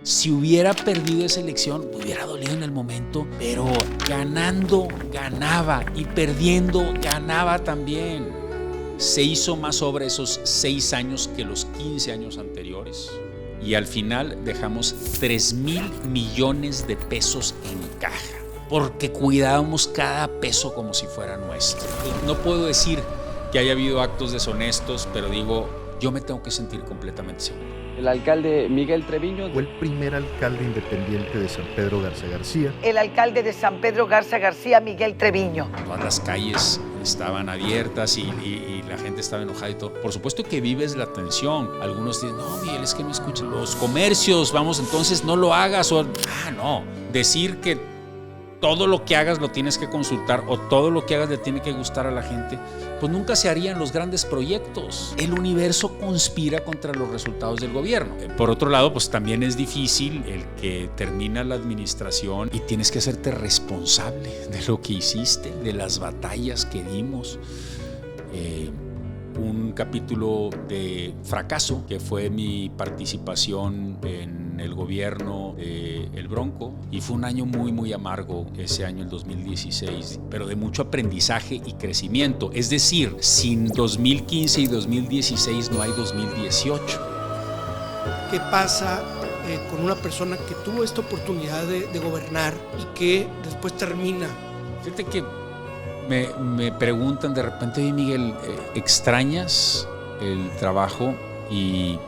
Si hubiera perdido esa elección, me hubiera dolido en el momento, pero ganando, ganaba, y perdiendo, ganaba también. Se hizo más obra esos 6 años que los 15 años anteriores. Y al final dejamos 3,000 millones de pesos en caja, porque cuidábamos cada peso como si fuera nuestro. No puedo decir que haya habido actos deshonestos, pero digo, yo me tengo que sentir completamente seguro. El alcalde Miguel Treviño fue el primer alcalde independiente de San Pedro Garza García. El alcalde de San Pedro Garza García, Miguel Treviño. Todas las calles estaban abiertas y la gente estaba enojada y todo. Por supuesto que vives la tensión. Algunos dicen, no, Miguel, es que no escuchan los comercios, vamos, entonces no lo hagas. No. Decir que todo lo que hagas lo tienes que consultar o todo lo que hagas le tiene que gustar a la gente, pues nunca se harían los grandes proyectos. El universo conspira contra los resultados del gobierno. Por otro lado, pues también es difícil el que termina la administración y tienes que hacerte responsable de lo que hiciste, de las batallas que dimos. Un capítulo de fracaso que fue mi participación en el gobierno de El Bronco, y fue un año muy muy amargo ese año, el 2016, pero de mucho aprendizaje y crecimiento. Es decir, sin 2015 y 2016 no hay 2018. ¿Qué pasa con una persona que tuvo esta oportunidad de gobernar y que después termina? Fíjate que me preguntan de repente, oye Miguel, ¿extrañas el trabajo? Y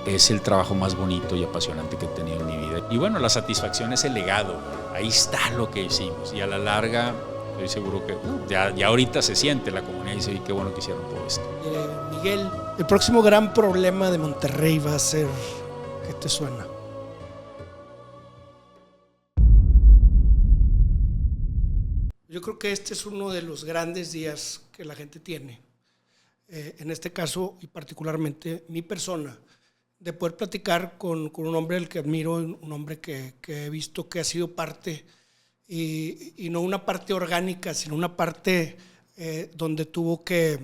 es el trabajo más bonito y apasionante que he tenido en mi vida. Y bueno, la satisfacción es el legado. Ahí está lo que hicimos. Y a la larga, estoy seguro que ya ahorita se siente la comunidad y dice, qué bueno que hicieron todo esto. Miguel, el próximo gran problema de Monterrey va a ser, ¿qué te suena? Yo creo que este es uno de los grandes días que la gente tiene. En este caso, y particularmente mi persona, de poder platicar con un hombre al que admiro, un hombre que he visto que ha sido parte, y no una parte orgánica, sino una parte donde tuvo que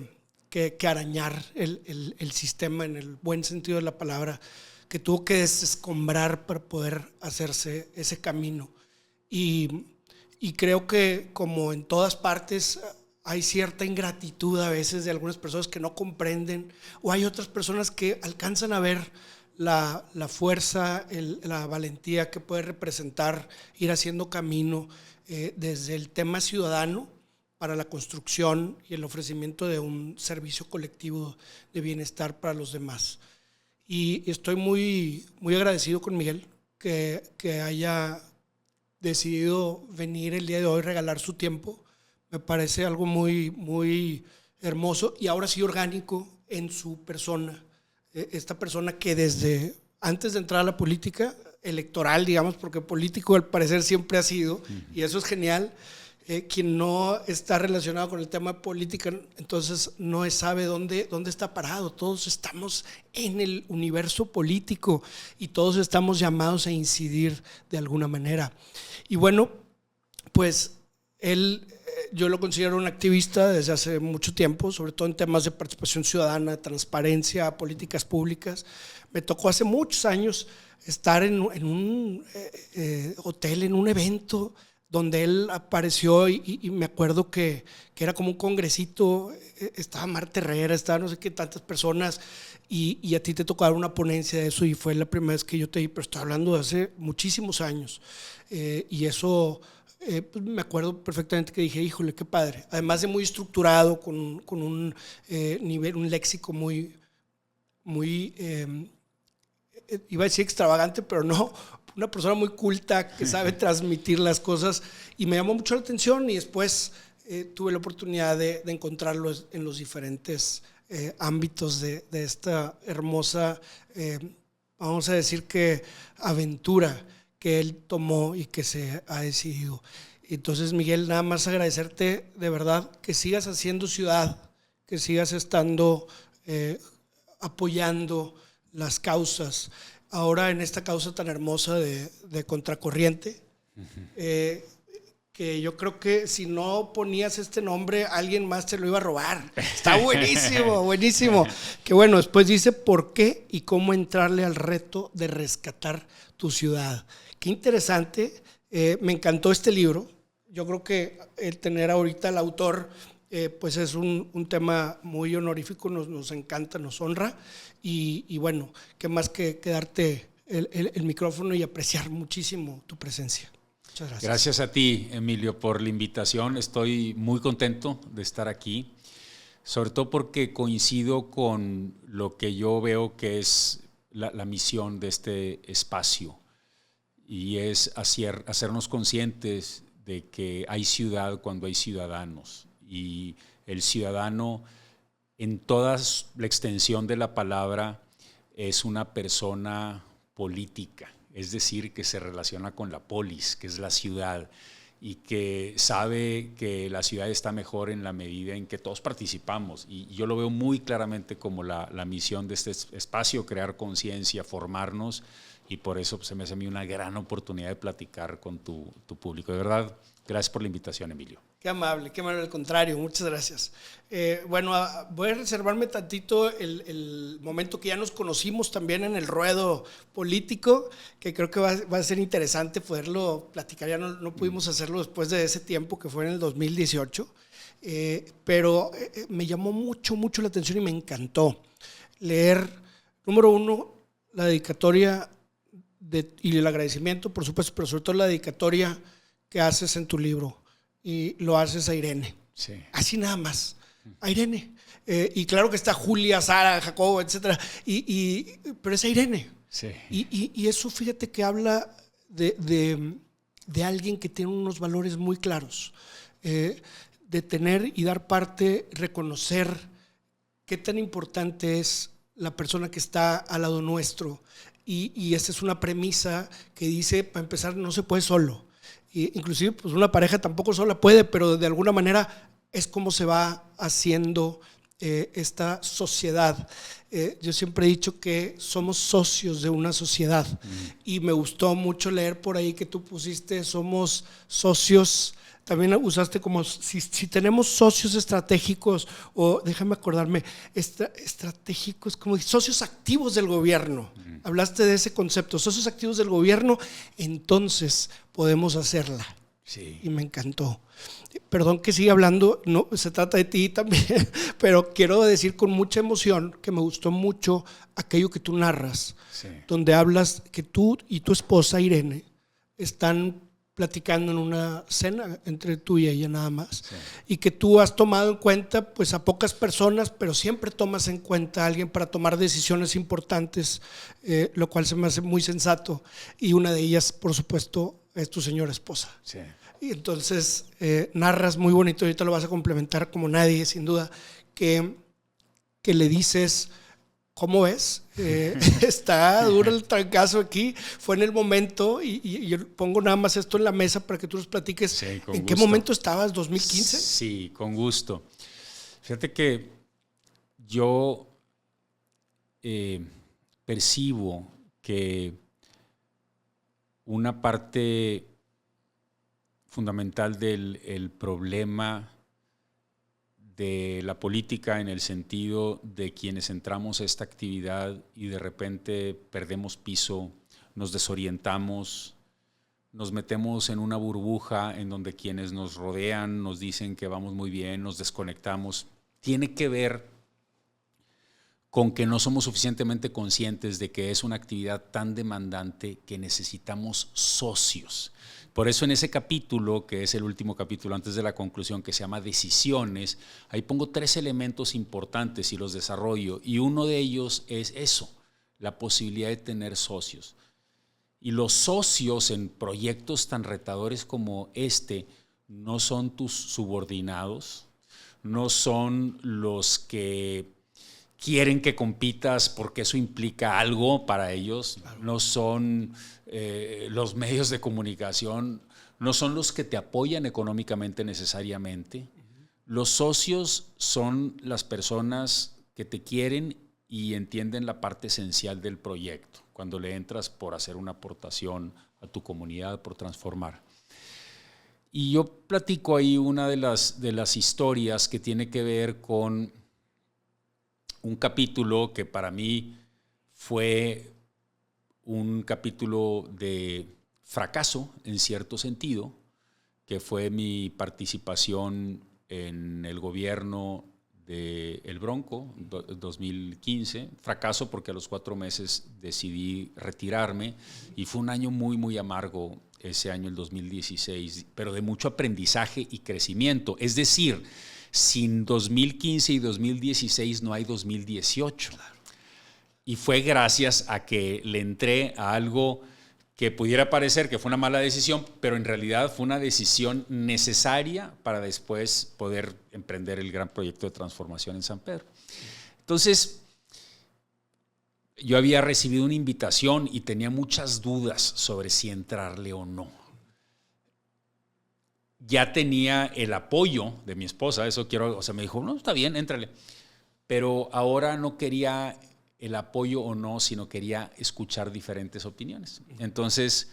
arañar el sistema en el buen sentido de la palabra, que tuvo que desescombrar para poder hacerse ese camino. Y creo que, como en todas partes, hay cierta ingratitud a veces de algunas personas que no comprenden, o hay otras personas que alcanzan a ver la fuerza, la valentía que puede representar ir haciendo camino desde el tema ciudadano para la construcción y el ofrecimiento de un servicio colectivo de bienestar para los demás. Y estoy muy, muy agradecido con Miguel que haya decidido venir el día de hoy, regalar su tiempo. Me parece algo muy, muy hermoso y ahora sí orgánico en su persona. Esta persona que desde antes de entrar a la política electoral, digamos, porque político al parecer siempre ha sido, y eso es genial. Quien no está relacionado con el tema de política, entonces no sabe dónde está parado. Todos estamos en el universo político y todos estamos llamados a incidir de alguna manera. Y bueno, pues él, yo lo considero un activista desde hace mucho tiempo, sobre todo en temas de participación ciudadana, transparencia, políticas públicas. Me tocó hace muchos años estar en un hotel, en un evento donde él apareció y me acuerdo que era como un congresito, estaba Marta Herrera, estaba no sé qué tantas personas, y a ti te tocó dar una ponencia de eso y fue la primera vez que yo te vi, pero estoy hablando de hace muchísimos años. Y eso, pues me acuerdo perfectamente que dije, híjole, qué padre. Además de muy estructurado, con un nivel, un léxico muy, iba a decir extravagante, pero no, una persona muy culta que sabe transmitir las cosas, y me llamó mucho la atención, y después tuve la oportunidad de encontrarlo en los diferentes ámbitos de esta hermosa, vamos a decir que aventura que él tomó y que se ha decidido. Entonces, Miguel, nada más agradecerte de verdad que sigas haciendo ciudad, que sigas estando apoyando las causas. Ahora en esta causa tan hermosa de Contracorriente, que yo creo que si no ponías este nombre, alguien más te lo iba a robar. Está buenísimo, buenísimo. Que bueno, después dice por qué y cómo entrarle al reto de rescatar tu ciudad. Qué interesante, me encantó este libro. Yo creo que el tener ahorita al autor, pues es un tema muy honorífico, nos encanta, nos honra. Y bueno, qué más que darte el micrófono y apreciar muchísimo tu presencia. Muchas gracias. Gracias a ti, Emilio, por la invitación. Estoy muy contento de estar aquí, sobre todo porque coincido con lo que yo veo que es la misión de este espacio, y es hacernos conscientes de que hay ciudad cuando hay ciudadanos, y el ciudadano en toda la extensión de la palabra es una persona política. Es decir, que se relaciona con la polis, que es la ciudad, y que sabe que la ciudad está mejor en la medida en que todos participamos. Y yo lo veo muy claramente como la misión de este espacio, crear conciencia, formarnos, y por eso se me hace a mí una gran oportunidad de platicar con tu público. De verdad, gracias por la invitación, Emilio. Qué amable, al contrario, muchas gracias. Bueno, voy a reservarme tantito el momento que ya nos conocimos también en el ruedo político, que creo que va a ser interesante poderlo platicar. Ya no pudimos hacerlo después de ese tiempo que fue en el 2018, pero me llamó mucho la atención y me encantó leer, número uno, la dedicatoria y el agradecimiento, por supuesto, pero sobre todo la dedicatoria que haces en tu libro. Y lo haces a Irene. Sí. Así nada más. A Irene. Y claro que está Julia, Sara, Jacobo, etc. Pero es a Irene. Sí. Y eso, fíjate que habla de alguien que tiene unos valores muy claros. De tener y dar parte, reconocer qué tan importante es la persona que está al lado nuestro. Y esta es una premisa que dice, para empezar, no se puede solo. Inclusive pues una pareja tampoco sola puede, pero de alguna manera es como se va haciendo esta sociedad. Yo siempre he dicho que somos socios de una sociedad, y me gustó mucho leer por ahí que tú pusiste somos socios. También usaste como si tenemos socios estratégicos, o déjame acordarme, estratégicos, como socios activos del gobierno. Hablaste de ese concepto, socios activos del gobierno, entonces podemos hacerla. Sí. Y me encantó. Perdón que siga hablando, no se trata de ti también, pero quiero decir con mucha emoción que me gustó mucho aquello que tú narras, Sí. donde hablas que tú y tu esposa Irene están platicando en una cena entre tú y ella nada más, sí. Y que tú has tomado en cuenta pues a pocas personas, pero siempre tomas en cuenta a alguien para tomar decisiones importantes, lo cual se me hace muy sensato, y una de ellas por supuesto es tu señora esposa. Sí. Y entonces narras muy bonito, ahorita lo vas a complementar como nadie sin duda, que le dices, ¿cómo ves? Está duro el trancazo aquí, fue en el momento, y yo pongo nada más esto en la mesa para que tú nos platiques. Sí, ¿en gusto. ¿Qué momento estabas? ¿2015? Sí, con gusto. Fíjate que yo percibo que una parte fundamental del problema de la política, en el sentido de quienes entramos a esta actividad y de repente perdemos piso, nos desorientamos, nos metemos en una burbuja en donde quienes nos rodean nos dicen que vamos muy bien, nos desconectamos, tiene que ver con que no somos suficientemente conscientes de que es una actividad tan demandante que necesitamos socios. Por eso en ese capítulo, que es el último capítulo antes de la conclusión, que se llama Decisiones, ahí pongo 3 elementos importantes y los desarrollo, y uno de ellos es eso, la posibilidad de tener socios. Y los socios en proyectos tan retadores como este no son tus subordinados, no son los que quieren que compitas porque eso implica algo para ellos, no son los medios de comunicación, no son los que te apoyan económicamente necesariamente. Los socios son las personas que te quieren y entienden la parte esencial del proyecto, cuando le entras por hacer una aportación a tu comunidad, por transformar. Y yo platico ahí una de las historias que tiene que ver con un capítulo que para mí fue un capítulo de fracaso en cierto sentido, que fue mi participación en el gobierno de El Bronco, 2015. Fracaso porque a los 4 meses decidí retirarme y fue un año muy, muy amargo ese año, el 2016, pero de mucho aprendizaje y crecimiento. Es decir, sin 2015 y 2016 no hay 2018. Y fue gracias a que le entré a algo que pudiera parecer que fue una mala decisión, pero en realidad fue una decisión necesaria para después poder emprender el gran proyecto de transformación en San Pedro. Entonces, yo había recibido una invitación y tenía muchas dudas sobre si entrarle o no. Ya tenía el apoyo de mi esposa, me dijo, no, está bien, éntrale. Pero ahora no quería el apoyo o no, sino quería escuchar diferentes opiniones. Entonces,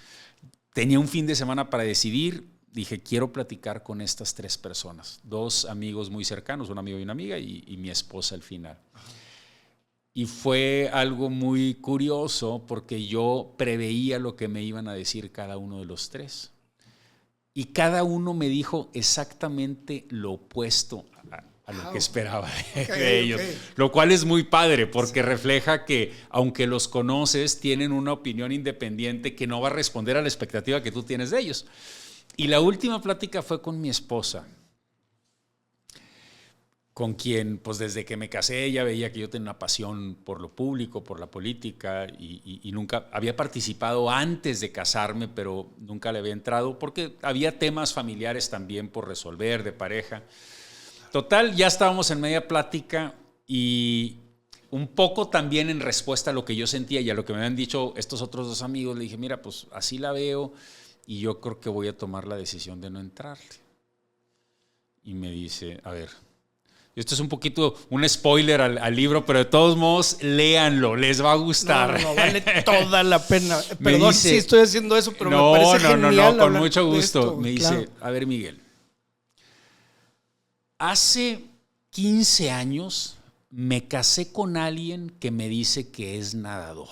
tenía un fin de semana para decidir. Dije, quiero platicar con estas 3 personas. 2 amigos muy cercanos, un amigo y una amiga, y mi esposa al final. Y fue algo muy curioso porque yo preveía lo que me iban a decir cada uno de los 3. Y cada uno me dijo exactamente lo opuesto a lo que esperaba de ellos. Lo cual es muy padre porque refleja que, aunque los conoces, tienen una opinión independiente que no va a responder a la expectativa que tú tienes de ellos. Y la última plática fue con mi esposa, con quien, pues desde que me casé, ella veía que yo tenía una pasión por lo público, por la política, y nunca había participado antes de casarme, pero nunca le había entrado porque había temas familiares también por resolver, de pareja. Total, ya estábamos en media plática y un poco también en respuesta a lo que yo sentía y a lo que me habían dicho estos otros 2 amigos, le dije, mira, pues así la veo y yo creo que voy a tomar la decisión de no entrarle. Y me dice, a ver, esto es un poquito un spoiler al libro, pero de todos modos, léanlo, les va a gustar. No, vale toda la pena. Perdón si estoy haciendo eso, pero me parece genial. No, con mucho gusto. Esto, me claro. dice, a ver, Miguel, hace 15 años me casé con alguien que me dice que es nadador.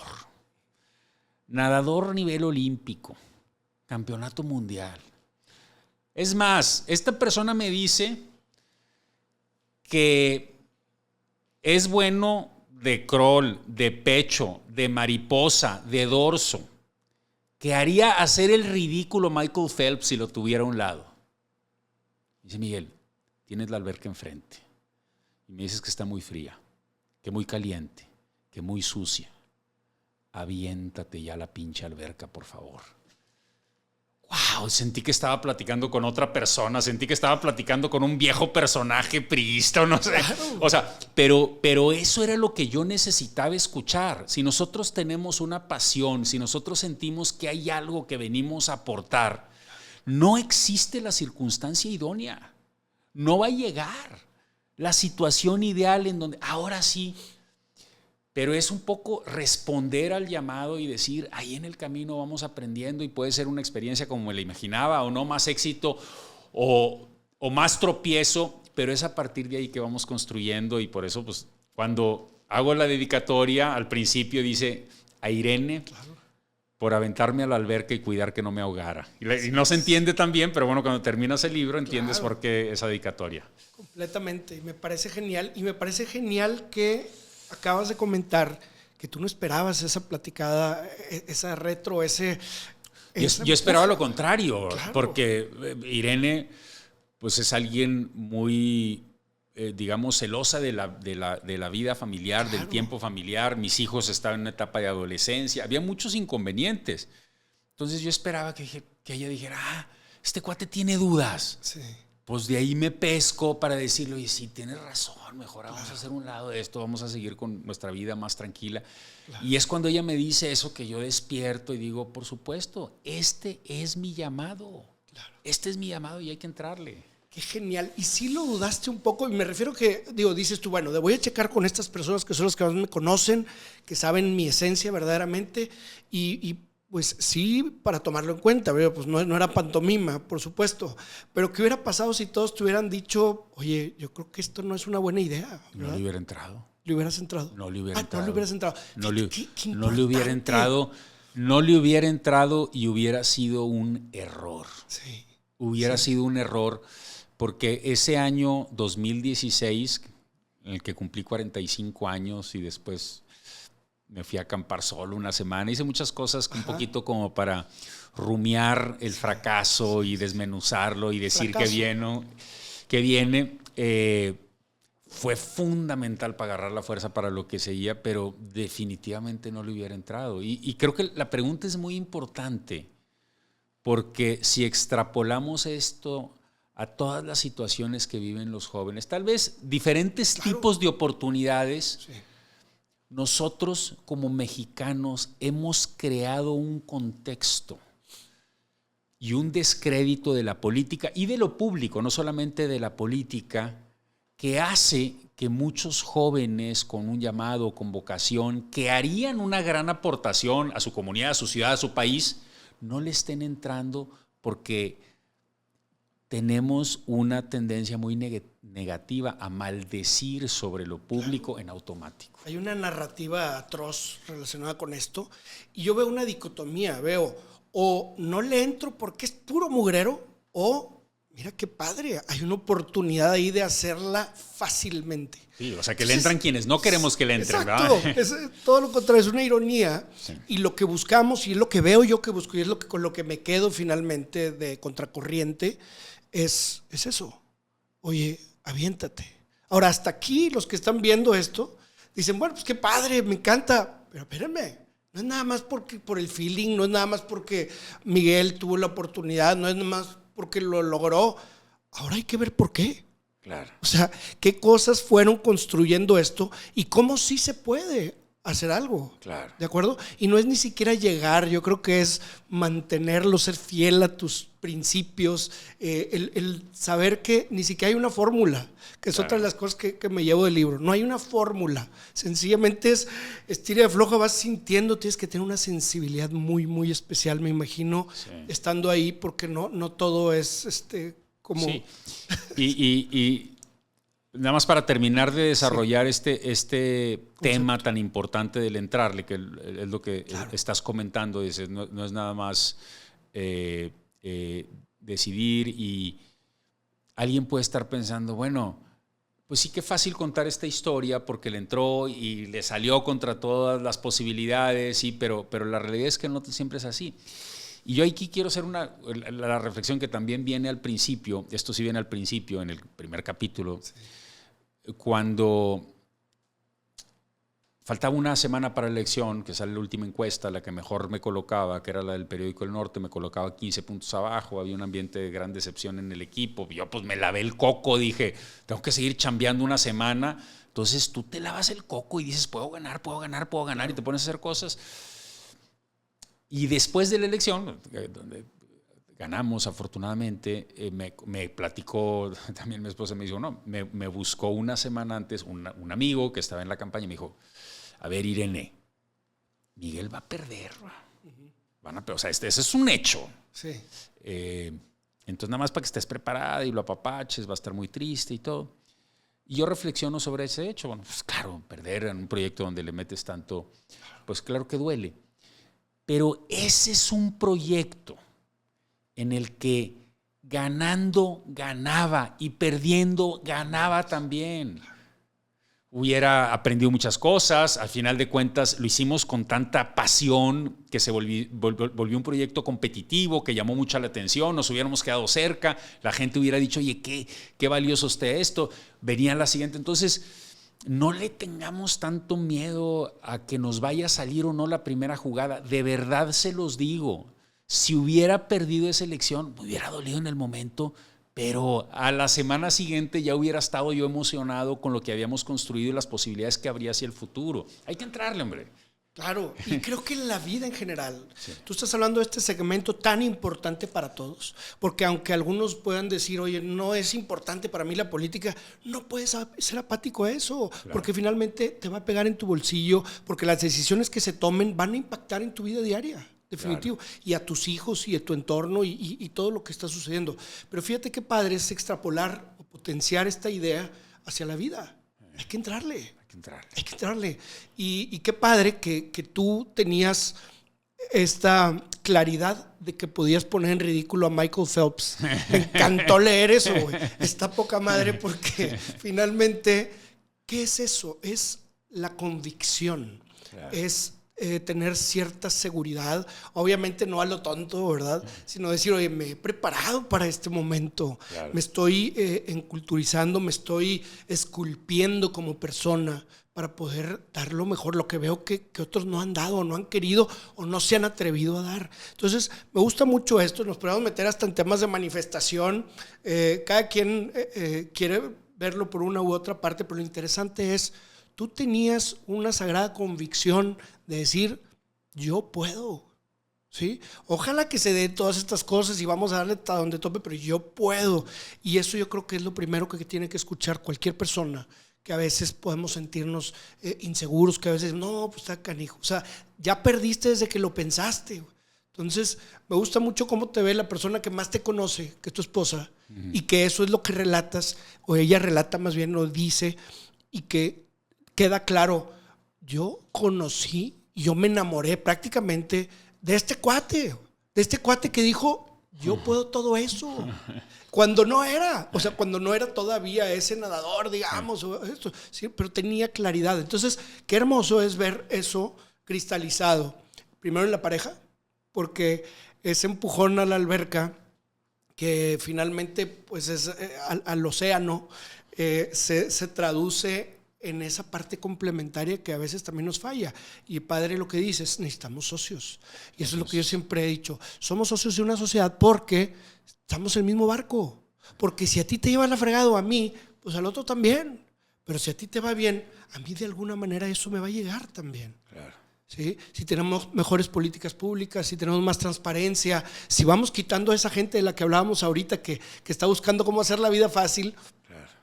Nadador a nivel olímpico, campeonato mundial. Es más, esta persona me dice que es bueno de crawl, de pecho, de mariposa, de dorso, que haría hacer el ridículo Michael Phelps si lo tuviera a un lado. Dice, Miguel, tienes la alberca enfrente y me dices que está muy fría, que muy caliente, que muy sucia. Aviéntate ya a la pinche alberca, por favor. Wow, sentí que estaba platicando con otra persona, sentí que estaba platicando con un viejo personaje priista, no sé. O sea, pero eso era lo que yo necesitaba escuchar. Si nosotros tenemos una pasión, si nosotros sentimos que hay algo que venimos a aportar, no existe la circunstancia idónea. No va a llegar la situación ideal en donde ahora sí. Pero es un poco responder al llamado y decir, ahí en el camino vamos aprendiendo y puede ser una experiencia como me la imaginaba o no, más éxito o más tropiezo, pero es a partir de ahí que vamos construyendo y por eso pues cuando hago la dedicatoria al principio dice a Irene por aventarme a la alberca y cuidar que no me ahogara. Y no se entiende tan bien, pero bueno, cuando terminas el libro entiendes por qué esa dedicatoria. Completamente, y me parece genial que acabas de comentar que tú no esperabas esa platicada, esa retro, Yo esperaba lo contrario, claro. Porque Irene pues es alguien muy, digamos, celosa de la vida familiar, claro, del tiempo familiar. Mis hijos estaban en una etapa de adolescencia, había muchos inconvenientes. Entonces yo esperaba que ella dijera, este cuate tiene dudas. Sí. Pues de ahí me pesco para decirle, oye, sí, tienes razón, mejor vamos a hacer un lado de esto, vamos a seguir con nuestra vida más tranquila. Claro. Y es cuando ella me dice eso que yo despierto y digo, por supuesto, este es mi llamado. Claro. Este es mi llamado y hay que entrarle. Qué genial. Y sí lo dudaste un poco, y me refiero que, dices tú, bueno, voy a checar con estas personas que son las que más me conocen, que saben mi esencia verdaderamente, y pues sí, para tomarlo en cuenta, ¿verdad? Pues no era pantomima, por supuesto, pero ¿qué hubiera pasado si todos te hubieran dicho, oye, yo creo que esto no es una buena idea, ¿verdad? No le hubiera entrado. ¿Le hubieras entrado? No le hubiera entrado. No le hubieras entrado. No le, Qué no le hubiera importante. entrado. No le hubiera entrado y hubiera sido un error. Sí. Hubiera sido un error porque ese año 2016, en el que cumplí 45 años y después me fui a acampar solo una semana, hice muchas cosas un poquito como para rumiar el fracaso y desmenuzarlo y decir que viene. Fue fundamental para agarrar la fuerza para lo que seguía, pero definitivamente no le hubiera entrado. Y creo que la pregunta es muy importante, porque si extrapolamos esto a todas las situaciones que viven los jóvenes, tal vez diferentes tipos de oportunidades, Sí. nosotros como mexicanos hemos creado un contexto y un descrédito de la política y de lo público, no solamente de la política, que hace que muchos jóvenes con un llamado, con vocación, que harían una gran aportación a su comunidad, a su ciudad, a su país, no le estén entrando porque tenemos una tendencia muy negativa a maldecir sobre lo público en automático. Hay una narrativa atroz relacionada con esto y yo veo una dicotomía, o no le entro porque es puro mugrero o mira qué padre, hay una oportunidad ahí de hacerla fácilmente. Sí, o sea, que le entran quienes no queremos que le entren, exacto, ¿verdad? Es todo lo contrario, es una ironía. Sí. Y lo que buscamos, y es lo que veo yo que busco, y es lo que, con lo que me quedo finalmente de contracorriente, es eso. Oye, aviéntate. Ahora, hasta aquí los que están viendo esto, dicen, bueno, pues qué padre, me encanta, pero espérenme. No es nada más por el feeling, no es nada más porque Miguel tuvo la oportunidad, no es nada más porque lo logró. Ahora hay que ver por qué. Claro. O sea, qué cosas fueron construyendo esto y cómo sí se puede hacer algo. Claro. ¿De acuerdo? Y no es ni siquiera llegar, yo creo que es mantenerlo, ser fiel a tus principios, el saber que ni siquiera hay una fórmula, que es Claro. otra de las cosas que me llevo del libro. No hay una fórmula, sencillamente es estira y afloja, vas sintiendo, tienes que tener una sensibilidad muy, muy especial, me imagino, Sí. estando ahí, porque no todo es como... Sí. Y nada más para terminar de desarrollar este tema tan importante del entrarle, que es lo que estás comentando, dices, no es nada más decidir, y alguien puede estar pensando, bueno, pues sí que fácil contar esta historia porque le entró y le salió contra todas las posibilidades, sí, pero la realidad es que no siempre es así. Y yo aquí quiero hacer la reflexión que también viene al principio, esto sí viene al principio, en el primer capítulo, sí. Cuando faltaba una semana para la elección, que sale la última encuesta, la que mejor me colocaba, que era la del periódico El Norte, me colocaba 15 puntos abajo, había un ambiente de gran decepción en el equipo, yo pues me lavé el coco, dije, tengo que seguir chambeando una semana, entonces tú te lavas el coco y dices, puedo ganar, y te pones a hacer cosas. Y después de la elección, donde ganamos afortunadamente, me platicó, también mi esposa me dijo, no, me buscó una semana antes un amigo que estaba en la campaña y me dijo, a ver, Irene, Miguel va a perder. Van a perder. O sea, ese es un hecho. Sí. Entonces, nada más para que estés preparada y lo apapaches, va a estar muy triste y todo. Y yo reflexiono sobre ese hecho. Bueno, pues claro, perder en un proyecto donde le metes tanto, pues claro que duele. Pero ese es un proyecto en el que ganando ganaba y perdiendo ganaba también. Hubiera aprendido muchas cosas, al final de cuentas lo hicimos con tanta pasión que se volvió un proyecto competitivo que llamó mucha la atención, nos hubiéramos quedado cerca, la gente hubiera dicho, oye, qué valioso está esto, venía la siguiente. Entonces, no le tengamos tanto miedo a que nos vaya a salir o no la primera jugada, de verdad se los digo. Si hubiera perdido esa elección, me hubiera dolido en el momento, pero a la semana siguiente ya hubiera estado yo emocionado con lo que habíamos construido y las posibilidades que habría hacia el futuro. Hay que entrarle, hombre. Claro, y creo que en la vida en general, Sí. tú estás hablando de este segmento tan importante para todos, porque aunque algunos puedan decir, oye, no es importante para mí la política, no puedes ser apático a eso, Claro. porque finalmente te va a pegar en tu bolsillo, porque las decisiones que se tomen van a impactar en tu vida diaria. definitivo. Claro. Y a tus hijos y a tu entorno y todo lo que está sucediendo. Pero fíjate qué padre es extrapolar o potenciar esta idea hacia la vida. Hay que entrarle. Hay que entrarle. Y qué padre que tú tenías esta claridad de que podías poner en ridículo a Michael Phelps. Me encantó leer eso, güey. Está poca madre porque finalmente, ¿qué es eso? Es la convicción. Claro. Es tener cierta seguridad, obviamente no a lo tonto, ¿verdad? Sino decir, oye, me he preparado para este momento, claro. Me estoy enculturizando, me estoy esculpiendo como persona para poder dar lo mejor, lo que veo que otros no han dado, o no han querido, o no se han atrevido a dar. Entonces, me gusta mucho esto, nos podemos meter hasta en temas de manifestación, cada quien quiere verlo por una u otra parte, pero lo interesante es, tú tenías una sagrada convicción de decir, yo puedo, ¿sí? Ojalá que se den todas estas cosas y vamos a darle hasta donde tope, pero yo puedo. Y eso yo creo que es lo primero que tiene que escuchar cualquier persona, que a veces podemos sentirnos inseguros, que a veces, no, pues está canijo. O sea, ya perdiste desde que lo pensaste. Entonces, me gusta mucho cómo te ve la persona que más te conoce, que es tu esposa, y que eso es lo que relatas, o ella relata más bien, lo dice, y que queda claro, yo conocí, yo me enamoré prácticamente de este cuate que dijo, yo puedo todo eso. Cuando no era, o sea, cuando no era todavía ese nadador, digamos, o esto, sí, pero tenía claridad. Entonces, qué hermoso es ver eso cristalizado. Primero en la pareja, porque ese empujón a la alberca, que finalmente pues es al océano, se traduce en esa parte complementaria que a veces también nos falla. Y padre, lo que dices, necesitamos socios. Y eso es lo que yo siempre he dicho. Somos socios de una sociedad porque estamos en el mismo barco. Porque si a ti te lleva la fregada o a mí, pues al otro también. Pero si a ti te va bien, a mí de alguna manera eso me va a llegar también. Claro. ¿Sí? Si tenemos mejores políticas públicas, si tenemos más transparencia, si vamos quitando a esa gente de la que hablábamos ahorita que está buscando cómo hacer la vida fácil,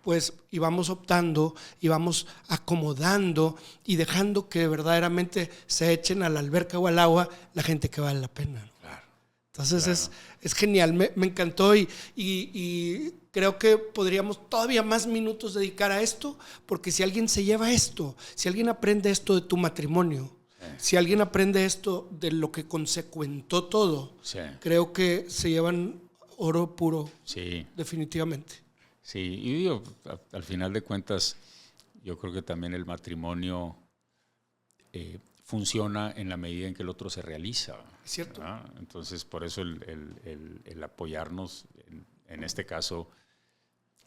pues y vamos optando y vamos acomodando y dejando que verdaderamente se echen a la alberca o al agua la gente que vale la pena. Claro. Entonces claro. Es genial, me encantó y creo que podríamos todavía más minutos dedicar a esto, porque si alguien se lleva esto, si alguien aprende esto de tu matrimonio, si alguien aprende esto de lo que consecuentó todo, creo que se llevan oro puro, definitivamente. Sí, y digo, al final de cuentas, yo creo que también el matrimonio funciona en la medida en que el otro se realiza. Es cierto. ¿Verdad? Entonces, por eso el apoyarnos, en este caso,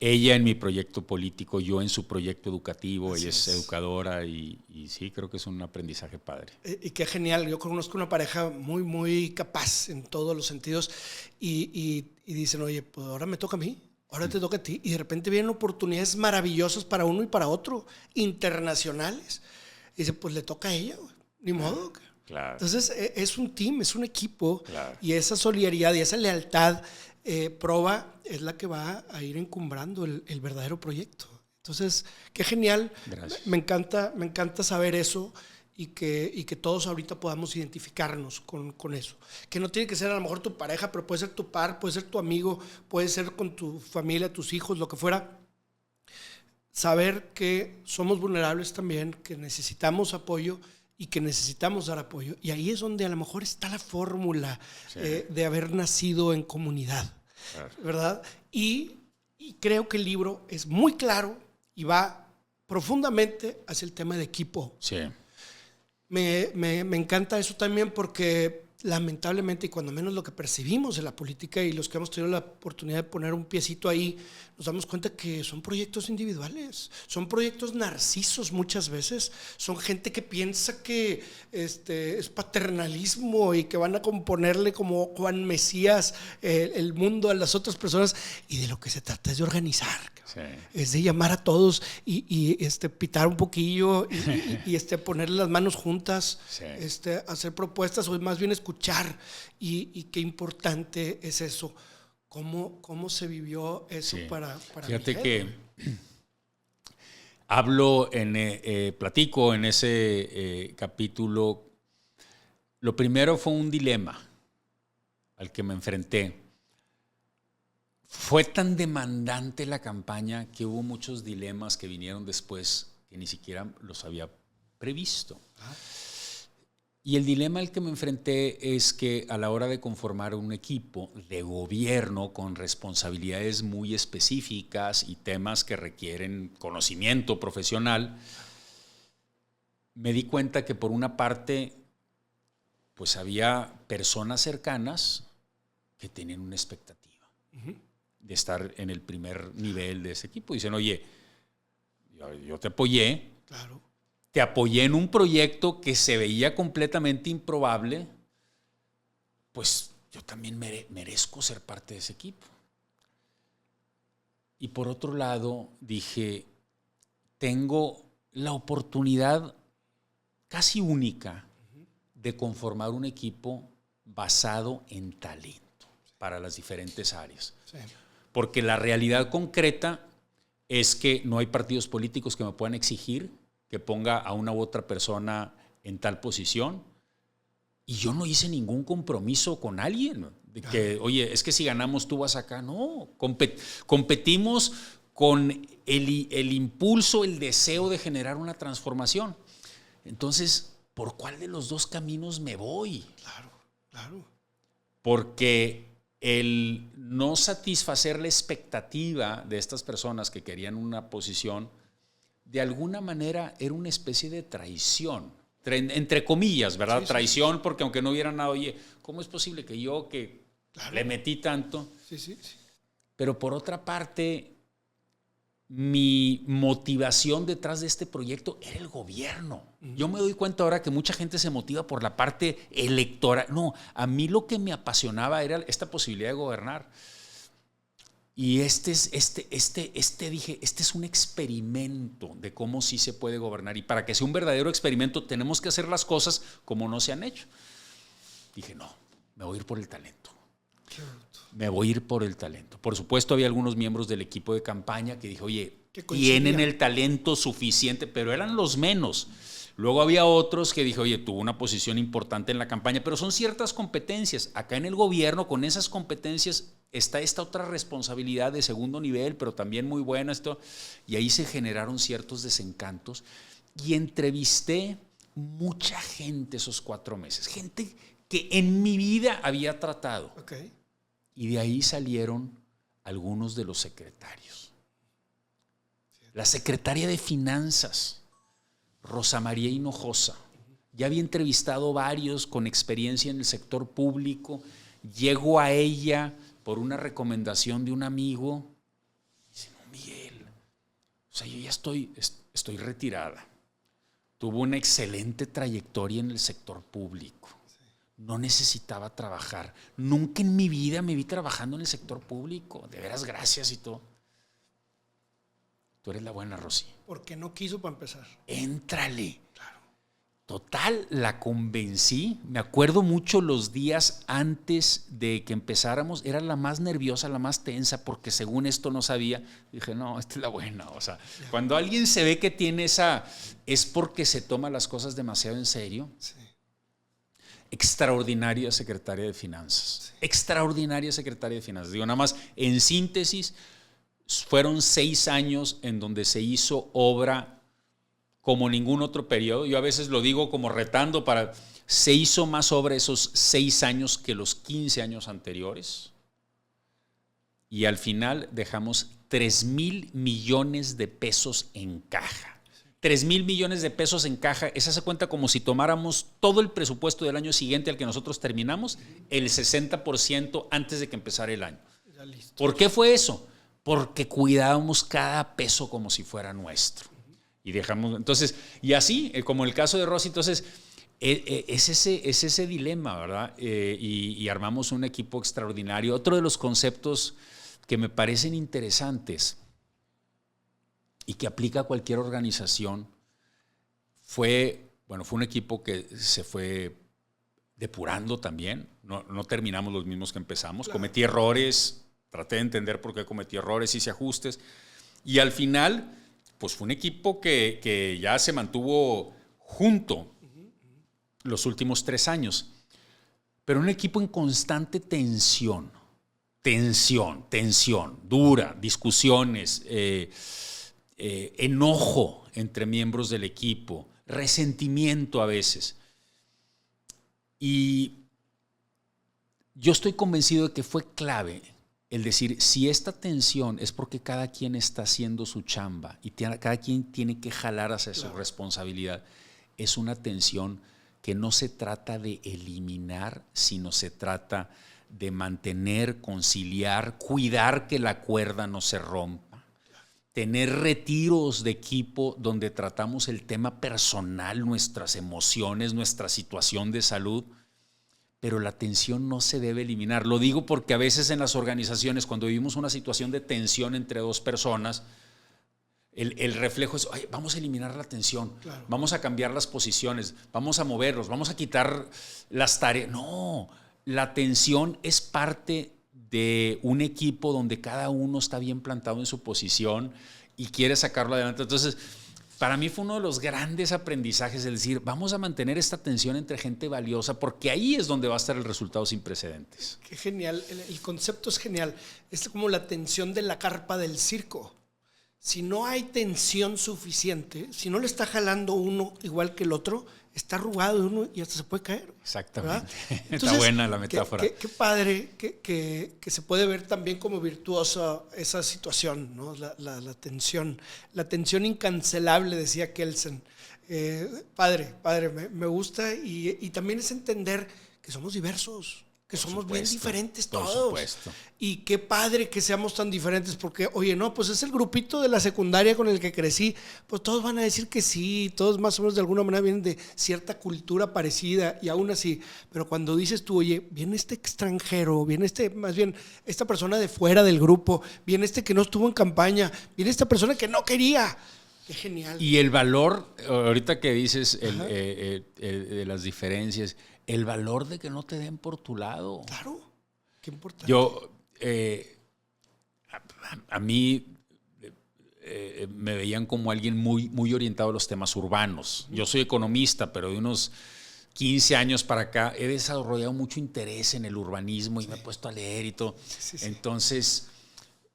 ella en mi proyecto político, yo en su proyecto educativo, ella es educadora y sí, creo que es un aprendizaje padre. Y qué genial, yo conozco una pareja muy, muy capaz en todos los sentidos y dicen, oye, pues ahora me toca a mí. Ahora te toca a ti. Y de repente vienen oportunidades maravillosas para uno y para otro, internacionales. Y dice, pues le toca a ella, güey. Ni modo. Claro. Entonces es un team, es un equipo. Claro. Y esa solidaridad y esa lealtad proba es la que va a ir encumbrando el verdadero proyecto. Entonces, qué genial. Gracias. Me encanta saber eso. Y que todos ahorita podamos identificarnos con eso. Que no tiene que ser a lo mejor tu pareja, pero puede ser tu par, puede ser tu amigo, puede ser con tu familia, tus hijos, lo que fuera. Saber que somos vulnerables también, que necesitamos apoyo y que necesitamos dar apoyo. Y ahí es donde a lo mejor está la fórmula de haber nacido en comunidad, ¿verdad? Y creo que el libro es muy claro y va profundamente hacia el tema de equipo. Sí. Me encanta eso también porque lamentablemente y cuando menos lo que percibimos en la política y los que hemos tenido la oportunidad de poner un piecito ahí, nos damos cuenta que son proyectos individuales, son proyectos narcisos muchas veces, son gente que piensa que es paternalismo y que van a componerle como Juan Mesías el mundo a las otras personas y de lo que se trata es de organizar. Sí. Es de llamar a todos y pitar un poquillo y ponerle las manos juntas, sí. Hacer propuestas o más bien escuchar y qué importante es eso. ¿Cómo se vivió eso para Fíjate Miguel? Que hablo, platico en ese capítulo Lo primero fue un dilema al que me enfrenté. Fue tan demandante la campaña que hubo muchos dilemas que vinieron después que ni siquiera los había previsto. Y el dilema al que me enfrenté es que a la hora de conformar un equipo de gobierno con responsabilidades muy específicas y temas que requieren conocimiento profesional, me di cuenta que por una parte, pues había personas cercanas que tenían una expectativa de estar en el primer nivel de ese equipo. Dicen, oye, yo te apoyé. Claro. Te apoyé en un proyecto que se veía completamente improbable, pues yo también merezco ser parte de ese equipo. Y por otro lado, dije, tengo la oportunidad casi única de conformar un equipo basado en talento para las diferentes áreas. Sí. Porque la realidad concreta es que no hay partidos políticos que me puedan exigir que ponga a una u otra persona en tal posición. Y yo no hice ningún compromiso con alguien. De que, oye, es que si ganamos tú vas acá. No, competimos con el impulso, el deseo de generar una transformación. Entonces, ¿por cuál de los dos caminos me voy? Claro, claro. Porque el no satisfacer la expectativa de estas personas que querían una posición, de alguna manera era una especie de traición, entre comillas, ¿verdad? Sí, traición, sí. Porque aunque no hubiera nada, oye, ¿cómo es posible que yo que le metí tanto? Sí. Pero por otra parte, mi motivación detrás de este proyecto era el gobierno. Yo me doy cuenta ahora que mucha gente se motiva por la parte electoral. No, a mí lo que me apasionaba era esta posibilidad de gobernar. Y dije, este es un experimento de cómo sí se puede gobernar. Y para que sea un verdadero experimento tenemos que hacer las cosas como no se han hecho. Dije, no, me voy a ir por el talento. Me voy a ir por el talento. Por supuesto, había algunos miembros del equipo de campaña que dije, oye, tienen el talento suficiente, pero eran los menos. Luego había otros que dije, oye, tuvo una posición importante en la campaña, pero son ciertas competencias. Acá en el gobierno, con esas competencias, está esta otra responsabilidad de segundo nivel, pero también muy buena. Y ahí se generaron ciertos desencantos. Y entrevisté mucha gente esos 4 meses. Gente que en mi vida había tratado. Okay. Y de ahí salieron algunos de los secretarios. La secretaria de Finanzas, Rosa María Hinojosa, ya había entrevistado varios con experiencia en el sector público. Llego a ella por una recomendación de un amigo. Dice, no, Miguel, o sea, yo ya estoy retirada. Tuvo una excelente trayectoria en el sector público. No necesitaba trabajar. Nunca en mi vida me vi trabajando en el sector público. De veras, gracias y todo. Tú eres la buena, Rosy. Porque no quiso para empezar. Éntrale. Claro. Total, la convencí. Me acuerdo mucho los días antes de que empezáramos. Era la más nerviosa, la más tensa, porque según esto no sabía. Dije, no, esta es la buena. O sea, cuando alguien se ve que tiene esa, es porque se toma las cosas demasiado en serio. Sí. Extraordinaria secretaria de Finanzas. Sí. Extraordinaria secretaria de Finanzas. Digo, nada más, en síntesis, fueron 6 años en donde se hizo obra como ningún otro periodo. Yo a veces lo digo como retando se hizo más obra esos 6 años que los 15 años anteriores. Y al final dejamos 3,000 millones de pesos en caja. 3,000 millones de pesos en caja, esa se cuenta como si tomáramos todo el presupuesto del año siguiente al que nosotros terminamos, el 60% antes de que empezara el año. ¿Por qué fue eso? Porque cuidábamos cada peso como si fuera nuestro. Y dejamos, entonces, y así, como el caso de Rosy, entonces, es ese dilema, ¿verdad? Y armamos un equipo extraordinario. Otro de los conceptos que me parecen interesantes y que aplica a cualquier organización, fue un equipo que se fue depurando también. No terminamos los mismos que empezamos. Claro. Cometí errores, traté de entender por qué cometí errores, hice ajustes. Y al final, pues fue un equipo que ya se mantuvo junto. los últimos 3 años. Pero un equipo en constante tensión, dura, discusiones, enojo entre miembros del equipo, resentimiento a veces. Y yo estoy convencido de que fue clave el decir, si esta tensión es porque cada quien está haciendo su chamba y cada quien tiene que jalar hacia su responsabilidad, es una tensión que no se trata de eliminar, sino se trata de mantener, conciliar, cuidar que la cuerda no se rompa, tener retiros de equipo donde tratamos el tema personal, nuestras emociones, nuestra situación de salud, pero la tensión no se debe eliminar. Lo digo porque a veces en las organizaciones, cuando vivimos una situación de tensión entre 2 personas, el reflejo es, oye, vamos a eliminar la tensión, claro, vamos a cambiar las posiciones, vamos a moverlos, vamos a quitar las tareas. No, la tensión es parte de un equipo donde cada uno está bien plantado en su posición y quiere sacarlo adelante. Entonces, para mí fue uno de los grandes aprendizajes, es decir, vamos a mantener esta tensión entre gente valiosa, porque ahí es donde va a estar el resultado sin precedentes. Qué genial, el concepto es genial. Es como la tensión de la carpa del circo. Si no hay tensión suficiente, si no le está jalando uno igual que el otro, está arrugado uno y hasta se puede caer. Exactamente. Entonces, está buena la metáfora. Qué padre que se puede ver también como virtuosa esa situación, ¿no? La tensión incancelable, decía Kelsen. Padre, me gusta y también es entender que somos diversos, que somos bien diferentes todos. Por supuesto. Y qué padre que seamos tan diferentes, porque, oye, no, pues es el grupito de la secundaria con el que crecí, pues todos van a decir que sí, todos más o menos de alguna manera vienen de cierta cultura parecida y aún así, pero cuando dices tú, oye, viene este extranjero, viene más bien esta persona de fuera del grupo, viene este que no estuvo en campaña, viene esta persona que no quería. Qué genial. Y el valor, ahorita que dices de las diferencias, el valor de que no te den por tu lado. Claro, qué importante. Yo, a mí me veían como alguien muy orientado a los temas urbanos. Yo soy economista, pero de unos 15 años para acá he desarrollado mucho interés en el urbanismo y me he puesto a leer y todo. Sí. Entonces,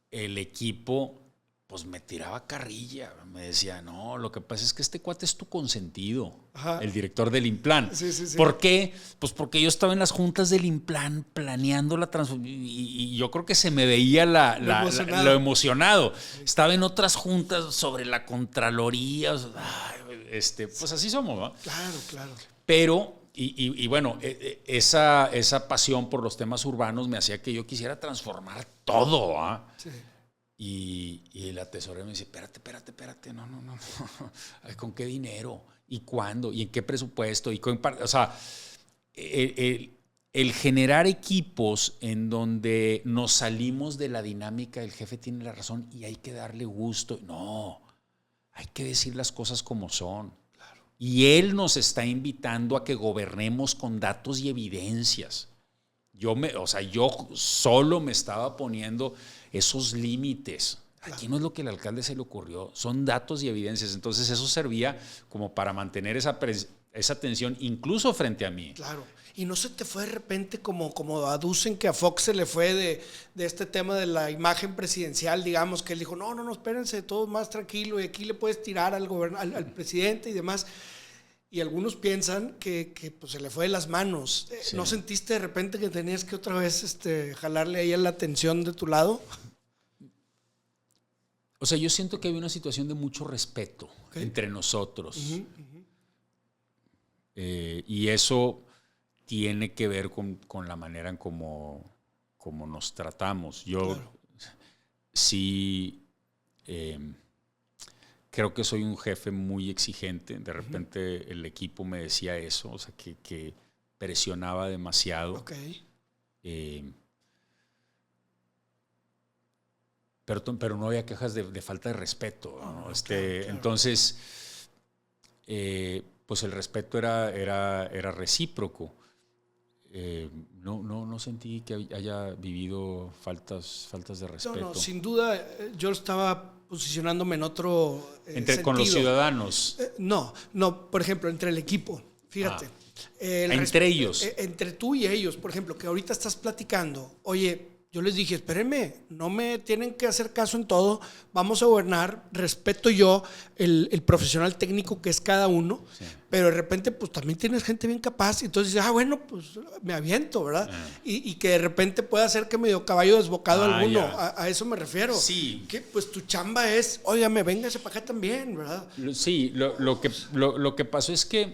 el equipo pues me tiraba carrilla, me decía, no, lo que pasa es que este cuate es tu consentido, el director del Implan. Sí. ¿Por qué? Pues porque yo estaba en las juntas del Implan planeando la transformación y yo creo que se me veía lo emocionado. Estaba en otras juntas sobre la Contraloría, pues así somos, ¿no? Claro. Pero, y bueno, esa pasión por los temas urbanos me hacía que yo quisiera transformar todo, Sí. Y la tesorera me dice, espérate, no. ¿Con qué dinero? ¿Y cuándo? ¿Y en qué presupuesto? O sea, el generar equipos en donde nos salimos de la dinámica, el jefe tiene la razón y hay que darle gusto. No, hay que decir las cosas como son. Claro. Y él nos está invitando a que gobernemos con datos y evidencias. Yo solo me estaba poniendo esos límites. Aquí no es lo que al alcalde se le ocurrió, son datos y evidencias. Entonces eso servía como para mantener esa tensión incluso frente a mí. Claro. Y no se te fue de repente como aducen que a Fox se le fue de este tema de la imagen presidencial, digamos, que él dijo, no, espérense, todo más tranquilo y aquí le puedes tirar al presidente y demás. Y algunos piensan que pues, se le fue de las manos. Sí. ¿No sentiste de repente que tenías que otra vez jalarle ahí a la atención de tu lado? O sea, yo siento que había una situación de mucho respeto entre nosotros. Y eso tiene que ver con la manera en cómo nos tratamos. Yo sí creo que soy un jefe muy exigente. De repente el equipo me decía eso, o sea, que presionaba demasiado. Pero no había quejas de falta de respeto, ¿no? Claro. Entonces, pues el respeto era recíproco. No sentí que haya vivido faltas de respeto. No, sin duda, yo estaba posicionándome en otro sentido. Con los ciudadanos. No, por ejemplo, entre el equipo. Fíjate, Entre ellos. Entre tú y ellos, por ejemplo, que ahorita estás platicando, oye, yo les dije, espérenme, no me tienen que hacer caso en todo, vamos a gobernar, respeto yo el profesional técnico que es cada uno, sí. Pero de repente pues también tienes gente bien capaz, y entonces dices, bueno, pues me aviento, ¿verdad? Y que de repente pueda ser que medio caballo desbocado alguno, a eso me refiero. Sí. Que pues tu chamba es, óigame, véngase para acá también, ¿verdad? Sí, lo que pasó es que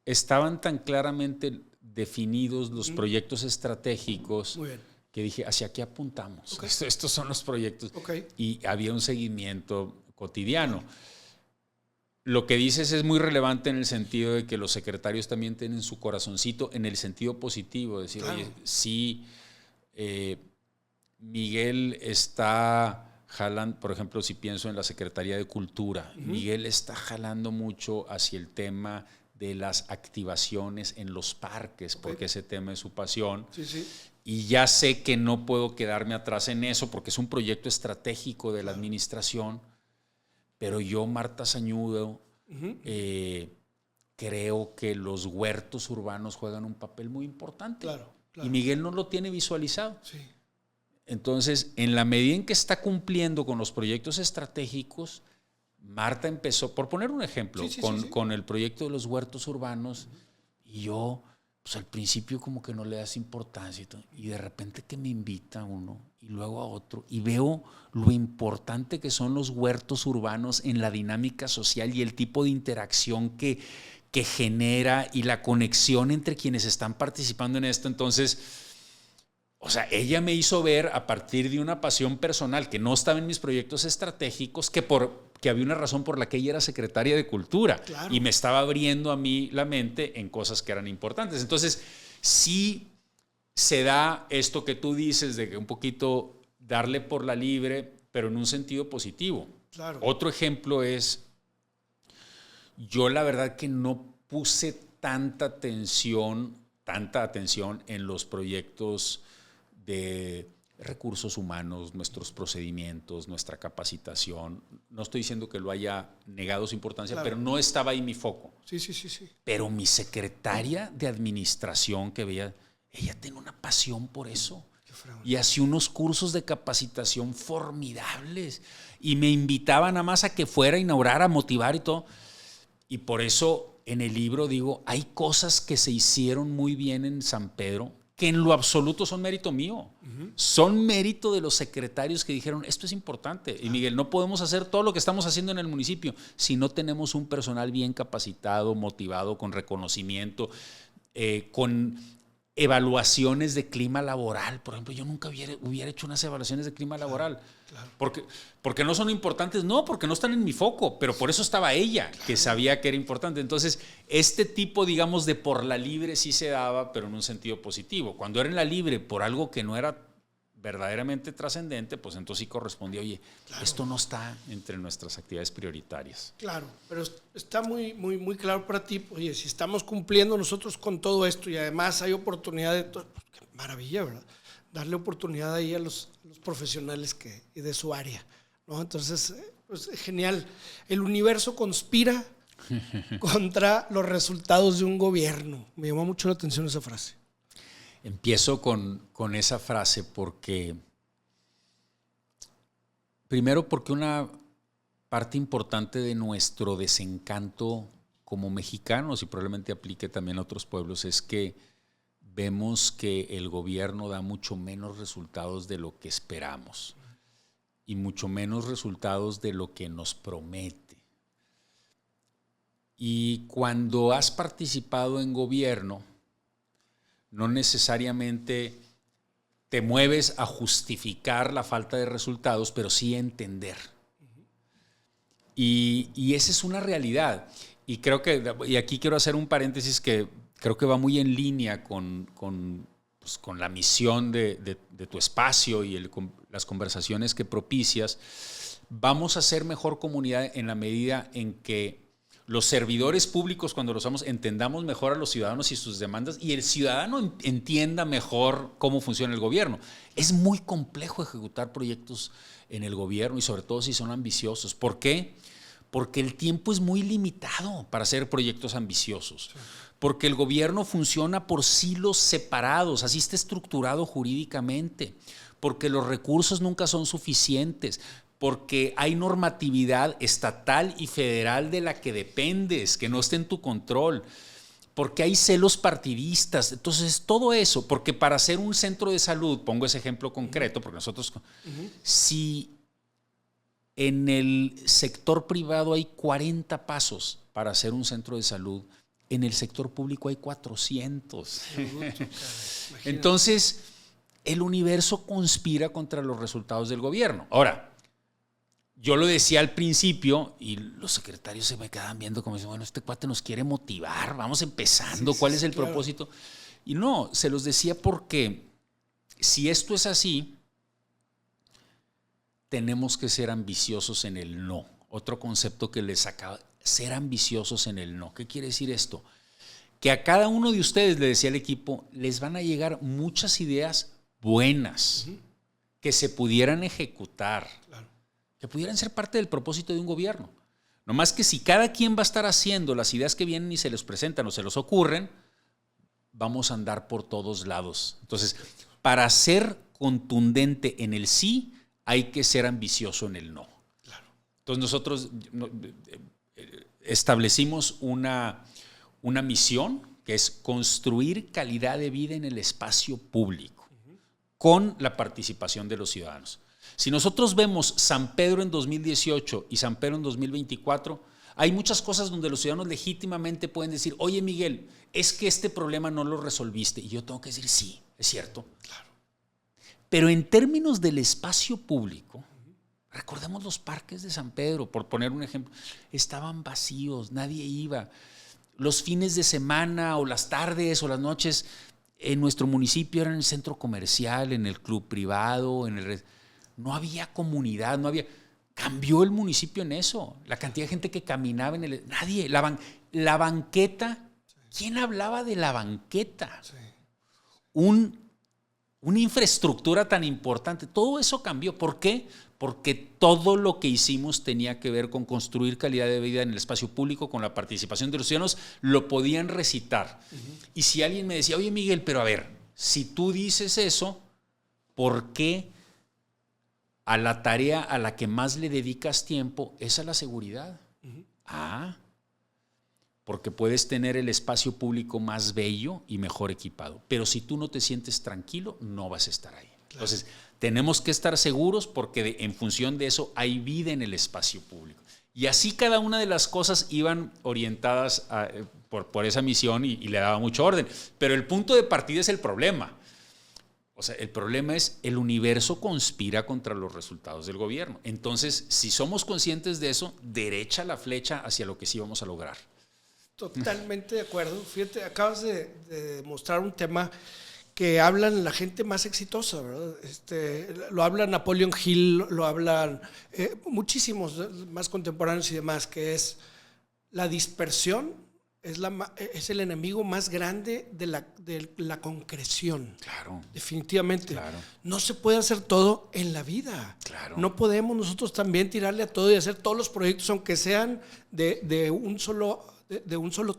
estaban tan claramente definidos los proyectos estratégicos. Muy bien. Que dije, hacia aquí apuntamos. Okay. Estos son los proyectos. Okay. Y había un seguimiento cotidiano. Lo que dices es muy relevante en el sentido de que los secretarios también tienen su corazoncito en el sentido positivo. Decir, claro. Oye, sí, Miguel está jalando, por ejemplo, si pienso en la Secretaría de Cultura, Miguel está jalando mucho hacia el tema de las activaciones en los parques, porque ese tema es su pasión. Sí, sí. Y ya sé que no puedo quedarme atrás en eso porque es un proyecto estratégico de la administración, pero yo, Marta Sañudo, creo que los huertos urbanos juegan un papel muy importante. Claro. Y Miguel no lo tiene visualizado. Sí. Entonces, en la medida en que está cumpliendo con los proyectos estratégicos, Marta empezó, por poner un ejemplo, con el proyecto de los huertos urbanos, y yo... pues al principio como que no le das importancia y de repente que me invita a uno y luego a otro y veo lo importante que son los huertos urbanos en la dinámica social y el tipo de interacción que genera y la conexión entre quienes están participando en esto. Entonces, o sea, ella me hizo ver a partir de una pasión personal que no estaba en mis proyectos estratégicos, que había una razón por la que ella era secretaria de Cultura. Claro. Y me estaba abriendo a mí la mente en cosas que eran importantes. Entonces, sí se da esto que tú dices de que un poquito darle por la libre, pero en un sentido positivo. Claro. Otro ejemplo es, yo la verdad que no puse tanta atención en los proyectos de recursos humanos, nuestros procedimientos, nuestra capacitación. No estoy diciendo que lo haya negado su importancia, claro. Pero no estaba ahí mi foco. Sí. Pero mi secretaria de administración que veía, ella tiene una pasión por eso. Y hacía unos cursos de capacitación formidables. Y me invitaba nada más a que fuera a inaugurar, a motivar y todo. Y por eso en el libro digo, hay cosas que se hicieron muy bien en San Pedro, que en lo absoluto son mérito mío. Son mérito de los secretarios que dijeron, esto es importante. Y Miguel, no podemos hacer todo lo que estamos haciendo en el municipio si no tenemos un personal bien capacitado, motivado, con reconocimiento, con evaluaciones de clima laboral. Por ejemplo, yo nunca hubiera hecho unas evaluaciones de clima laboral. Claro. Porque no son importantes, no, porque no están en mi foco, pero por eso estaba ella, que sabía que era importante. Entonces, este tipo, digamos, de por la libre sí se daba, pero en un sentido positivo. Cuando era en la libre por algo que no era verdaderamente trascendente, pues entonces sí correspondía, oye, claro. Esto no está entre nuestras actividades prioritarias. Claro, pero está muy, muy, muy claro para ti, oye, si estamos cumpliendo nosotros con todo esto y además hay oportunidad de todo, pues qué maravilla, ¿verdad? Darle oportunidad ahí a los profesionales de su área, ¿no? Entonces, pues genial. El universo conspira contra los resultados de un gobierno. Me llamó mucho la atención esa frase. Empiezo con esa frase porque, primero porque una parte importante de nuestro desencanto como mexicanos, y probablemente aplique también a otros pueblos, es que vemos que el gobierno da mucho menos resultados de lo que esperamos y mucho menos resultados de lo que nos promete. Y cuando has participado en gobierno, no necesariamente te mueves a justificar la falta de resultados, pero sí a entender. Y esa es una realidad. Y creo que, y aquí quiero hacer un paréntesis que creo que va muy en línea con la misión de tu espacio y las conversaciones que propicias. Vamos a ser mejor comunidad en la medida en que los servidores públicos, cuando los vamos, entendamos mejor a los ciudadanos y sus demandas, y el ciudadano entienda mejor cómo funciona el gobierno. Es muy complejo ejecutar proyectos en el gobierno y sobre todo si son ambiciosos. ¿Por qué? porque el tiempo es muy limitado para hacer proyectos ambiciosos, porque el gobierno funciona por silos separados, así está estructurado jurídicamente, porque los recursos nunca son suficientes, porque hay normatividad estatal y federal de la que dependes, que no está en tu control, porque hay celos partidistas. Entonces, todo eso, porque para hacer un centro de salud, pongo ese ejemplo concreto, porque nosotros, si en el sector privado hay 40 pasos para hacer un centro de salud, en el sector público hay 400. Entonces, el universo conspira contra los resultados del gobierno. Ahora, yo lo decía al principio y los secretarios se me quedaban viendo como diciendo, bueno, este cuate nos quiere motivar, vamos empezando, ¿cuál es el propósito? Y no, se los decía porque si esto es así, tenemos que ser ambiciosos en el no. Otro concepto que les acaba, ser ambiciosos en el no. ¿Qué quiere decir esto? Que a cada uno de ustedes, le decía al equipo, les van a llegar muchas ideas buenas que se pudieran ejecutar. Claro. Que pudieran ser parte del propósito de un gobierno. No más que si cada quien va a estar haciendo las ideas que vienen y se les presentan o se les ocurren, vamos a andar por todos lados. Entonces, para ser contundente en el sí, hay que ser ambicioso en el no. Claro. Entonces, nosotros establecimos una misión que es construir calidad de vida en el espacio público con la participación de los ciudadanos. Si nosotros vemos San Pedro en 2018 y San Pedro en 2024, hay muchas cosas donde los ciudadanos legítimamente pueden decir, oye Miguel, es que este problema no lo resolviste. Y yo tengo que decir, sí, es cierto. Claro. Pero en términos del espacio público, recordemos los parques de San Pedro, por poner un ejemplo, estaban vacíos, nadie iba. Los fines de semana o las tardes o las noches en nuestro municipio eran en el centro comercial, en el club privado, no había comunidad, no había. Cambió el municipio en eso. La cantidad de gente que caminaba en el. Nadie. La banqueta. ¿Quién hablaba de la banqueta? Sí. Una infraestructura tan importante. Todo eso cambió. ¿Por qué? Porque todo lo que hicimos tenía que ver con construir calidad de vida en el espacio público, con la participación de los ciudadanos. Lo podían recitar. Y si alguien me decía, oye Miguel, pero a ver, si tú dices eso, ¿por qué a la tarea a la que más le dedicas tiempo es a la seguridad? Porque puedes tener el espacio público más bello y mejor equipado, pero si tú no te sientes tranquilo, no vas a estar ahí. Claro. Entonces, tenemos que estar seguros porque en función de eso hay vida en el espacio público. Y así cada una de las cosas iban orientadas por esa misión y le daba mucho orden. Pero el punto de partida es el problema. O sea, el problema es el universo conspira contra los resultados del gobierno. Entonces, si somos conscientes de eso, derecha la flecha hacia lo que sí vamos a lograr. Totalmente de acuerdo. Fíjate, acabas de mostrar un tema que hablan la gente más exitosa, ¿verdad? Lo habla Napoleon Hill, lo hablan muchísimos más contemporáneos y demás, que es la dispersión. Es el enemigo más grande de la concreción. Claro. Definitivamente. Claro. No se puede hacer todo en la vida. Claro. No podemos nosotros también tirarle a todo y hacer todos los proyectos, aunque sean de un solo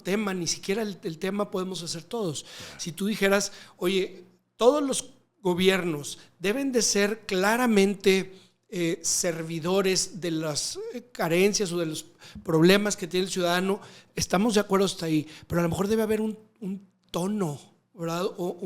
tema. Ni siquiera el tema podemos hacer todos. Claro. Si tú dijeras, oye, todos los gobiernos deben de ser claramente servidores de las carencias o de los problemas que tiene el ciudadano, estamos de acuerdo hasta ahí, pero a lo mejor debe haber un tono, ¿verdad? O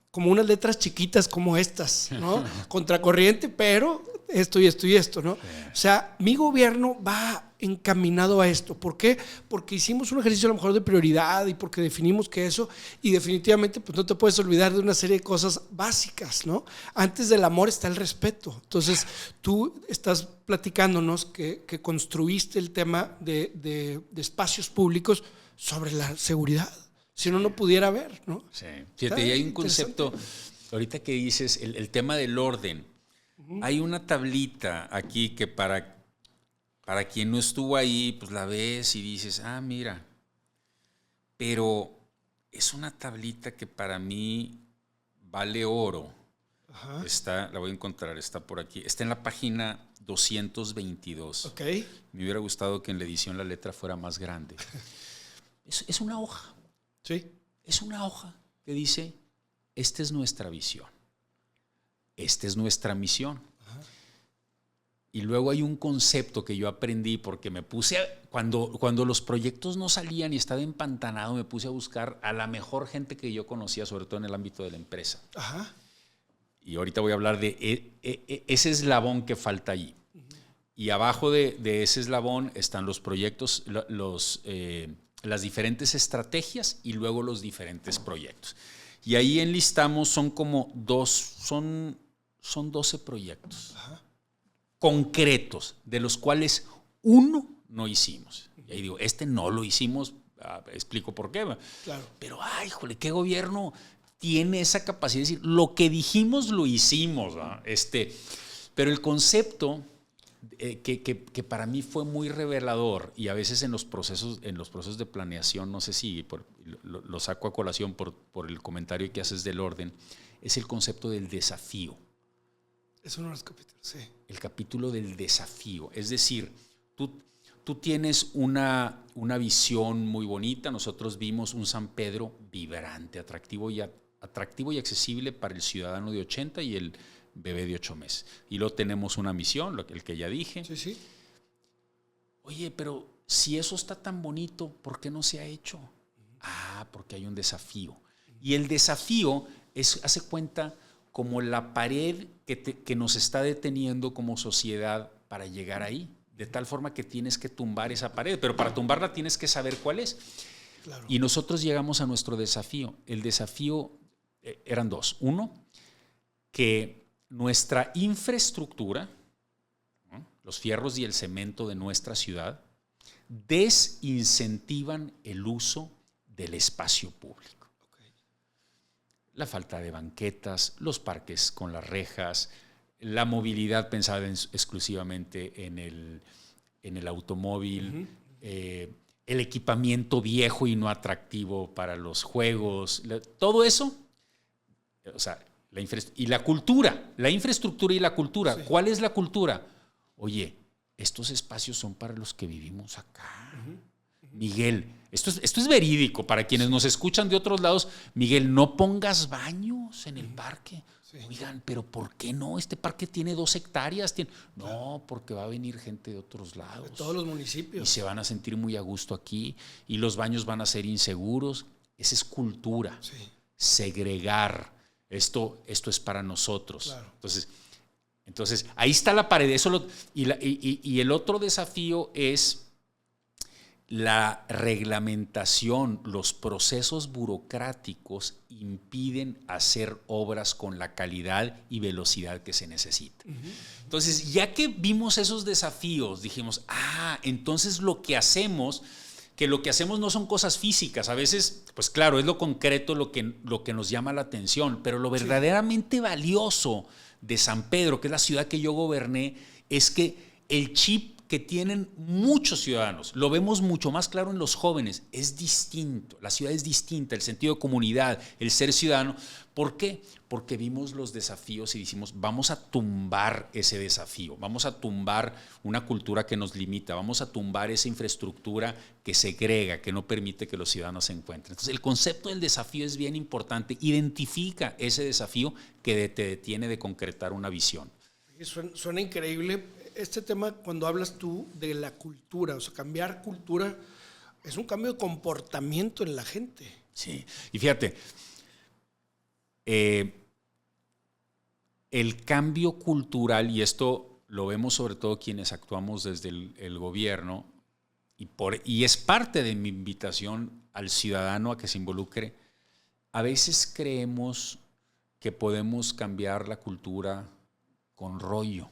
como unas letras chiquitas como estas, ¿no? Contracorriente, pero esto y esto y esto, ¿no? O sea, mi gobierno va encaminado a esto. ¿Por qué? Porque hicimos un ejercicio a lo mejor de prioridad y porque definimos que eso, y definitivamente pues no te puedes olvidar de una serie de cosas básicas, ¿no? Antes del amor está el respeto. Entonces, tú estás platicándonos que construiste el tema de espacios públicos sobre la seguridad. Si uno no pudiera ver, ¿no? Sí. Fíjate, y hay un concepto, ahorita que dices, el tema del orden. Hay una tablita aquí que para quien no estuvo ahí, pues la ves y dices, mira. Pero es una tablita que para mí vale oro. Ajá. La voy a encontrar, está por aquí. Está en la página 222. Ok. Me hubiera gustado que en la edición la letra fuera más grande. Es una hoja. Sí. Es una hoja que dice, esta es nuestra visión. Esta es nuestra misión. Ajá. Y luego hay un concepto que yo aprendí porque me puse, cuando los proyectos no salían y estaba empantanado, me puse a buscar a la mejor gente que yo conocía, sobre todo en el ámbito de la empresa. Ajá. Y ahorita voy a hablar de ese eslabón que falta allí. Uh-huh. Y abajo de ese eslabón están los proyectos, las diferentes estrategias y luego los diferentes proyectos. Y ahí enlistamos, son 12 proyectos. Ajá. Concretos, de los cuales uno no hicimos. Y ahí digo, no lo hicimos, explico por qué. Claro. Pero, ay, jole, ¿qué gobierno tiene esa capacidad de decir, lo que dijimos lo hicimos? Pero el concepto que para mí fue muy revelador, y a veces en los procesos de planeación, no sé si lo saco a colación por el comentario que haces del orden, es el concepto del desafío. Es uno de los capítulos, sí. El capítulo del desafío. Es decir, tú tienes una visión muy bonita. Nosotros vimos un San Pedro vibrante, atractivo y accesible para el ciudadano de 80 y el bebé de 8 meses. Y luego tenemos una misión, el que ya dije. Sí, sí. Oye, pero si eso está tan bonito, ¿por qué no se ha hecho? Porque hay un desafío. Y el desafío hace cuenta como la pared que nos está deteniendo como sociedad para llegar ahí, de tal forma que tienes que tumbar esa pared, pero para tumbarla tienes que saber cuál es. Claro. Y nosotros llegamos a nuestro desafío. El desafío eran dos. Uno, que nuestra infraestructura, ¿no?, los fierros y el cemento de nuestra ciudad, desincentivan el uso del espacio público. La falta de banquetas, los parques con las rejas, la movilidad pensada exclusivamente en el automóvil, el equipamiento viejo y no atractivo para los juegos, todo eso, o sea, y la cultura, la infraestructura y la cultura. Sí. ¿Cuál es la cultura? Oye, estos espacios son para los que vivimos acá. Miguel, esto es verídico para quienes nos escuchan de otros lados. Miguel, no pongas baños en el parque. Sí. Oigan, pero ¿por qué no? Este parque tiene 2 hectáreas. No, porque va a venir gente de otros lados. De todos los municipios. Y se van a sentir muy a gusto aquí. Y los baños van a ser inseguros. Esa es cultura. Sí. Segregar. Esto es para nosotros. Claro. Entonces, ahí está la pared. Y el otro desafío es la reglamentación. Los procesos burocráticos impiden hacer obras con la calidad y velocidad que se necesita. Entonces, ya que vimos esos desafíos, dijimos, entonces lo que hacemos no son cosas físicas. A veces, pues claro, es lo concreto lo que nos llama la atención, pero lo verdaderamente valioso de San Pedro, que es la ciudad que yo goberné, es que el chip que tienen muchos ciudadanos, lo vemos mucho más claro en los jóvenes, es distinto, la ciudad es distinta, el sentido de comunidad, el ser ciudadano. ¿Por qué? Porque vimos los desafíos y dijimos, vamos a tumbar ese desafío, vamos a tumbar una cultura que nos limita, vamos a tumbar esa infraestructura que segrega, que no permite que los ciudadanos se encuentren. Entonces, el concepto del desafío es bien importante, identifica ese desafío que te detiene de concretar una visión. Suena increíble. Este tema, cuando hablas tú de la cultura, o sea, cambiar cultura, es un cambio de comportamiento en la gente. Sí, y fíjate, el cambio cultural, y esto lo vemos sobre todo quienes actuamos desde el gobierno, y es parte de mi invitación al ciudadano a que se involucre. A veces creemos que podemos cambiar la cultura con rollo.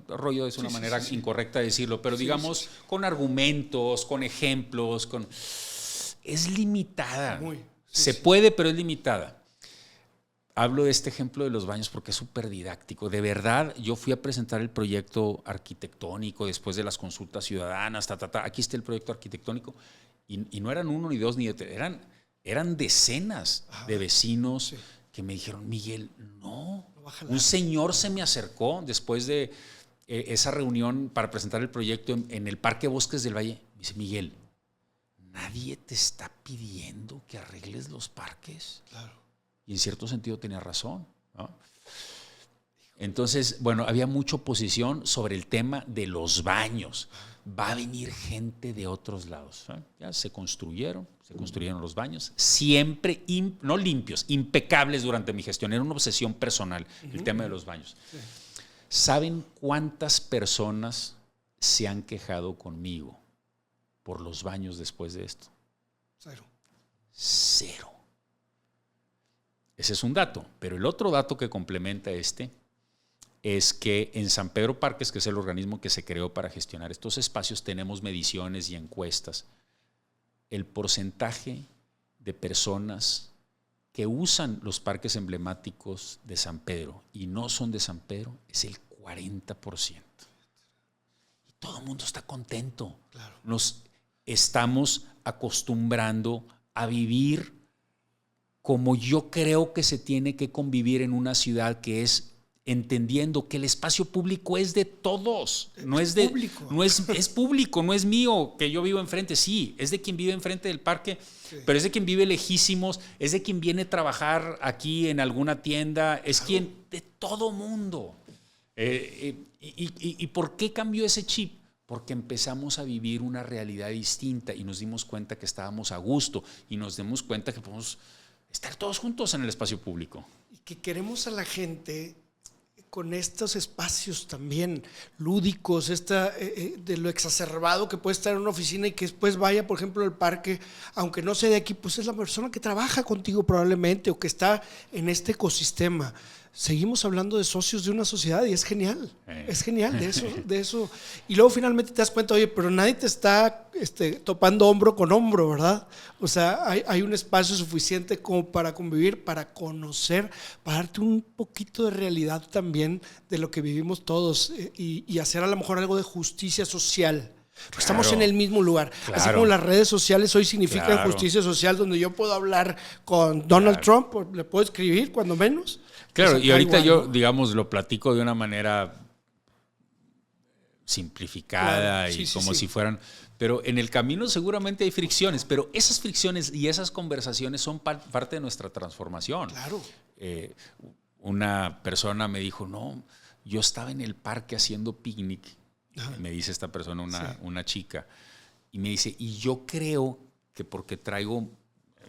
Rollo es una manera incorrecta de decirlo, pero digamos con argumentos, con ejemplos, es limitada. Se puede, pero es limitada. Hablo de este ejemplo de los baños porque es súper didáctico. De verdad, yo fui a presentar el proyecto arquitectónico después de las consultas ciudadanas. Aquí está el proyecto arquitectónico. Y no eran 1, ni 2, ni 3. Eran decenas de vecinos que me dijeron, Miguel, no. Un señor se me acercó después de esa reunión para presentar el proyecto en el Parque Bosques del Valle. Me dice, Miguel, nadie te está pidiendo que arregles los parques. Claro. Y en cierto sentido tenía razón, ¿no? Entonces, bueno, había mucha oposición sobre el tema de los baños. Va a venir gente de otros lados, ¿eh? Ya se construyeron los baños, siempre no limpios, impecables durante mi gestión. Era una obsesión personal el tema de los baños. Sí. ¿Saben cuántas personas se han quejado conmigo por los baños después de esto? Cero. Ese es un dato, pero el otro dato que complementa es que en San Pedro Parques, que es el organismo que se creó para gestionar estos espacios, tenemos mediciones y encuestas. El porcentaje de personas que usan los parques emblemáticos de San Pedro y no son de San Pedro es el 40%. Y todo el mundo está contento. Claro. Nos estamos acostumbrando a vivir como yo creo que se tiene que convivir en una ciudad, que es entendiendo que el espacio público es de todos, es público, no es mío, que yo vivo enfrente, sí, es de quien vive enfrente del parque, sí, pero es de quien vive lejísimos, es de quien viene a trabajar aquí en alguna tienda, es quien, de todo mundo. ¿Y por qué cambió ese chip? Porque empezamos a vivir una realidad distinta y nos dimos cuenta que estábamos a gusto y nos dimos cuenta que podemos estar todos juntos en el espacio público. Y que queremos a la gente con estos espacios también lúdicos, de lo exacerbado que puede estar en una oficina y que después vaya, por ejemplo, al parque, aunque no sea de aquí, pues es la persona que trabaja contigo probablemente o que está en este ecosistema. Seguimos hablando de socios de una sociedad y es genial de eso. Y luego finalmente te das cuenta, oye, pero nadie te está topando hombro con hombro, ¿verdad? O sea, hay un espacio suficiente como para convivir, para conocer, para darte un poquito de realidad también de lo que vivimos todos y hacer a lo mejor algo de justicia social. Claro, estamos en el mismo lugar, claro. Así como las redes sociales hoy significan claro, justicia social, donde yo puedo hablar con Donald claro, Trump, le puedo escribir cuando menos. Claro, y ahorita igual, yo, digamos, lo platico de una manera simplificada, claro, sí, si fueran, pero en el camino seguramente hay fricciones, pero esas fricciones y esas conversaciones son parte de nuestra transformación. Claro. Una persona me dijo, no, yo estaba en el parque haciendo picnic, me dice esta persona, una chica, y me dice, y yo creo que porque traigo...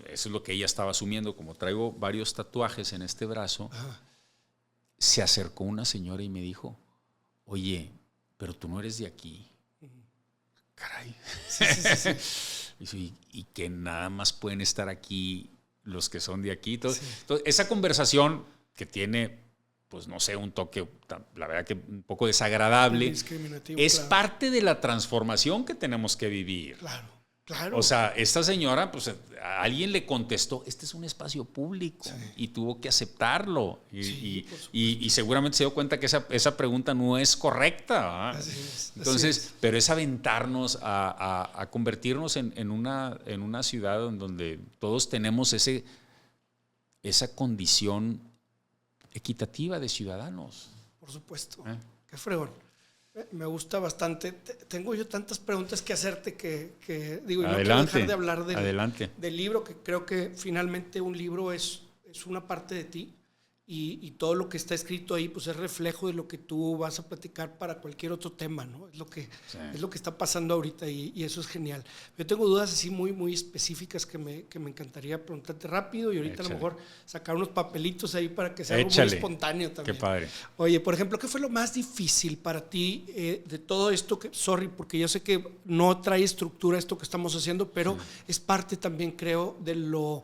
Eso es lo que ella estaba asumiendo, como traigo varios tatuajes en este brazo. Se acercó una señora y me dijo, oye, pero tú no eres de aquí. Caray. Sí. Y que nada más pueden estar aquí los que son de aquí. Entonces, esa conversación que tiene, pues no sé, un toque, la verdad que un poco desagradable, es claro, parte de la transformación que tenemos que vivir. Claro. O sea, esta señora, pues a alguien le contestó, este es un espacio público, y tuvo que aceptarlo. Y seguramente se dio cuenta que esa pregunta no es correcta. Entonces, pero es aventarnos a convertirnos en una ciudad en donde todos tenemos esa condición equitativa de ciudadanos. Por supuesto. Qué fregón. Me gusta bastante. Tengo yo tantas preguntas que hacerte que digo, y no quiero dejar de hablar del libro, que creo que finalmente un libro es una parte de ti y todo lo que está escrito ahí pues es reflejo de lo que tú vas a platicar para cualquier otro tema, ¿no? Es lo que está pasando ahorita y eso es genial. Yo tengo dudas así muy, muy específicas que me encantaría preguntarte rápido y ahorita a lo mejor sacar unos papelitos ahí para que sea algo muy espontáneo también. Qué padre. Oye, por ejemplo, ¿qué fue lo más difícil para ti de todo esto? Porque yo sé que no trae estructura esto que estamos haciendo, pero es parte también, creo, de lo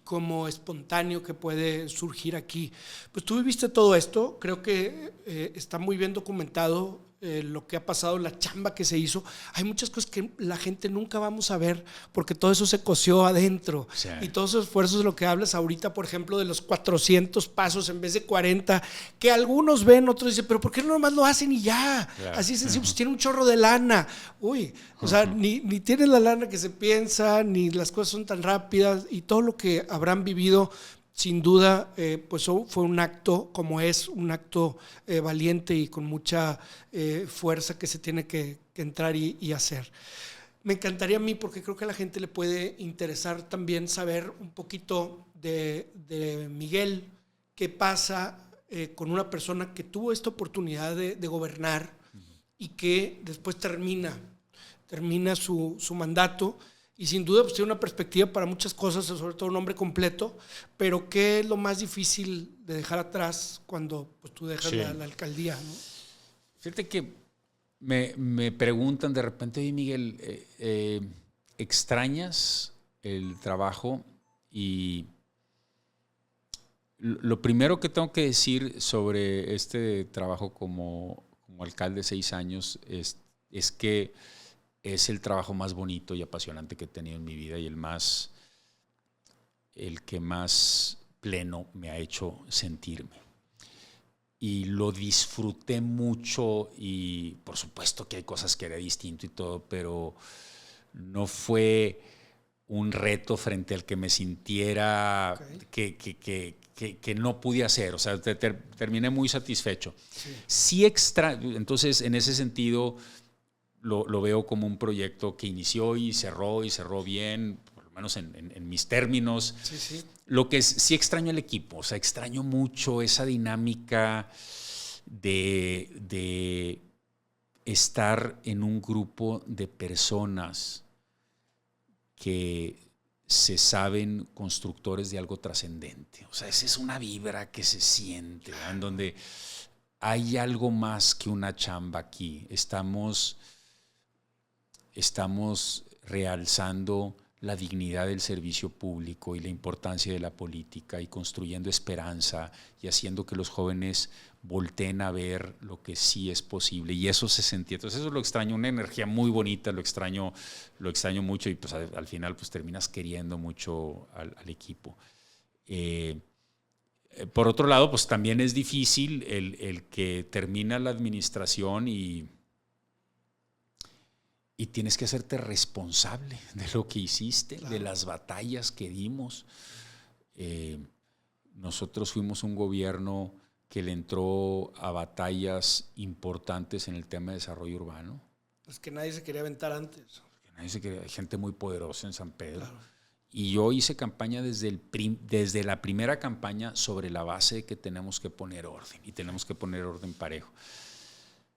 como espontáneo que puede surgir aquí. Pues tú viviste todo esto, creo que está muy bien documentado lo que ha pasado, la chamba que se hizo. Hay muchas cosas que la gente nunca vamos a ver porque todo eso se coció adentro. Y todos esos esfuerzos de lo que hablas ahorita, por ejemplo, de los 400 pasos en vez de 40, que algunos ven, otros dicen, pero ¿por qué no nomás lo hacen y ya? Así sencillo, pues tiene un chorro de lana. O sea, ni tienen la lana que se piensa, ni las cosas son tan rápidas y todo lo que habrán vivido sin duda, pues fue un acto, como es un acto valiente y con mucha fuerza que se tiene que entrar y hacer. Me encantaría a mí, porque creo que a la gente le puede interesar también saber un poquito de Miguel, qué pasa con una persona que tuvo esta oportunidad de gobernar y que después termina su mandato. Y sin duda pues tiene una perspectiva para muchas cosas, sobre todo un hombre completo, pero ¿qué es lo más difícil de dejar atrás cuando pues, tú dejas la alcaldía, ¿no? Fíjate que me preguntan de repente, oye Miguel, ¿extrañas el trabajo? Y lo primero que tengo que decir sobre este trabajo como alcalde de 6 años es que es el trabajo más bonito y apasionante que he tenido en mi vida y el que más pleno me ha hecho sentirme. Y lo disfruté mucho y por supuesto que hay cosas que era distinto y todo, pero no fue un reto frente al que me sintiera que no pude hacer. O sea, terminé muy satisfecho. Sí entonces, en ese sentido, lo veo como un proyecto que inició y cerró bien, por lo menos en mis términos. Sí. Lo que sí extraño el equipo, o sea, extraño mucho esa dinámica de estar en un grupo de personas que se saben constructores de algo trascendente. O sea, esa es una vibra que se siente, ¿verdad? En donde hay algo más que una chamba aquí. Estamos realzando la dignidad del servicio público y la importancia de la política y construyendo esperanza y haciendo que los jóvenes volteen a ver lo que sí es posible, y eso se sentía. Entonces eso lo extraño, una energía muy bonita, lo extraño mucho, y pues al final pues terminas queriendo mucho al equipo. Por otro lado, pues también es difícil el que termina la administración y tienes que hacerte responsable de lo que hiciste, claro, de las batallas que dimos. Nosotros fuimos un gobierno que le entró a batallas importantes en el tema de desarrollo urbano. Es que nadie se quería aventar antes. Hay gente muy poderosa en San Pedro. Claro. Y yo hice campaña desde la primera campaña sobre la base de que tenemos que poner orden, y tenemos que poner orden parejo.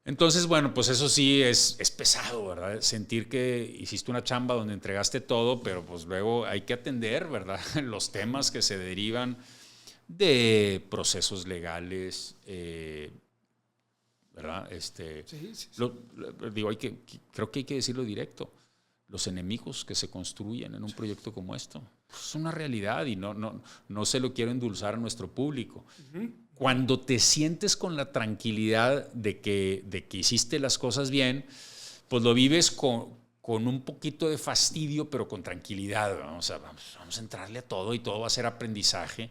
Entonces, bueno, pues eso sí es pesado, ¿verdad? Sentir que hiciste una chamba donde entregaste todo, pero pues luego hay que atender, ¿verdad? Los temas que se derivan de procesos legales, ¿verdad? Sí. Creo que hay que decirlo directo. Los enemigos que se construyen en un proyecto como esto es una realidad, y no se lo quiero endulzar a nuestro público. Uh-huh. Cuando te sientes con la tranquilidad de que hiciste las cosas bien, pues lo vives con un poquito de fastidio, pero con tranquilidad, ¿no? O sea, vamos a entrarle a todo y todo va a ser aprendizaje,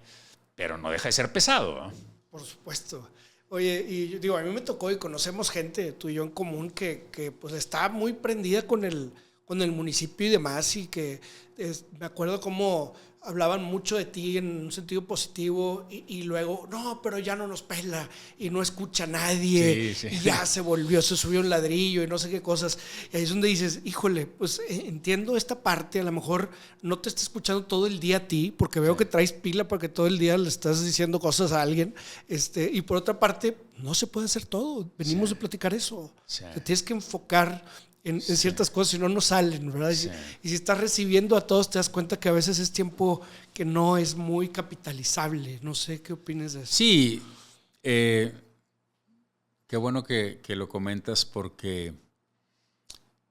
pero no deja de ser pesado, ¿no? Por supuesto. Oye, y yo digo, a mí me tocó, y conocemos gente, tú y yo en común, que pues está muy prendida con el municipio y demás, y que me acuerdo cómo hablaban mucho de ti en un sentido positivo, y luego, no, pero ya no nos pela y no escucha a nadie, sí. Y ya se subió un ladrillo y no sé qué cosas. Y ahí es donde dices, híjole, pues entiendo esta parte, a lo mejor no te está escuchando todo el día a ti, porque veo que traes pila porque todo el día le estás diciendo cosas a alguien, y por otra parte, no se puede hacer todo, venimos de platicar eso. Te tienes que enfocar en ciertas cosas, si no salen, ¿verdad? Sí. Y si estás recibiendo a todos, te das cuenta que a veces es tiempo que no es muy capitalizable. No sé qué opinas de eso. Sí, qué bueno que lo comentas, porque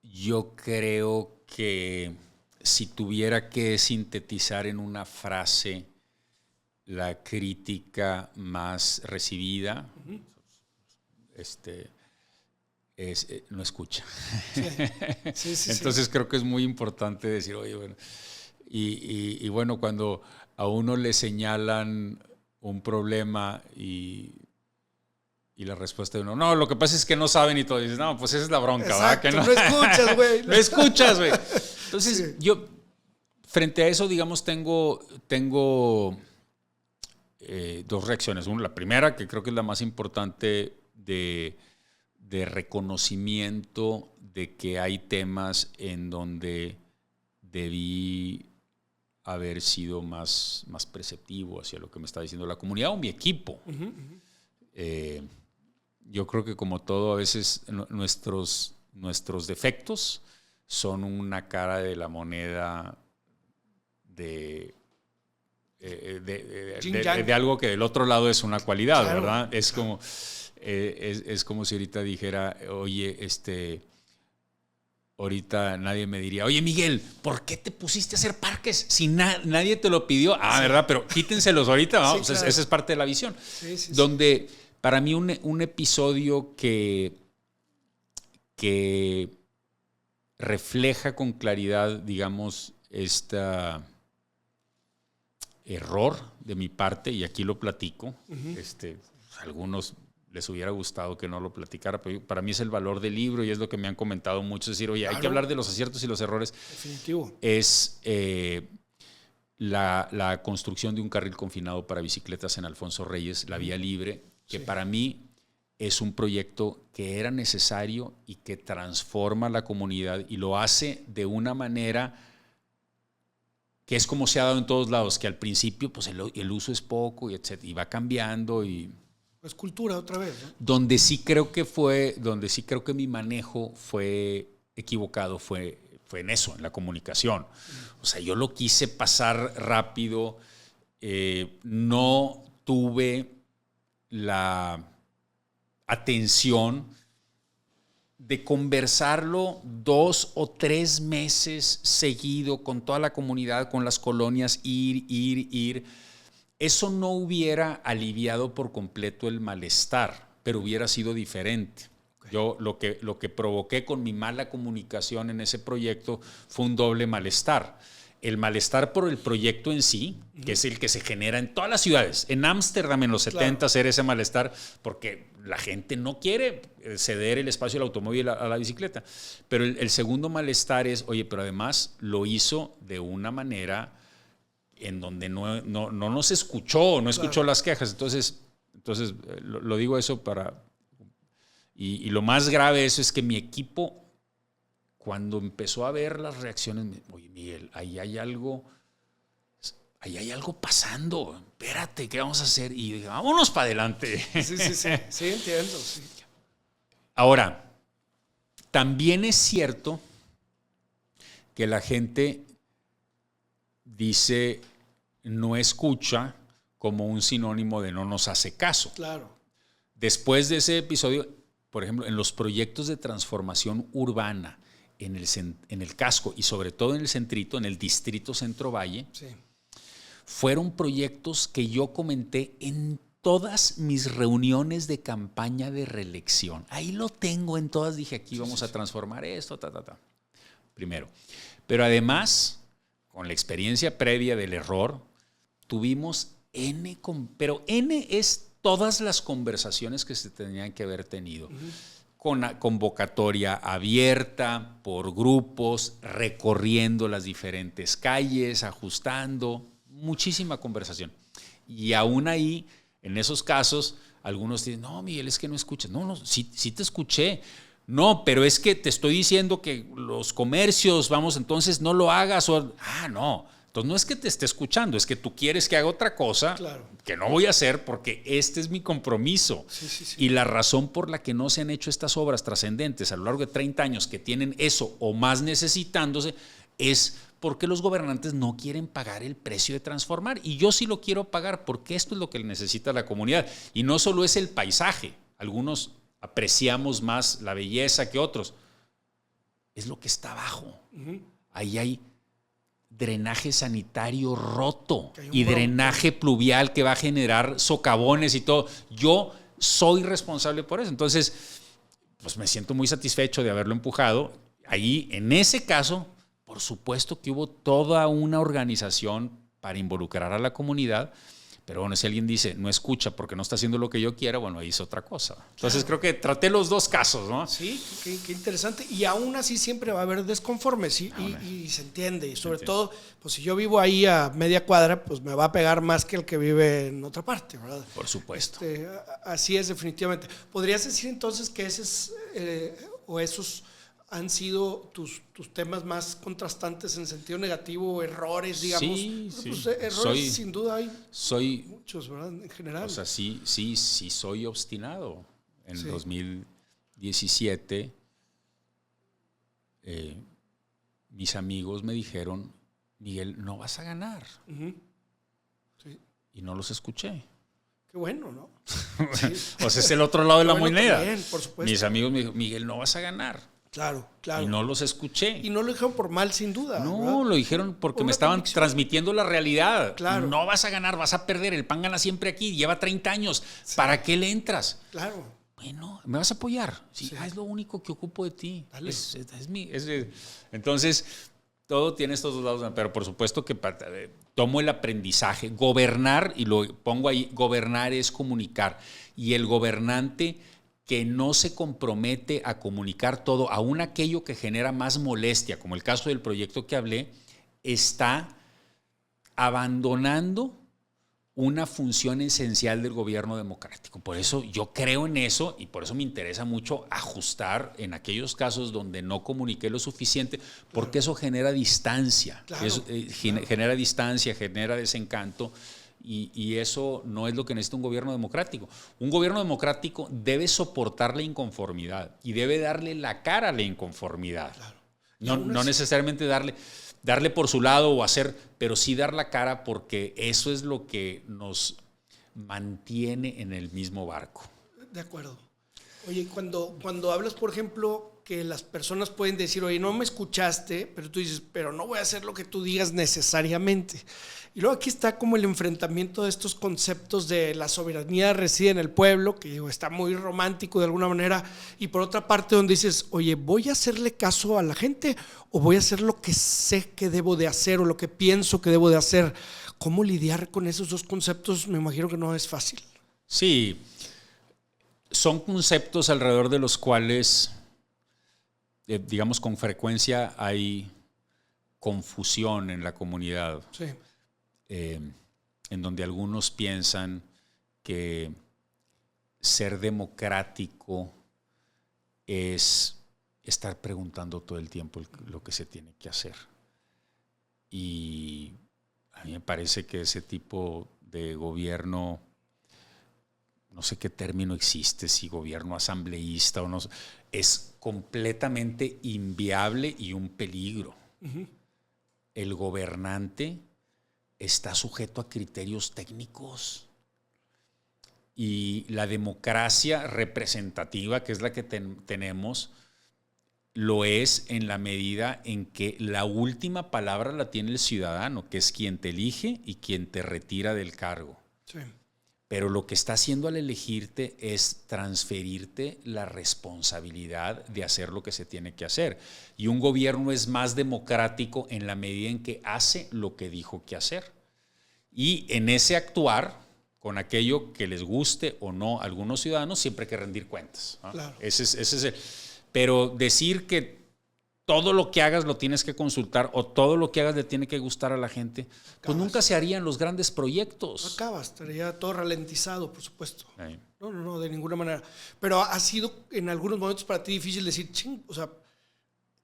yo creo que si tuviera que sintetizar en una frase la crítica más recibida, uh-huh, no escucha. Sí. Entonces creo que es muy importante decir, oye, bueno, y bueno, cuando a uno le señalan un problema y la respuesta de uno, no, lo que pasa es que no saben, y todo, y dices, no, pues esa es la bronca. Exacto, ¿verdad? Que no escuchas, güey. No escuchas, güey. Entonces yo, frente a eso, digamos, tengo dos reacciones. Una, la primera, que creo que es la más importante, de reconocimiento de que hay temas en donde debí haber sido más perceptivo hacia lo que me está diciendo la comunidad o mi equipo. Yo creo que, como todo, a veces nuestros defectos son una cara de la moneda de algo que del otro lado es una cualidad, claro, ¿verdad? Es como, es como si ahorita dijera, oye, ahorita nadie me diría, oye, Miguel, ¿por qué te pusiste a hacer parques si nadie te lo pidió? Ah, sí, ¿verdad? Pero quítenselos ahorita, ¿no? Sí, claro. Esa es parte de la visión. Sí. Donde, para mí, un episodio que refleja con claridad, digamos, error de mi parte, y aquí lo platico. A algunos les hubiera gustado que no lo platicara, pero para mí es el valor del libro y es lo que me han comentado muchos, es decir, oye, claro, hay que hablar de los aciertos y los errores. Definitivo. Es la construcción de un carril confinado para bicicletas en Alfonso Reyes, la Vía Libre, que para mí es un proyecto que era necesario y que transforma la comunidad y lo hace de una manera que es como se ha dado en todos lados, que al principio pues el uso es poco y va cambiando y... Pues cultura otra vez, ¿no? Donde sí creo que mi manejo fue equivocado fue en eso, en la comunicación. O sea, yo lo quise pasar rápido, no tuve la atención de conversarlo 2 o 3 meses seguido con toda la comunidad, con las colonias, ir. Eso no hubiera aliviado por completo el malestar, pero hubiera sido diferente. Okay. Yo lo que provoqué con mi mala comunicación en ese proyecto fue un doble malestar. El malestar por el proyecto en sí, que es el que se genera en todas las ciudades. En Ámsterdam en los 70 era ese malestar porque la gente no quiere ceder el espacio del automóvil a la bicicleta. Pero el segundo malestar es, oye, pero además lo hizo de una manera en donde no nos escuchó, no escuchó las quejas. Entonces lo digo eso para... Y lo más grave de eso es que mi equipo, cuando empezó a ver las reacciones, oye, Miguel, ahí hay algo pasando, espérate, ¿qué vamos a hacer? Y dije, vámonos para adelante. Sí, entiendo. Sí. Ahora, también es cierto que la gente dice no escucha como un sinónimo de no nos hace caso. Claro. Después de ese episodio, por ejemplo, en los proyectos de transformación urbana, en el casco y sobre todo en el centrito, en el distrito Centro Valle, sí, fueron proyectos que yo comenté en todas mis reuniones de campaña de reelección. Ahí lo tengo en todas, dije, aquí vamos a transformar esto, primero. Pero además, con la experiencia previa del error, tuvimos pero N es todas las conversaciones que se tenían que haber tenido. Con convocatoria abierta, por grupos, recorriendo las diferentes calles, ajustando, muchísima conversación. Y aún ahí, en esos casos, algunos dicen, no, Miguel, es que no escuchas. No, sí te escuché. No, pero es que te estoy diciendo que los comercios, vamos, entonces no lo hagas. No. Entonces no es que te esté escuchando, es que tú quieres que haga otra cosa, claro, que no voy a hacer porque este es mi compromiso. Sí. Y la razón por la que no se han hecho estas obras trascendentes a lo largo de 30 años que tienen eso o más necesitándose es porque los gobernantes no quieren pagar el precio de transformar. Y yo sí lo quiero pagar porque esto es lo que necesita la comunidad. Y no solo es el paisaje, algunos apreciamos más la belleza que otros, es lo que está abajo. Ahí hay drenaje sanitario roto y drenaje pluvial que va a generar socavones y todo. Yo soy responsable por eso. Entonces, pues me siento muy satisfecho de haberlo empujado. Ahí, en ese caso, por supuesto que hubo toda una organización para involucrar a la comunidad, Pero bueno, si alguien dice, no escucha porque no está haciendo lo que yo quiera, bueno, ahí es otra cosa. Entonces creo que traté los dos casos, ¿no? Sí, qué interesante. Y aún así siempre va a haber desconformes y se entiende. Y sobre todo, pues si yo vivo ahí a media cuadra, pues me va a pegar más que el que vive en otra parte, ¿verdad? Por supuesto. Así es, definitivamente. ¿Podrías decir entonces que ese es, o esos han sido tus temas más contrastantes en sentido negativo, errores, digamos? Sí, pues, sí. errores sin duda hay Soy muchos, ¿verdad? En general. O sea, sí soy obstinado. En 2017, mis amigos me dijeron, Miguel, no vas a ganar. Sí. Y no los escuché. Qué bueno, ¿no? Sí. O sea, es el otro lado de la moneda. También, por supuesto. Mis amigos me dijeron, Miguel, no vas a ganar. Claro. Y no los escuché. Y no lo dijeron por mal, sin duda. No, ¿verdad? lo dijeron porque me Una estaban convicción. transmitiendo la realidad. Claro. No vas a ganar, vas a perder. El PAN gana siempre aquí, lleva 30 años. ¿Para qué le entras? Claro. Bueno, ¿me vas a apoyar? Sí, es lo único que ocupo de ti. Dale. Entonces, todo tiene estos dos lados, pero por supuesto que tomo el aprendizaje. Gobernar, y lo pongo ahí, gobernar es comunicar. Y el gobernante que no se compromete a comunicar todo, aún aquello que genera más molestia, como el caso del proyecto que hablé, está abandonando una función esencial del gobierno democrático. Por eso yo creo en eso y por eso me interesa mucho ajustar en aquellos casos donde no comuniqué lo suficiente, porque eso genera distancia, genera distancia, genera desencanto. Y eso no es lo que necesita un gobierno democrático. Un gobierno democrático debe soportar la inconformidad y debe darle la cara a la inconformidad. Claro. No necesariamente darle por su lado o hacer, pero sí dar la cara, porque eso es lo que nos mantiene en el mismo barco. De acuerdo. Oye, cuando hablas, por ejemplo, que las personas pueden decir, oye, no me escuchaste, pero tú dices, pero no voy a hacer lo que tú digas necesariamente. Y luego aquí está como el enfrentamiento de estos conceptos de la soberanía reside en el pueblo, que digo, está muy romántico de alguna manera, y por otra parte donde dices, oye, ¿voy a hacerle caso a la gente o voy a hacer lo que sé que debo de hacer o lo que pienso que debo de hacer? ¿Cómo lidiar con esos dos conceptos? Me imagino que no es fácil. Sí, son conceptos alrededor de los cuales, digamos, con frecuencia hay confusión en la comunidad. Sí. En donde algunos piensan que ser democrático es estar preguntando todo el tiempo lo que se tiene que hacer. Y a mí me parece que ese tipo de gobierno, no sé qué término existe, si gobierno asambleísta o no, es completamente inviable y un peligro. Uh-huh. El gobernante está sujeto a criterios técnicos y la democracia representativa, que es la que tenemos, lo es en la medida en que la última palabra la tiene el ciudadano, que es quien te elige y quien te retira del cargo. Sí. Pero lo que está haciendo al elegirte es transferirte la responsabilidad de hacer lo que se tiene que hacer. Y un gobierno es más democrático en la medida en que hace lo que dijo que hacer. Y en ese actuar, con aquello que les guste o no a algunos ciudadanos, siempre hay que rendir cuentas, ¿no? Claro. Ese es el, pero decir que todo lo que hagas lo tienes que consultar o todo lo que hagas le tiene que gustar a la gente, pues nunca se harían los grandes proyectos. Acabas, estaría todo ralentizado, por supuesto. Ahí. No, de ninguna manera. Pero ha sido en algunos momentos para ti difícil decir, o sea,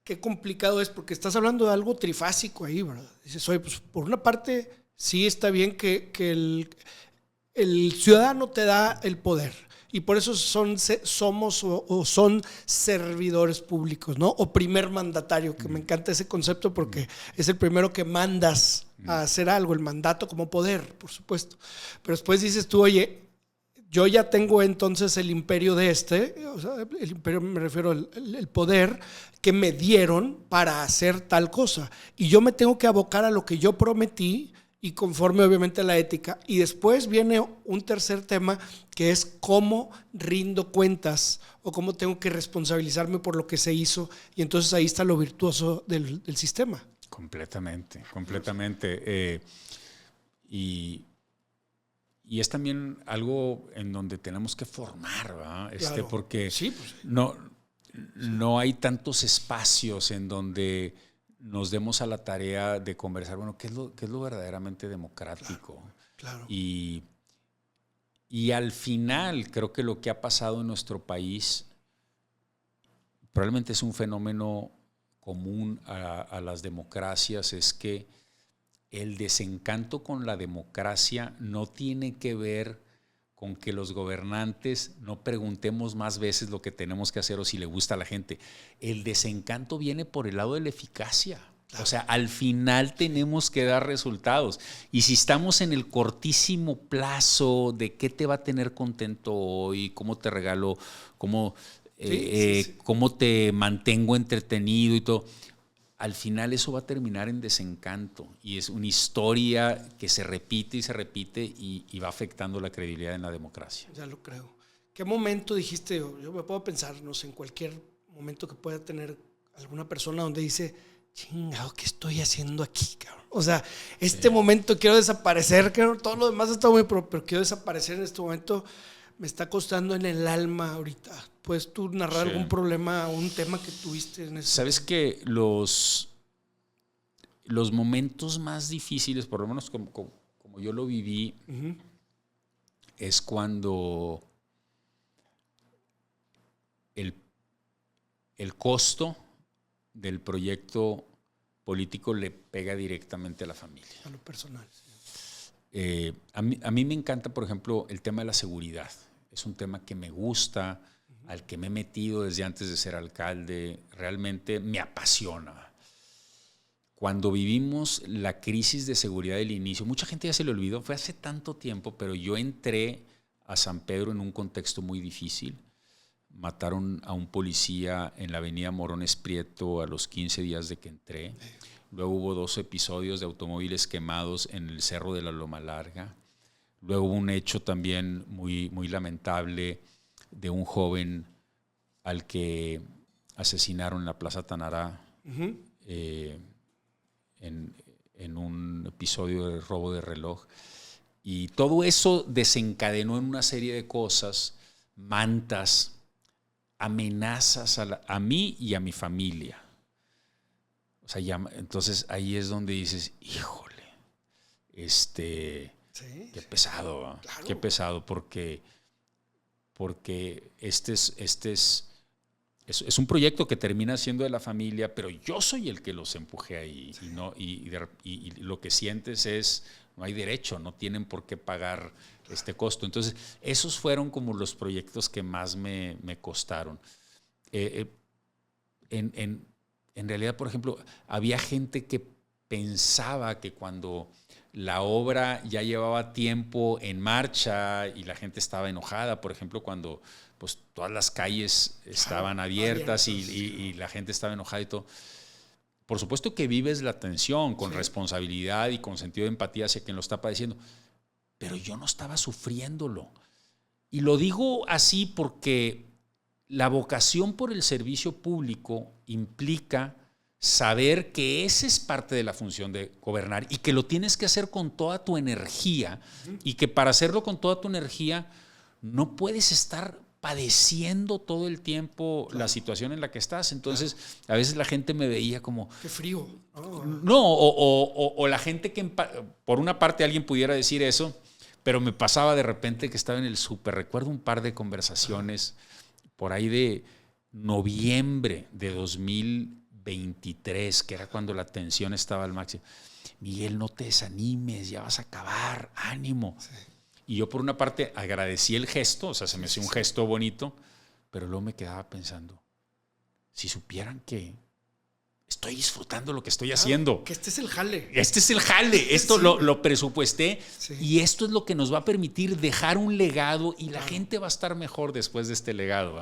qué complicado es, porque estás hablando de algo trifásico ahí, ¿verdad? Dices, oye, pues por una parte sí está bien que el ciudadano te da el poder. Y por eso somos o son servidores públicos, ¿no? O primer mandatario, que me encanta ese concepto porque es el primero que mandas a hacer algo, el mandato como poder, por supuesto. Pero después dices tú, oye, yo ya tengo entonces el imperio de o sea, el imperio me refiero al poder que me dieron para hacer tal cosa. Y yo me tengo que abocar a lo que yo prometí y conforme obviamente a la ética. Y después viene un tercer tema que es cómo rindo cuentas o cómo tengo que responsabilizarme por lo que se hizo. Y entonces ahí está lo virtuoso del sistema. Completamente. Y y es también algo en donde tenemos que formar, ¿verdad? Claro. Porque Sí, pues, no hay tantos espacios en donde nos demos a la tarea de conversar, bueno, ¿qué es lo verdaderamente democrático? claro. Y al final creo que lo que ha pasado en nuestro país probablemente es un fenómeno común a las democracias, es que el desencanto con la democracia no tiene que ver con que los gobernantes no preguntemos más veces lo que tenemos que hacer o si le gusta a la gente. El desencanto viene por el lado de la eficacia. O sea, al final tenemos que dar resultados. Y si estamos en el cortísimo plazo de qué te va a tener contento hoy, cómo te regalo, cómo te mantengo entretenido y todo, al final eso va a terminar en desencanto. Y es una historia que se repite y va afectando la credibilidad en la democracia. Ya lo creo. ¿Qué momento dijiste? Yo me puedo pensar, no sé, en cualquier momento que pueda tener alguna persona donde dice, chingado, ¿qué estoy haciendo aquí, cabrón? O sea, momento quiero desaparecer, cabrón. Todo lo demás está muy, pero quiero desaparecer en este momento. Me está costando en el alma ahorita. ¿Puedes tú narrar algún problema, un tema que tuviste en ese? Sabes que los momentos más difíciles, por lo menos como yo lo viví, es cuando el costo del proyecto político le pega directamente a la familia. A lo personal. A mí me encanta, por ejemplo, el tema de la seguridad. Es un tema que me gusta, al que me he metido desde antes de ser alcalde. Realmente me apasiona. Cuando vivimos la crisis de seguridad del inicio, mucha gente ya se le olvidó, fue hace tanto tiempo, pero yo entré a San Pedro en un contexto muy difícil. Mataron a un policía en la avenida Morones Prieto a los 15 días de que entré. Luego hubo 2 episodios de automóviles quemados en el Cerro de la Loma Larga. Luego hubo un hecho también muy, muy lamentable de un joven al que asesinaron en la Plaza Tanará en un episodio de robo de reloj. Y todo eso desencadenó en una serie de cosas, mantas, amenazas a mí y a mi familia. O sea, entonces ahí es donde dices, híjole, qué pesado, claro. Qué pesado, porque este es un proyecto que termina siendo de la familia, pero yo soy el que los empujé ahí. Y lo que sientes es, no hay derecho, no tienen por qué pagar este costo. Entonces, esos fueron como los proyectos que más me costaron. En realidad, por ejemplo, había gente que pensaba que cuando la obra ya llevaba tiempo en marcha y la gente estaba enojada, por ejemplo, cuando pues, todas las calles estaban abiertas y la gente estaba enojada y todo. Por supuesto que vives la tensión con responsabilidad y con sentido de empatía hacia quien lo está padeciendo, pero yo no estaba sufriéndolo. Y lo digo así porque la vocación por el servicio público implica saber que esa es parte de la función de gobernar y que lo tienes que hacer con toda tu energía y que para hacerlo con toda tu energía no puedes estar padeciendo todo el tiempo la situación en la que estás. Entonces, a veces la gente me veía como... ¡Qué frío! No, o la gente que por una parte alguien pudiera decir eso, pero me pasaba de repente que estaba en el súper. Recuerdo un par de conversaciones por ahí de noviembre de 2023, que era cuando la tensión estaba al máximo. Miguel, no te desanimes, ya vas a acabar, ánimo. Sí. Y yo por una parte agradecí el gesto, o sea, se me hacía un gesto bonito, pero luego me quedaba pensando, si supieran que estoy disfrutando lo que estoy haciendo. Que este es el jale. Este es el jale, esto lo presupuesté y esto es lo que nos va a permitir dejar un legado y la gente va a estar mejor después de este legado.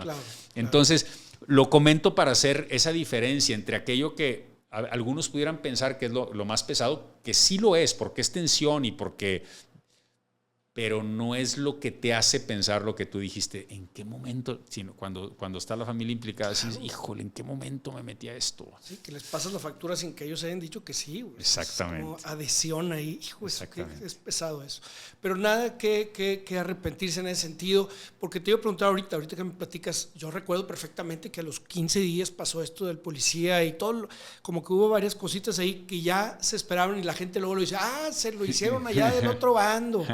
Entonces, lo comento para hacer esa diferencia entre aquello que algunos pudieran pensar que es lo más pesado, que sí lo es, porque es tensión y porque pero no es lo que te hace pensar lo que tú dijiste. ¿En qué momento? Sino cuando está la familia implicada, claro. Dices, híjole, ¿en qué momento me metí a esto? Sí, que les pasas la factura sin que ellos hayan dicho que sí. Güey. Exactamente. Es como adhesión ahí. Hijo, es pesado eso. Pero nada que arrepentirse en ese sentido, porque te iba a preguntar ahorita que me platicas, yo recuerdo perfectamente que a los 15 días pasó esto del policía y todo, como que hubo varias cositas ahí que ya se esperaban y la gente luego lo dice, se lo hicieron allá del otro bando.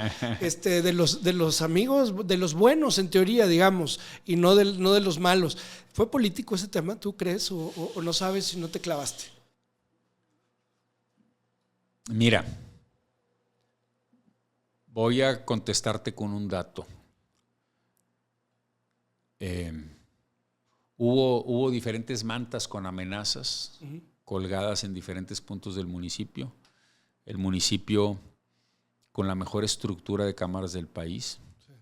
De los amigos, de los buenos en teoría, digamos, y no de los malos. ¿Fue político ese tema, tú crees, o no sabes si no te clavaste? Mira, voy a contestarte con un dato. Hubo diferentes mantas con amenazas colgadas en diferentes puntos del municipio. El municipio con la mejor estructura de cámaras del país. Sí.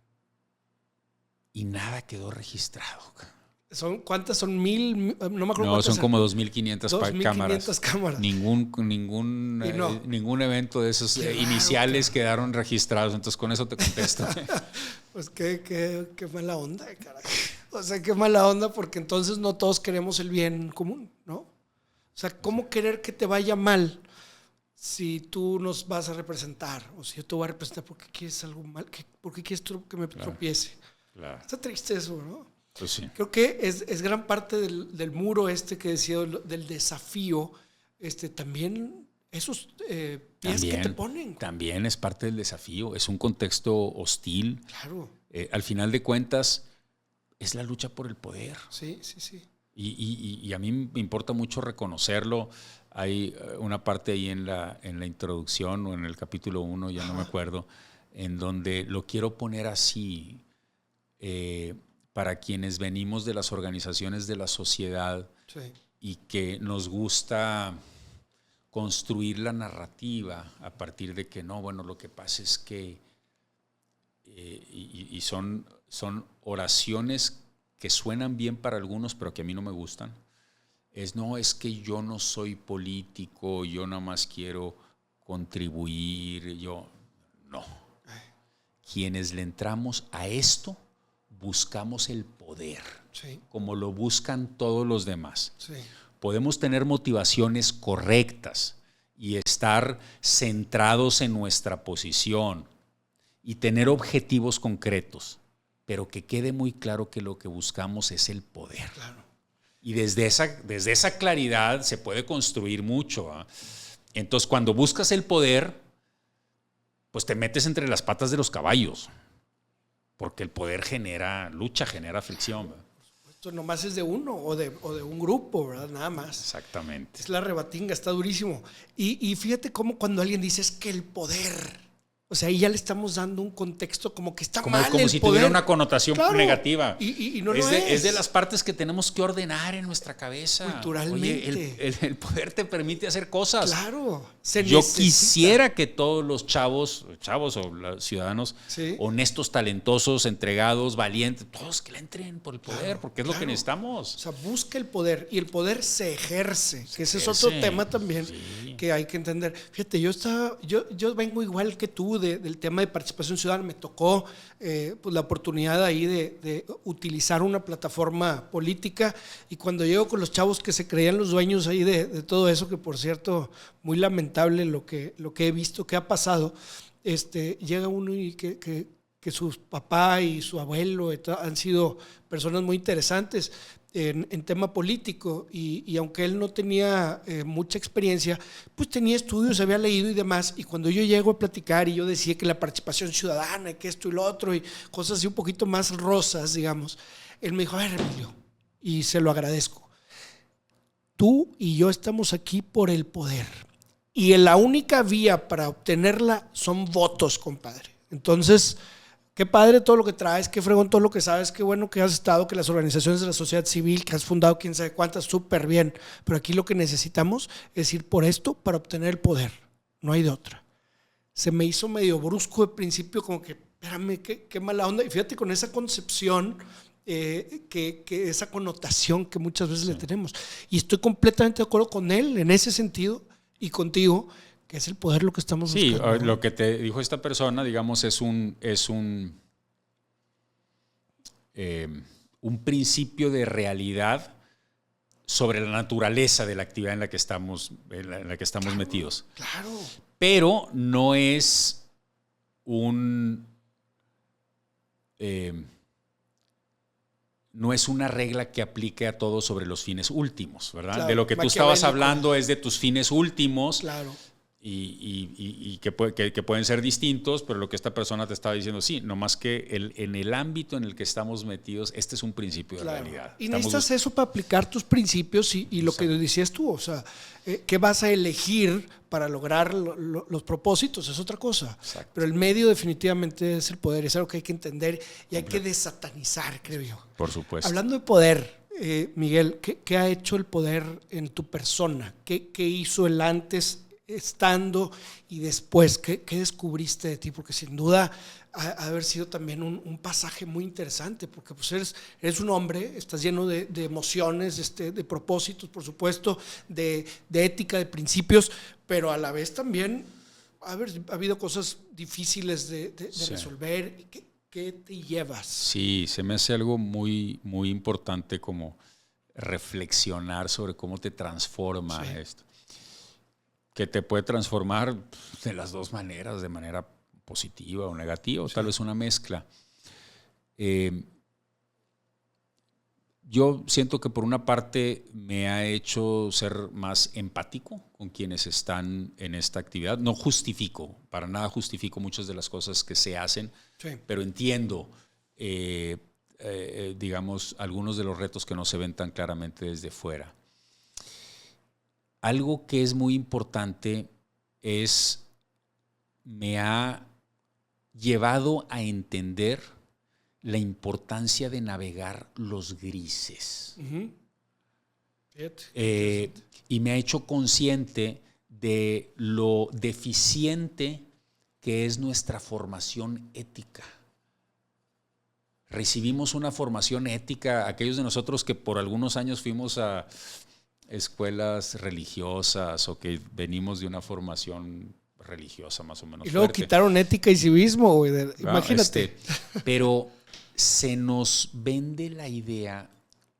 Y nada quedó registrado. ¿Cuántas son? 1,000, no me acuerdo. No, son como 2,500 cámaras. cámaras. Ningún evento de esos iniciales quedaron registrados. Entonces con eso te contesto. Pues qué mala onda, carajo. O sea, qué mala onda, porque entonces no todos queremos el bien común, ¿no? O sea, ¿cómo querer que te vaya mal si tú nos vas a representar? O si yo te voy a representar, ¿por qué quieres algo mal? ¿Por qué quieres que me tropiece? Claro. Está triste eso, ¿no? Pues sí. Creo que es gran parte del muro que decía, del desafío, también esos pies que te ponen. También es parte del desafío, es un contexto hostil. Claro. Al final de cuentas, es la lucha por el poder. Sí. Y a mí me importa mucho reconocerlo. Hay una parte ahí en la introducción o en el capítulo 1, ya no me acuerdo, en donde lo quiero poner así, para quienes venimos de las organizaciones de la sociedad y que nos gusta construir la narrativa a partir de que no, bueno, lo que pasa es que, y son oraciones que suenan bien para algunos, pero que a mí no me gustan. Es que yo no soy político, yo nada más quiero contribuir, no. Quienes le entramos a esto, buscamos el poder, como lo buscan todos los demás. Sí. Podemos tener motivaciones correctas y estar centrados en nuestra posición y tener objetivos concretos, pero que quede muy claro que lo que buscamos es el poder. Claro. Y desde esa claridad se puede construir mucho. Entonces, cuando buscas el poder, pues te metes entre las patas de los caballos, porque el poder genera lucha, genera fricción. Esto nomás es de uno o de un grupo, ¿verdad? Nada más. Exactamente. Es la rebatinga, está durísimo. Y fíjate cómo cuando alguien dice es que el poder, o sea, ahí ya le estamos dando un contexto como que está mal el poder. Como si tuviera una connotación negativa. Y no es de las partes que tenemos que ordenar en nuestra cabeza. Culturalmente. Oye, el poder te permite hacer cosas. Claro. Yo quisiera que todos los chavos o los ciudadanos honestos, talentosos, entregados, valientes, todos que le entren por el poder, porque es lo que necesitamos. O sea, busca el poder y el poder se ejerce, que ese es otro tema también que hay que entender. Fíjate, yo vengo igual que tú del tema de participación ciudadana. Me tocó pues la oportunidad ahí de utilizar una plataforma política, y cuando llego con los chavos que se creían los dueños ahí de todo eso, que por cierto, muy lamentable lo que he visto que ha pasado, llega uno y que su papá y su abuelo han sido personas muy interesantes en tema político, y aunque él no tenía mucha experiencia, pues tenía estudios, había leído y demás, y cuando yo llego a platicar y yo decía que la participación ciudadana y que esto y lo otro y cosas así un poquito más rosas, digamos, él me dijo, a ver, Emilio, y se lo agradezco, tú y yo estamos aquí por el poder, y la única vía para obtenerla son votos, compadre. Entonces, qué padre todo lo que traes, qué fregón todo lo que sabes, qué bueno que has estado, que las organizaciones de la sociedad civil, que has fundado quién sabe cuántas, súper bien. Pero aquí lo que necesitamos es ir por esto para obtener el poder. No hay de otra. Se me hizo medio brusco de principio, como que, espérame, qué mala onda. Y fíjate, con esa concepción, que esa connotación que muchas veces le tenemos. Y estoy completamente de acuerdo con él en ese sentido y contigo, Que es el poder lo que estamos Sí, buscando, ¿no? lo que te dijo esta persona, digamos, es un principio de realidad sobre la naturaleza de la actividad en la que estamos metidos. Claro. Pero no es no es una regla que aplique a todos sobre los fines últimos, ¿verdad? Claro, de lo que tú estabas maquiavélico. hablando es de tus fines últimos. Claro. Y que pueden ser distintos, pero lo que esta persona te estaba diciendo, sí, nomás que en el ámbito en el que estamos metidos, este es un principio de realidad. Y necesitas eso para aplicar tus principios y lo que decías tú, o sea, ¿qué vas a elegir para lograr los propósitos? Es otra cosa. Exacto. Pero el medio definitivamente es el poder, es algo que hay que entender y hay que desatanizar, creo yo. Por supuesto. Hablando de poder, Miguel, ¿qué ha hecho el poder en tu persona? ¿Qué hizo el antes, estando y después? ¿Qué descubriste de ti? Porque sin duda ha haber sido también un pasaje muy interesante, porque pues eres un hombre, estás lleno de emociones, de propósitos, por supuesto, de ética, de principios, pero a la vez también ha habido cosas difíciles de Sí. resolver. ¿Qué te llevas? Sí, se me hace algo muy, muy importante como reflexionar sobre cómo te transforma esto. Que te puede transformar de las dos maneras, de manera positiva o negativa, o tal vez una mezcla. Yo siento que por una parte me ha hecho ser más empático con quienes están en esta actividad. No justifico, para nada justifico muchas de las cosas que se hacen, pero entiendo, digamos, algunos de los retos que no se ven tan claramente desde fuera. Algo que es muy importante me ha llevado a entender la importancia de navegar los grises. Uh-huh. Y me ha hecho consciente de lo deficiente que es nuestra formación ética. Recibimos una formación ética, aquellos de nosotros que por algunos años fuimos a escuelas religiosas o que venimos de una formación religiosa más o menos y luego fuerte. quitaron ética y civismo, güey. Imagínate. Pero se nos vende la idea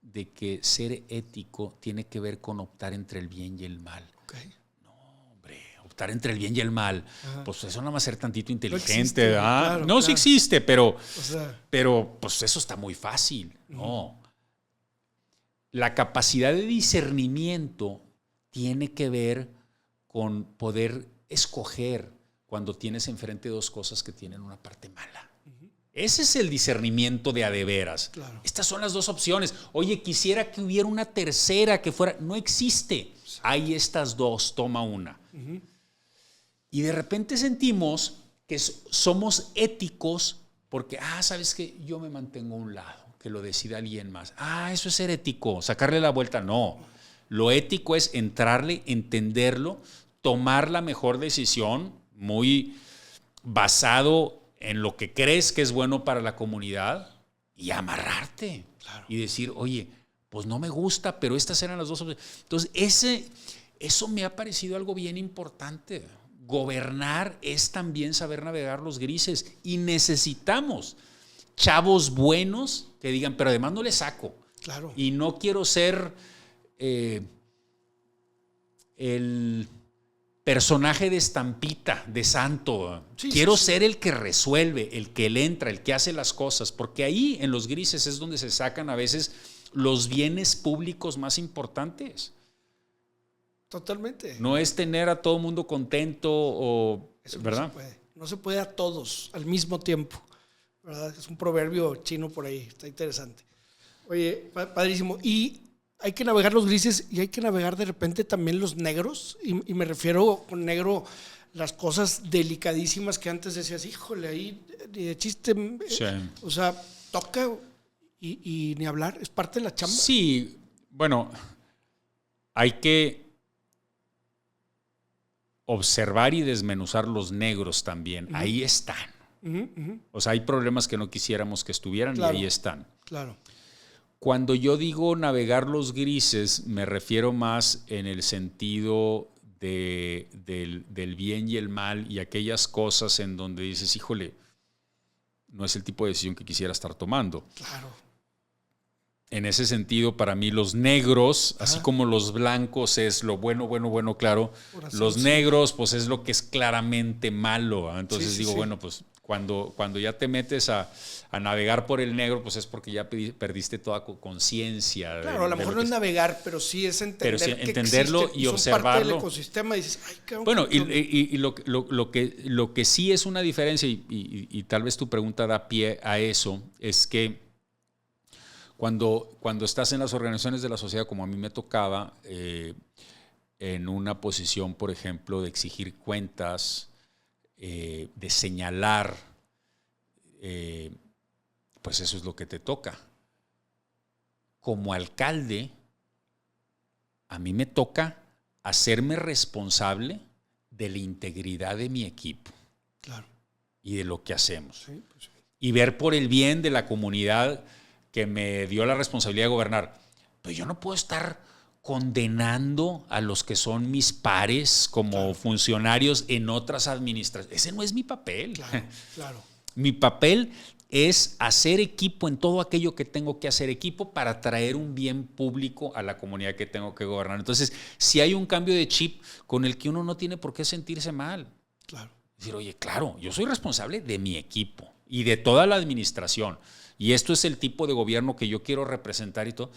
de que ser ético tiene que ver con optar entre el bien y el mal. Okay. No, hombre, optar entre el bien y el mal, Ajá. pues eso nada más ser tantito inteligente, no existe, ¿verdad? claro, Sí existe, pero pues eso está muy fácil. No. La capacidad de discernimiento tiene que ver con poder escoger cuando tienes enfrente dos cosas que tienen una parte mala. Ese es el discernimiento de a de veras. Claro. Estas son las dos opciones. Oye, quisiera que hubiera una tercera que fuera. No existe. Hay estas dos, toma una. Y de repente sentimos que somos éticos porque, ¿sabes qué? Yo me mantengo a un lado, que lo decida alguien más. Eso es ser ético, sacarle la vuelta. No. Lo ético es entrarle, entenderlo, tomar la mejor decisión, muy basado en lo que crees que es bueno para la comunidad y amarrarte. Claro. Y decir, oye, pues no me gusta, pero estas eran las dos opciones. Entonces, eso me ha parecido algo bien importante. Gobernar es también saber navegar los grises y necesitamos chavos buenos que digan, pero además no le saco. Claro. Y no quiero ser el personaje de estampita, de santo. Quiero ser el que resuelve, el que le entra, el que hace las cosas, porque ahí en los grises es donde se sacan a veces los bienes públicos más importantes. Totalmente. No es tener a todo el mundo contento, ¿verdad? No se puede a todos al mismo tiempo, ¿verdad? Es un proverbio chino por ahí, está interesante. Oye, padrísimo. Y hay que navegar los grises y hay que navegar de repente también los negros. Y me refiero con negro las cosas delicadísimas que antes decías, híjole, ahí ni de chiste. Sí. O sea, toca y ni hablar, es parte de la chamba. Sí, bueno, hay que observar y desmenuzar los negros también. Ahí están. O sea, hay problemas que no quisiéramos que estuvieran, claro, y ahí están. Claro. Cuando yo digo navegar los grises, me refiero más en el sentido del bien y el mal y aquellas cosas en donde dices, híjole, no es el tipo de decisión que quisiera estar tomando. Claro. En ese sentido, para mí los negros, así como los blancos es lo bueno, claro, los negros pues es lo que es claramente malo. ¿Eh? Entonces bueno, pues cuando ya te metes a navegar por el negro, pues es porque ya perdiste toda conciencia. Claro, a lo mejor no es navegar, pero sí es entender sí, que entenderlo existe, y son observarlo. parte del ecosistema y dices, ay, qué bueno, y lo que sí es una diferencia, y tal vez tu pregunta da pie a eso, es que cuando estás en las organizaciones de la sociedad, como a mí me tocaba, en una posición, por ejemplo, de exigir cuentas, de señalar, pues eso es lo que te toca. Como alcalde, a mí me toca hacerme responsable de la integridad de mi equipo. Claro. Y de lo que hacemos. Sí, pues sí. Y ver por el bien de la comunidad que me dio la responsabilidad de gobernar. Pero yo no puedo estar condenando a los que son mis pares como funcionarios en otras administraciones. Ese no es mi papel. Claro. Mi papel es hacer equipo en todo aquello que tengo que hacer equipo para traer un bien público a la comunidad que tengo que gobernar. Entonces, si hay un cambio de chip con el que uno no tiene por qué sentirse mal. Claro. Decir, oye, claro, yo soy responsable de mi equipo y de toda la administración. Y esto es el tipo de gobierno que yo quiero representar y todo.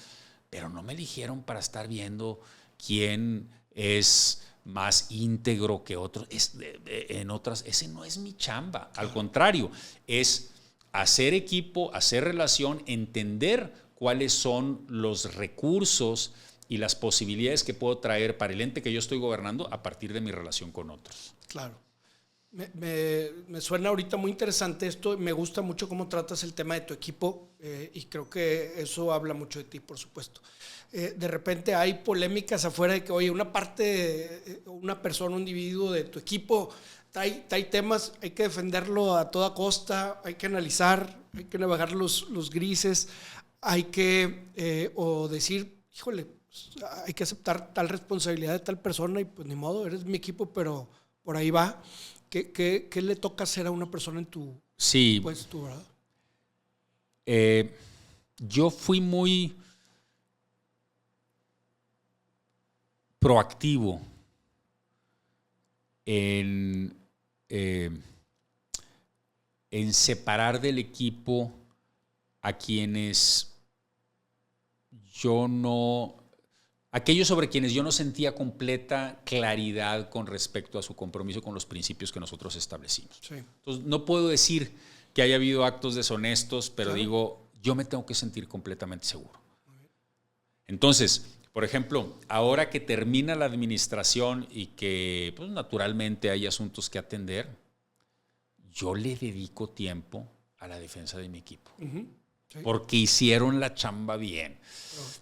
Pero no me eligieron para estar viendo quién es más íntegro que otros. En otras, ese no es mi chamba. Al contrario, es hacer equipo, hacer relación, entender cuáles son los recursos y las posibilidades que puedo traer para el ente que yo estoy gobernando a partir de mi relación con otros. Claro. Me suena ahorita muy interesante esto. Me gusta mucho cómo tratas el tema de tu equipo y creo que eso habla mucho de ti, por supuesto. De repente hay polémicas afuera de que, oye, una parte, una persona, un individuo de tu equipo trae temas, hay que defenderlo a toda costa, hay que analizar, hay que navegar los grises, hay que o decir, híjole, hay que aceptar tal responsabilidad de tal persona y pues ni modo, eres mi equipo, pero por ahí va. ¿Qué le toca hacer a una persona en tu puesto, verdad? Yo fui muy proactivo en separar del equipo a quienes aquellos sobre quienes yo no sentía completa claridad con respecto a su compromiso con los principios que nosotros establecimos. Sí. Entonces, no puedo decir que haya habido actos deshonestos, pero claro. digo, yo me tengo que sentir completamente seguro. Entonces, por ejemplo, ahora que termina la administración y que pues, naturalmente hay asuntos que atender, yo le dedico tiempo a la defensa de mi equipo. Uh-huh. Sí. Porque hicieron la chamba bien.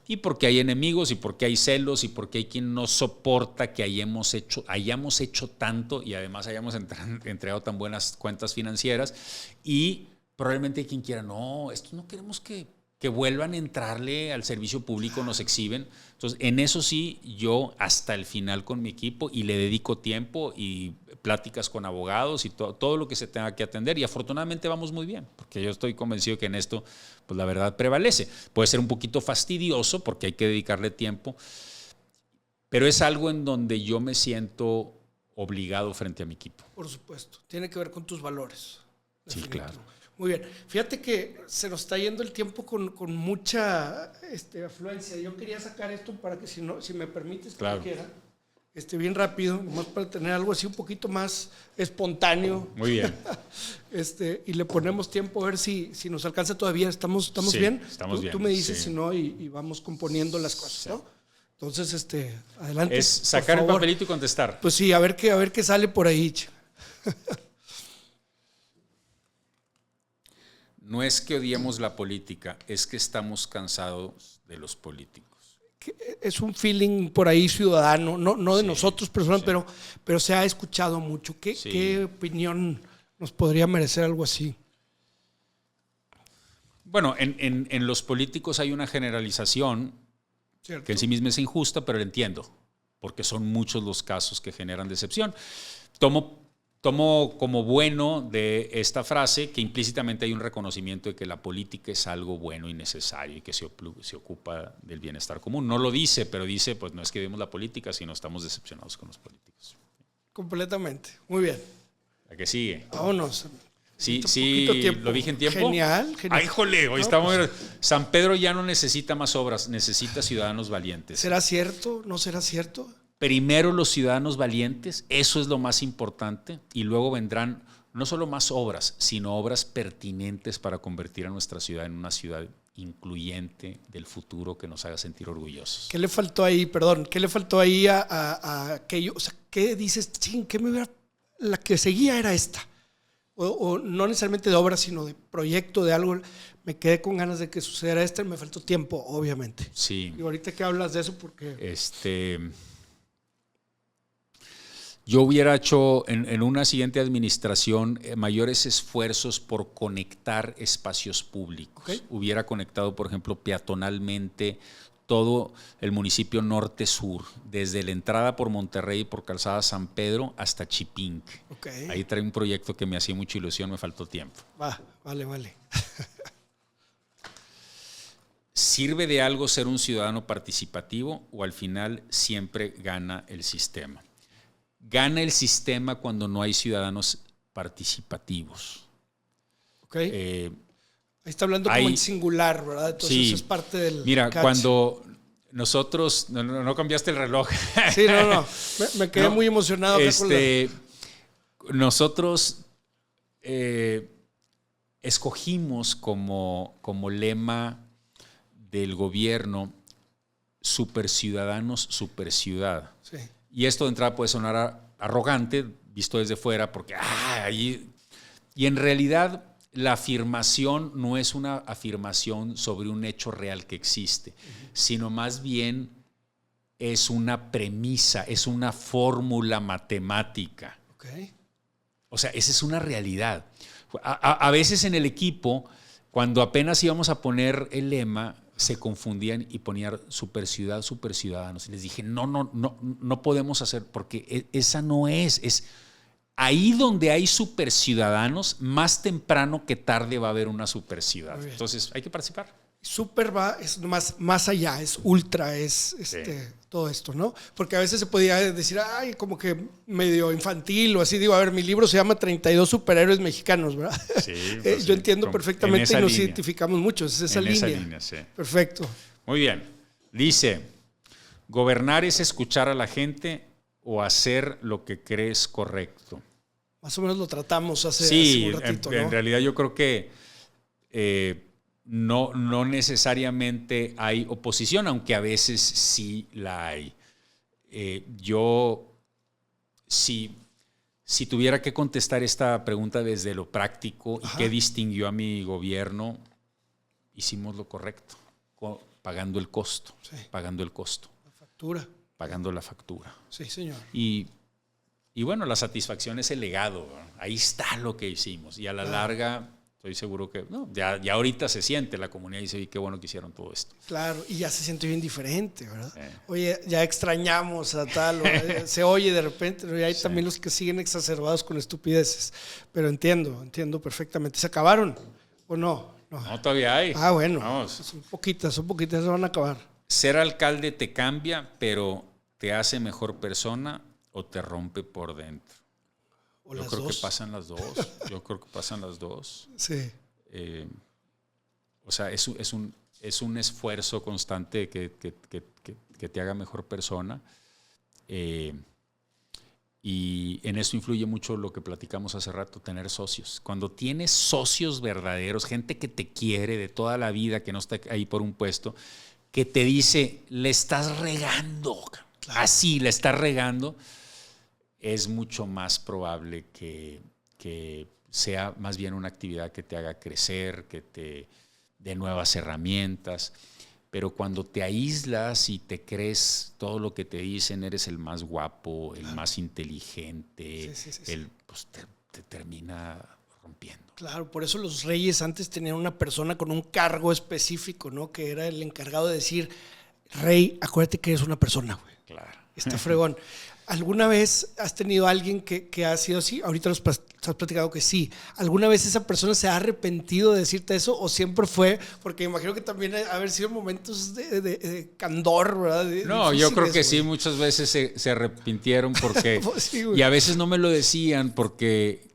Y porque hay enemigos, y porque hay celos, y porque hay quien no soporta que hayamos hecho tanto y además hayamos entregado tan buenas cuentas financieras. Y probablemente hay quien quiera, no, esto no queremos que vuelvan a entrarle al servicio público, nos exhiben. Entonces, en eso sí, yo hasta el final con mi equipo y le dedico tiempo y pláticas con abogados y todo lo que se tenga que atender. Y afortunadamente vamos muy bien, porque yo estoy convencido que en esto, pues la verdad prevalece. Puede ser un poquito fastidioso porque hay que dedicarle tiempo, pero es algo en donde yo me siento obligado frente a mi equipo. Por supuesto, tiene que ver con tus valores. Sí, claro. Muy bien. Fíjate que se nos está yendo el tiempo con mucha afluencia. Yo quería sacar esto para que, si me permites, claro, que quiera, bien rápido, nomás para tener algo así un poquito más espontáneo. Muy bien. Y le ponemos tiempo a ver si nos alcanza todavía. ¿Estamos sí, bien? Estamos bien. Tú me dices sí. si no y vamos componiendo las cosas, sí. ¿no? Entonces, adelante. Es sacar el papelito y contestar. Pues sí, a ver qué sale por ahí. No es que odiemos la política, es que estamos cansados de los políticos. Es un feeling por ahí ciudadano, no de sí, nosotros personas, sí. pero se ha escuchado mucho. ¿Qué opinión nos podría merecer algo así? Bueno, en los políticos hay una generalización ¿cierto? que en sí misma es injusta, pero la entiendo. porque son muchos los casos que generan decepción. Tomo como bueno de esta frase que implícitamente hay un reconocimiento de que la política es algo bueno y necesario y que se ocupa del bienestar común. No lo dice, pero dice, pues no es que vemos la política, sino estamos decepcionados con los políticos. Completamente. Muy bien. ¿A qué sigue? Vámonos. Sí, tiempo. ¿Lo dije en tiempo? Genial. ¡Ay, jole! Hoy estamos... San Pedro ya no necesita más obras, necesita ciudadanos valientes. ¿Será cierto? ¿No será cierto? Primero los ciudadanos valientes, eso es lo más importante, y luego vendrán no solo más obras, sino obras pertinentes para convertir a nuestra ciudad en una ciudad incluyente del futuro que nos haga sentir orgullosos. ¿Qué le faltó ahí, perdón, qué le faltó ahí a aquello? O sea, ¿qué dices? ¿Qué me hubiera... La que seguía era esta. O no necesariamente de obra, sino de proyecto, de algo. Me quedé con ganas de que sucediera esta y me faltó tiempo, obviamente. Sí. Y ahorita que hablas de eso, porque... Yo hubiera hecho en una siguiente administración mayores esfuerzos por conectar espacios públicos. Okay. Hubiera conectado, por ejemplo, peatonalmente todo el municipio norte-sur, desde la entrada por Monterrey, por Calzada San Pedro, hasta Chipinque. Okay. Ahí trae un proyecto que me hacía mucha ilusión, me faltó tiempo. Vale. ¿Sirve de algo ser un ciudadano participativo o al final siempre gana el sistema? Gana el sistema cuando no hay ciudadanos participativos. Okay. Ahí está hablando como en singular, ¿verdad? Entonces sí, es parte del... Mira, catch. Cuando nosotros... No cambiaste el reloj. Sí, no. Me quedé muy emocionado. Nosotros escogimos como lema del gobierno superciudadanos, superciudad. Sí. Y esto de entrada puede sonar arrogante, visto desde fuera, porque y en realidad la afirmación no es una afirmación sobre un hecho real que existe, sino más bien es una premisa, es una fórmula matemática. Okay. O sea, esa es una realidad. A veces en el equipo, cuando apenas íbamos a poner el lema, se confundían y ponían superciudad, superciudadanos. Y les dije, no podemos hacer, porque esa no es ahí donde hay superciudadanos, más temprano que tarde va a haber una superciudad. Entonces hay que participar. Super es más allá, es ultra, es Sí. todo esto, ¿no? Porque a veces se podía decir, ay, como que medio infantil o así. Digo, a ver, mi libro se llama 32 superhéroes mexicanos, ¿verdad? Sí, pues yo sí, entiendo perfectamente y nos línea. identificamos mucho, es esa En línea. esa línea, sí. Perfecto. Muy bien. Dice, gobernar es escuchar a la gente o hacer lo que crees correcto. Más o menos lo tratamos hace un ratito, en ¿no? realidad yo creo que no necesariamente hay oposición, aunque a veces sí la hay. Yo, si tuviera que contestar esta pregunta desde lo práctico, ¿y qué distinguió a mi gobierno? Hicimos lo correcto, pagando el costo, pagando el costo. La factura. Pagando la factura. Sí, señor. Y bueno, la satisfacción es el legado. Ahí está lo que hicimos. Y a la larga, estoy seguro que ya ahorita se siente la comunidad y dice, y qué bueno que hicieron todo esto. Claro, y ya se siente bien diferente, ¿verdad? Oye, ya extrañamos a tal, se oye de repente, ¿no? Y hay también los que siguen exacerbados con estupideces. Pero entiendo perfectamente. ¿Se acabaron o no? No, todavía hay. Bueno, Vamos. son poquitas, se van a acabar. Ser alcalde te cambia, pero te hace mejor persona o te rompe por dentro. Yo creo que pasan las dos. Sí. O sea, es un esfuerzo constante que te haga mejor persona. Y en eso influye mucho lo que platicamos hace rato, tener socios. Cuando tienes socios verdaderos, gente que te quiere de toda la vida, que no está ahí por un puesto, que te dice, le estás regando, claro. Así, le estás regando, es mucho más probable que sea más bien una actividad que te haga crecer, que te dé nuevas herramientas. Pero cuando te aíslas y te crees todo lo que te dicen, eres el más guapo, el más inteligente, pues te termina rompiendo. Claro, por eso los reyes antes tenían una persona con un cargo específico, ¿no? Que era el encargado de decir, rey, acuérdate que eres una persona, güey. Claro. Está fregón. ¿Alguna vez has tenido alguien que ha sido así? Ahorita nos has platicado que sí. ¿Alguna vez esa persona se ha arrepentido de decirte eso o siempre fue? Porque imagino que también haber sido momentos de candor, ¿verdad? No, yo creo que sí, muchas veces se arrepintieron porque... Sí, y a veces no me lo decían porque,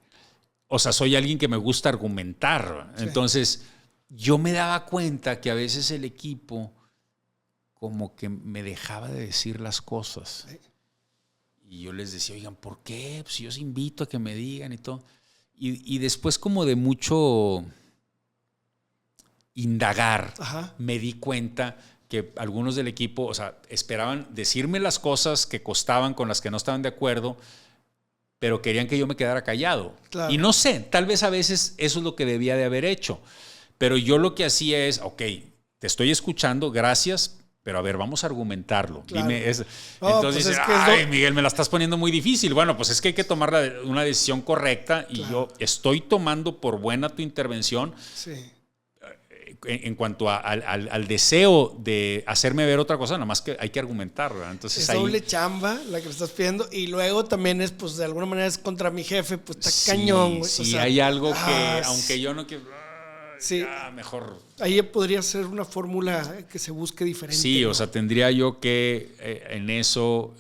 o sea, soy alguien que me gusta argumentar. Sí. Entonces, yo me daba cuenta que a veces el equipo como que me dejaba de decir las cosas. Sí. Y yo les decía, oigan, ¿por qué? Pues yo os invito a que me digan y todo. Y después como de mucho indagar, Ajá. me di cuenta que algunos del equipo, o sea, esperaban decirme las cosas que costaban, con las que no estaban de acuerdo, pero querían que yo me quedara callado. Claro. Y no sé, tal vez a veces eso es lo que debía de haber hecho. Pero yo lo que hacía es, ok, te estoy escuchando, gracias, pero a ver, vamos a argumentarlo. Claro. Dime, No, entonces pues dices, ay, Miguel, me la estás poniendo muy difícil. Bueno, pues es que hay que tomar una decisión correcta y Claro. yo estoy tomando por buena tu intervención Sí. en cuanto al deseo de hacerme ver otra cosa, nada más que hay que argumentar, ¿verdad? Entonces Es ahí, doble chamba la que me estás pidiendo y luego también es, pues de alguna manera es contra mi jefe, pues está sí, cañón, güey. sí, O sea, hay algo que, sí. aunque yo no quiero, Sí. mejor. Ahí podría ser una fórmula que se busque diferente. Sí, ¿no? o sea, tendría yo que en eso,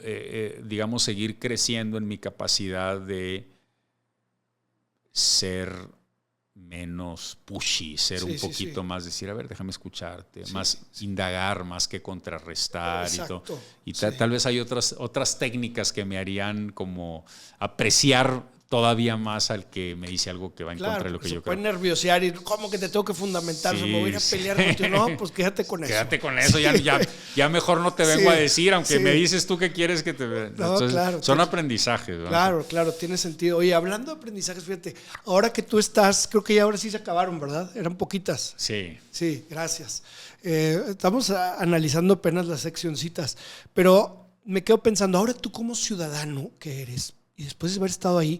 digamos, seguir creciendo en mi capacidad de ser menos pushy, ser Sí, un sí, poquito sí. más, decir, a ver, déjame escucharte, Sí, más sí. indagar, más que contrarrestar Exacto, y todo. Y sí. tal vez hay otras técnicas que me harían como apreciar todavía más al que me dice algo que va en Claro, contra de lo que se yo puede creo. nerviosear y ¿cómo que te tengo que fundamentar? Sí, Me voy a ir a sí. pelear contigo. No, pues quédate con eso. Quédate con eso, Sí. ya mejor no te vengo Sí, a decir, aunque sí. me dices tú que quieres que te... No, Entonces, claro, son claro. aprendizajes, ¿verdad? Claro, claro, tiene sentido. Oye, hablando de aprendizajes, fíjate, ahora que tú estás, creo que ya ahora sí se acabaron, ¿verdad? Eran poquitas. Sí. Sí, gracias. Estamos analizando apenas las seccioncitas, pero me quedo pensando, ahora tú como ciudadano que eres, y después de haber estado ahí,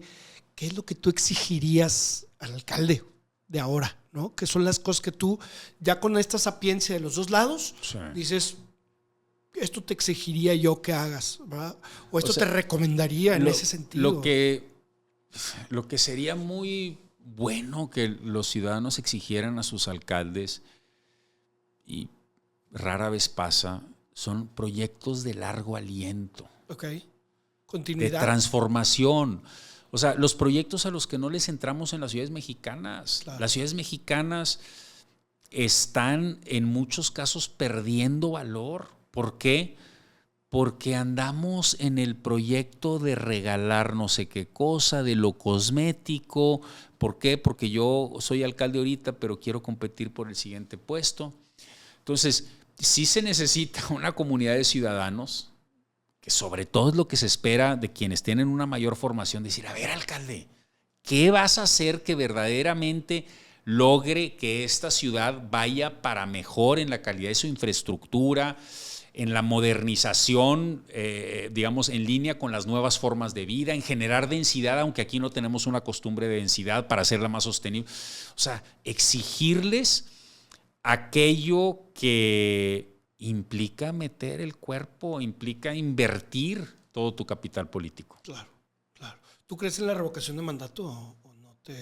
¿qué es lo que tú exigirías al alcalde de ahora? ¿No? ¿Qué son las cosas que tú, ya con esta sapiencia de los dos lados, Sí. dices, esto te exigiría yo que hagas, ¿verdad? O esto O sea, te recomendaría en ese sentido. Lo que sería muy bueno que los ciudadanos exigieran a sus alcaldes, y rara vez pasa, son proyectos de largo aliento, Ok. de Continuidad. transformación. O sea, los proyectos a los que no les entramos en las ciudades mexicanas. Claro. Las ciudades mexicanas están en muchos casos perdiendo valor. ¿Por qué? Porque andamos en el proyecto de regalar no sé qué cosa, de lo cosmético. ¿Por qué? Porque yo soy alcalde ahorita, pero quiero competir por el siguiente puesto. Entonces, sí se necesita una comunidad de ciudadanos, que sobre todo es lo que se espera de quienes tienen una mayor formación, decir, a ver, alcalde, ¿qué vas a hacer que verdaderamente logre que esta ciudad vaya para mejor en la calidad de su infraestructura, en la modernización, digamos, en línea con las nuevas formas de vida, en generar densidad, aunque aquí no tenemos una costumbre de densidad para hacerla más sostenible? O sea, exigirles aquello que implica meter el cuerpo, implica invertir todo tu capital político. Claro, claro. ¿Tú crees en la revocación de mandato o no te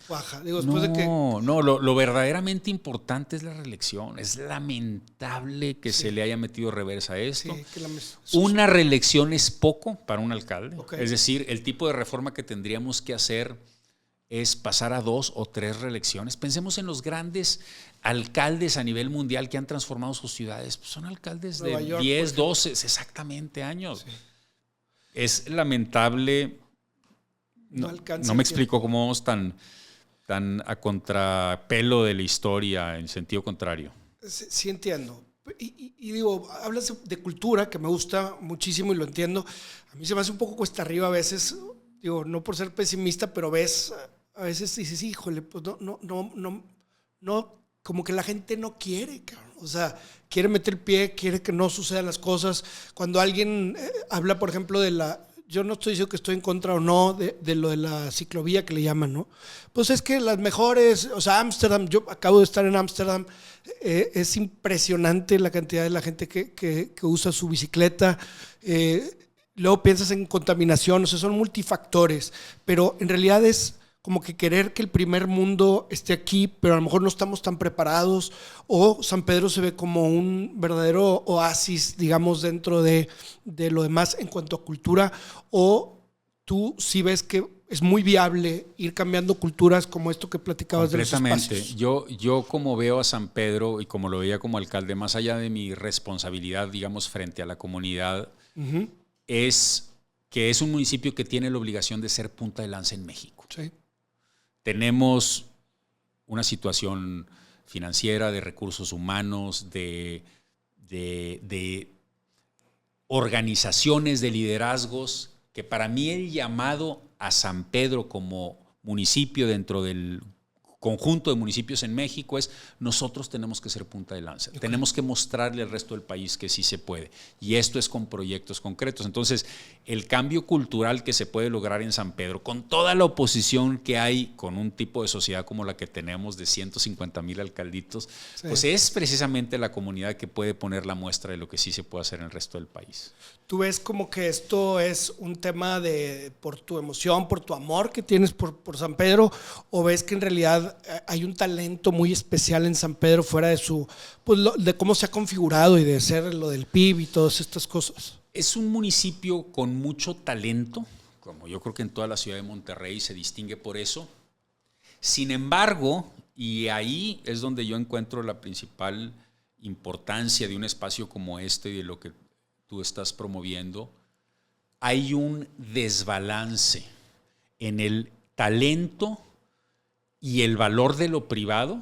baja? Digo, después de que... No, lo verdaderamente importante es la reelección. Es lamentable que se le haya metido reversa a esto. Sí, que Una reelección es poco para un alcalde. Ok. Es decir, el tipo de reforma que tendríamos que hacer es pasar a 2 o 3 reelecciones. Pensemos en los grandes alcaldes a nivel mundial que han transformado sus ciudades. Pues son alcaldes Nueva de York, 10, por 12, exactamente años. Sí. Es lamentable. No alcanza No me el explico cómo vamos tan a contrapelo de la historia en sentido contrario. Sí entiendo. Y digo, hablas de cultura, que me gusta muchísimo y lo entiendo. A mí se me hace un poco cuesta arriba a veces, digo, no por ser pesimista, pero ves, a veces dices, híjole, pues no, como que la gente no quiere, cabrón. O sea, quiere meter el pie, quiere que no sucedan las cosas. Cuando alguien habla, por ejemplo, yo no estoy diciendo que estoy en contra o no de lo de la ciclovía que le llaman, ¿no? Pues es que las mejores, o sea, Ámsterdam, yo acabo de estar en Ámsterdam, Es impresionante la cantidad de la gente que usa su bicicleta. Luego piensas en contaminación, o sea, son multifactores, pero en realidad es como que querer que el primer mundo esté aquí, pero a lo mejor no estamos tan preparados, o San Pedro se ve como un verdadero oasis, digamos, dentro de lo demás en cuanto a cultura, o tú sí ves que es muy viable ir cambiando culturas como esto que platicabas de los espacios. Yo como veo a San Pedro y como lo veía como alcalde, más allá de mi responsabilidad, digamos, frente a la comunidad, es que es un municipio que tiene la obligación de ser punta de lanza en México. Sí. Tenemos una situación financiera, de recursos humanos, de organizaciones, de liderazgos, que para mí el llamado a San Pedro como municipio dentro del conjunto de municipios en México es: nosotros tenemos que ser punta de lanza, tenemos que mostrarle al resto del país que sí se puede, y esto es con proyectos concretos. Entonces, el cambio cultural que se puede lograr en San Pedro, con toda la oposición que hay, con un tipo de sociedad como la que tenemos de 150,000 alcalditos, pues es precisamente la comunidad que puede poner la muestra de lo que sí se puede hacer en el resto del país. ¿Tú ves como que esto es un tema por tu emoción, por tu amor que tienes por San Pedro, o ves que en realidad hay un talento muy especial en San Pedro fuera de de cómo se ha configurado y de ser lo del PIB y todas estas cosas? Es un municipio con mucho talento, como yo creo que en toda la ciudad de Monterrey se distingue por eso. Sin embargo, y ahí es donde yo encuentro la principal importancia de un espacio como este y de lo que tú estás promoviendo, hay un desbalance en el talento y el valor de lo privado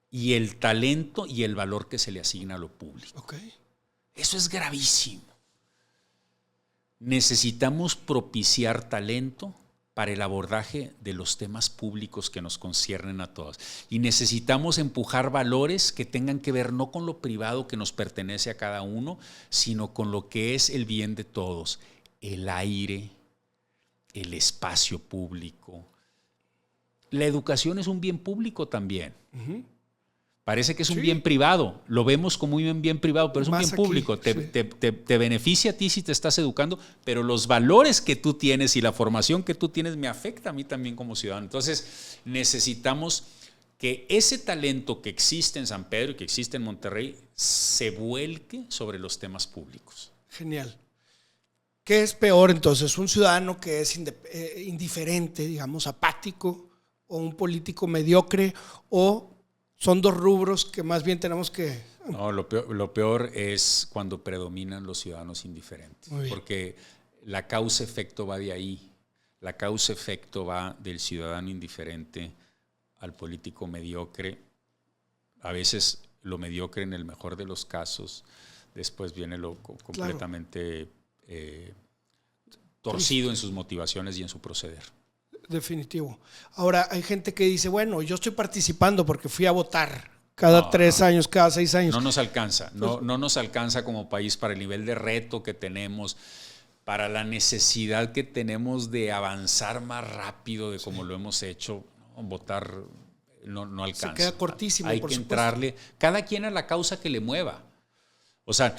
y el talento y el valor que se le asigna a lo público. Okay. Eso es gravísimo. Necesitamos propiciar talento para el abordaje de los temas públicos que nos conciernen a todos. Y necesitamos empujar valores que tengan que ver no con lo privado que nos pertenece a cada uno, sino con lo que es el bien de todos: el aire, el espacio público. La educación es un bien público también. Parece que es un bien privado, lo vemos como un bien privado, pero es un bien público. Te beneficia a ti si te estás educando, pero los valores que tú tienes y la formación que tú tienes me afecta a mí también como ciudadano. Entonces necesitamos que ese talento que existe en San Pedro y que existe en Monterrey se vuelque sobre los temas públicos. Genial. ¿Qué es peor entonces? ¿Un ciudadano que es indiferente, digamos, apático, o un político mediocre, o son dos rubros que más bien tenemos que...? No, lo peor es cuando predominan los ciudadanos indiferentes, porque la causa-efecto va de ahí. La causa-efecto va del ciudadano indiferente al político mediocre. A veces lo mediocre en el mejor de los casos, después viene lo completamente torcido en sus motivaciones y en su proceder. Definitivo. Ahora, hay gente que dice, bueno, yo estoy participando porque fui a votar cada 3 años, cada 6 años. No nos alcanza, no nos alcanza como país para el nivel de reto que tenemos, para la necesidad que tenemos de avanzar más rápido de como lo hemos hecho. ¿No? Votar no alcanza. Se queda cortísimo, Hay por que supuesto. entrarle, cada quien a la causa que le mueva. O sea,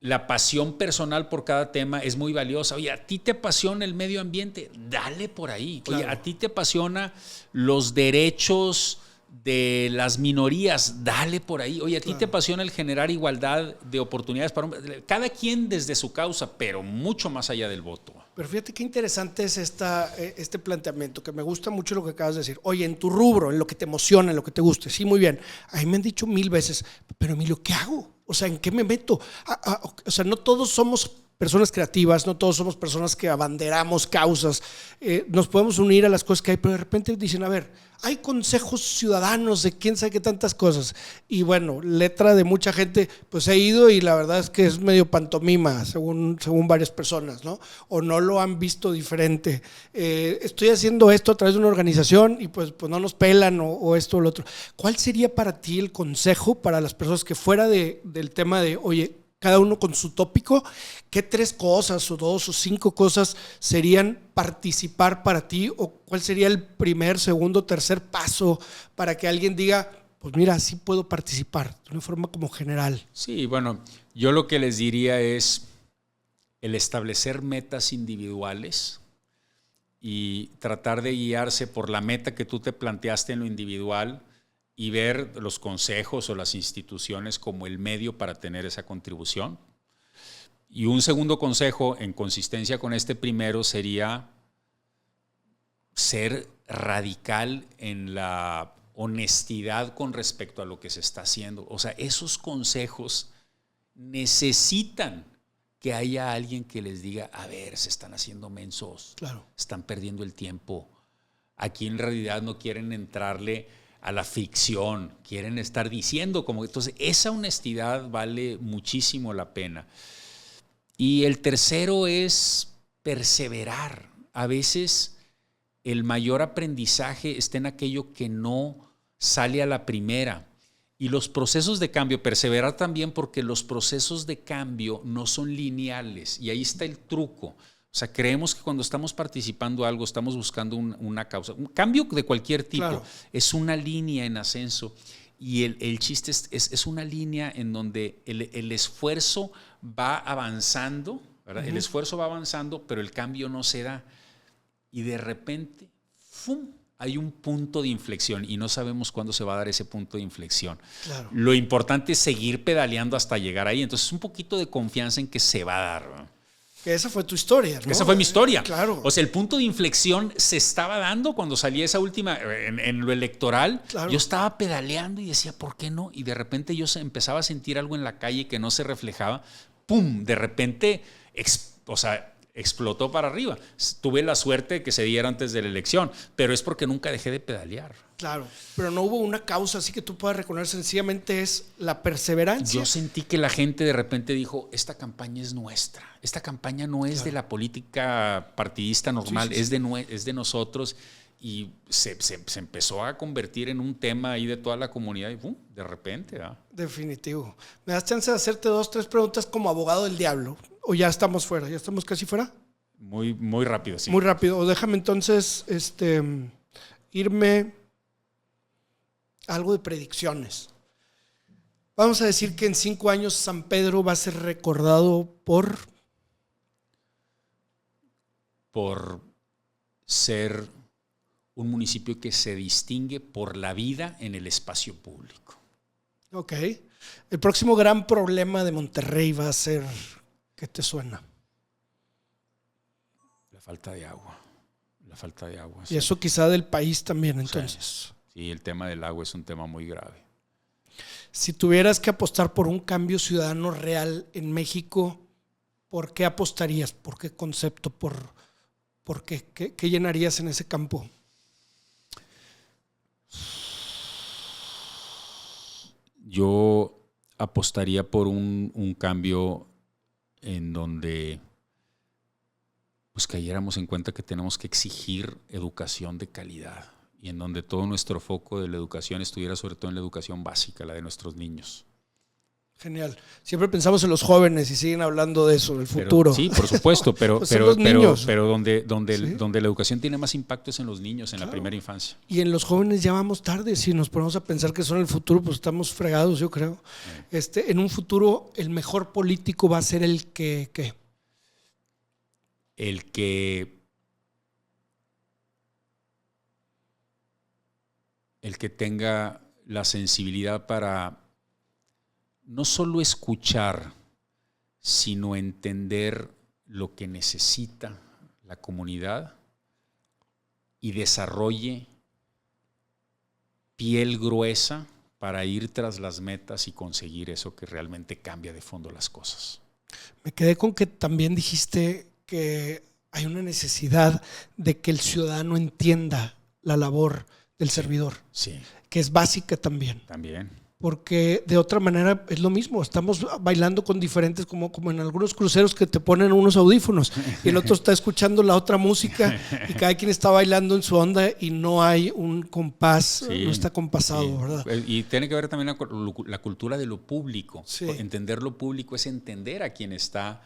la pasión personal por cada tema es muy valiosa. Oye, ¿a ti te apasiona el medio ambiente? Dale por ahí. Oye, Claro. ¿a ti te apasiona los derechos de las minorías? Dale por ahí. Oye, ¿a ti te apasiona el generar igualdad de oportunidades para hombres? Cada quien desde su causa, pero mucho más allá del voto. Pero fíjate qué interesante es este planteamiento, que me gusta mucho lo que acabas de decir. Oye, en tu rubro, en lo que te emociona, en lo que te guste, sí, muy bien. A mí me han dicho 1000 veces, pero Emilio, ¿qué hago? O sea, ¿en qué me meto? O sea, no todos somos personas creativas, no todos somos personas que abanderamos causas, nos podemos unir a las cosas que hay, pero de repente dicen, a ver, hay consejos ciudadanos de quién sabe qué tantas cosas. Y bueno, letra de mucha gente, pues he ido y la verdad es que es medio pantomima, según varias personas, ¿no? O no lo han visto diferente. Estoy haciendo esto a través de una organización y pues no nos pelan o esto o lo otro. ¿Cuál sería para ti el consejo para las personas que fuera del tema de, oye, cada uno con su tópico, qué 3 cosas o 2 o 5 cosas serían participar para ti, o cuál sería el primer, segundo, tercer paso para que alguien diga, pues mira, sí puedo participar de una forma como general? Sí, bueno, yo lo que les diría es el establecer metas individuales y tratar de guiarse por la meta que tú te planteaste en lo individual y ver los consejos o las instituciones como el medio para tener esa contribución. Y un segundo consejo, en consistencia con este primero, sería ser radical en la honestidad con respecto a lo que se está haciendo. O sea, esos consejos necesitan que haya alguien que les diga, a ver, se están haciendo mensos, Claro. están perdiendo el tiempo. Aquí en realidad no quieren entrarle a la ficción, quieren estar diciendo como... Entonces, esa honestidad vale muchísimo la pena. Y el tercero es perseverar. A veces el mayor aprendizaje está en aquello que no sale a la primera. Y los procesos de cambio, perseverar también porque los procesos de cambio no son lineales. Y ahí está el truco. O sea, creemos que cuando estamos participando en algo, estamos buscando una causa. Un cambio de cualquier tipo, claro, es una línea en ascenso. Y el chiste es una línea en donde el esfuerzo va avanzando, ¿verdad? El esfuerzo va avanzando, pero el cambio no se da. Y de repente, ¡fum!, hay un punto de inflexión y no sabemos cuándo se va a dar ese punto de inflexión. Claro. Lo importante es seguir pedaleando hasta llegar ahí. Entonces, un poquito de confianza en que se va a dar, ¿no? Que esa fue tu historia, ¿no? Esa fue mi historia. Claro. O sea, el punto de inflexión se estaba dando cuando salía esa última, en lo electoral. Claro. Yo estaba pedaleando y decía, ¿por qué no? Y de repente yo empezaba a sentir algo en la calle que no se reflejaba. ¡Pum! De repente, explotó para arriba. Tuve la suerte de que se diera antes de la elección, pero es porque nunca dejé de pedalear. Claro, pero no hubo una causa así que tú puedas reconocer, sencillamente es la perseverancia. Yo sentí que la gente de repente dijo, esta campaña es nuestra, esta campaña no es de la política partidista normal, sí. Es de nosotros, y se empezó a convertir en un tema ahí de toda la comunidad y ¡pum!, de repente. Definitivo. ¿Me das chance de hacerte 2, 3 preguntas como abogado del diablo? ¿O ya estamos fuera? ¿Ya estamos casi fuera? Muy, muy rápido, sí. Muy rápido. O déjame entonces irme a algo de predicciones. Vamos a decir que en 5 años San Pedro va a ser recordado por ser un municipio que se distingue por la vida en el espacio público. Ok. El próximo gran problema de Monterrey va a ser, ¿qué te suena? La falta de agua. La falta de agua. Y sí. eso quizá del país también, entonces. Sí, el tema del agua es un tema muy grave. Si tuvieras que apostar por un cambio ciudadano real en México, ¿por qué apostarías? ¿Por qué concepto? ¿Por qué? ¿Qué llenarías en ese campo? Yo apostaría por un cambio en donde pues cayéramos en cuenta que tenemos que exigir educación de calidad y en donde todo nuestro foco de la educación estuviera sobre todo en la educación básica, la de nuestros niños. Genial. Siempre pensamos en los jóvenes y siguen hablando de eso, del futuro. Sí, por supuesto, pero donde la educación tiene más impacto es en los niños, en la primera infancia. Y en los jóvenes ya vamos tarde. Si nos ponemos a pensar que son el futuro, pues estamos fregados, yo creo. En un futuro, el mejor político va a ser el que ¿qué? El que tenga la sensibilidad para no solo escuchar, sino entender lo que necesita la comunidad y desarrolle piel gruesa para ir tras las metas y conseguir eso que realmente cambia de fondo las cosas. Me quedé con que también dijiste que hay una necesidad de que el ciudadano entienda la labor del servidor, sí, que es básica también. Porque de otra manera es lo mismo, estamos bailando con diferentes, como en algunos cruceros que te ponen unos audífonos y el otro está escuchando la otra música y cada quien está bailando en su onda y no hay un compás, sí, no está compasado, sí, ¿verdad? Y tiene que ver también la cultura de lo público. Sí. Entender lo público es entender a quien está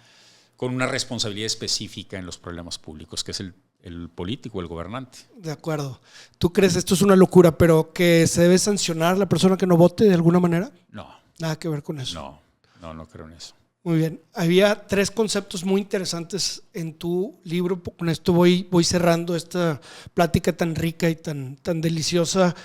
con una responsabilidad específica en los problemas públicos, que es el político, el gobernante. De acuerdo. ¿Tú crees esto es una locura, pero que se debe sancionar a la persona que no vote de alguna manera? No. Nada que ver con eso. No creo en eso. Muy bien. Había 3 conceptos muy interesantes en tu libro. Con esto voy cerrando esta plática tan rica y tan deliciosa.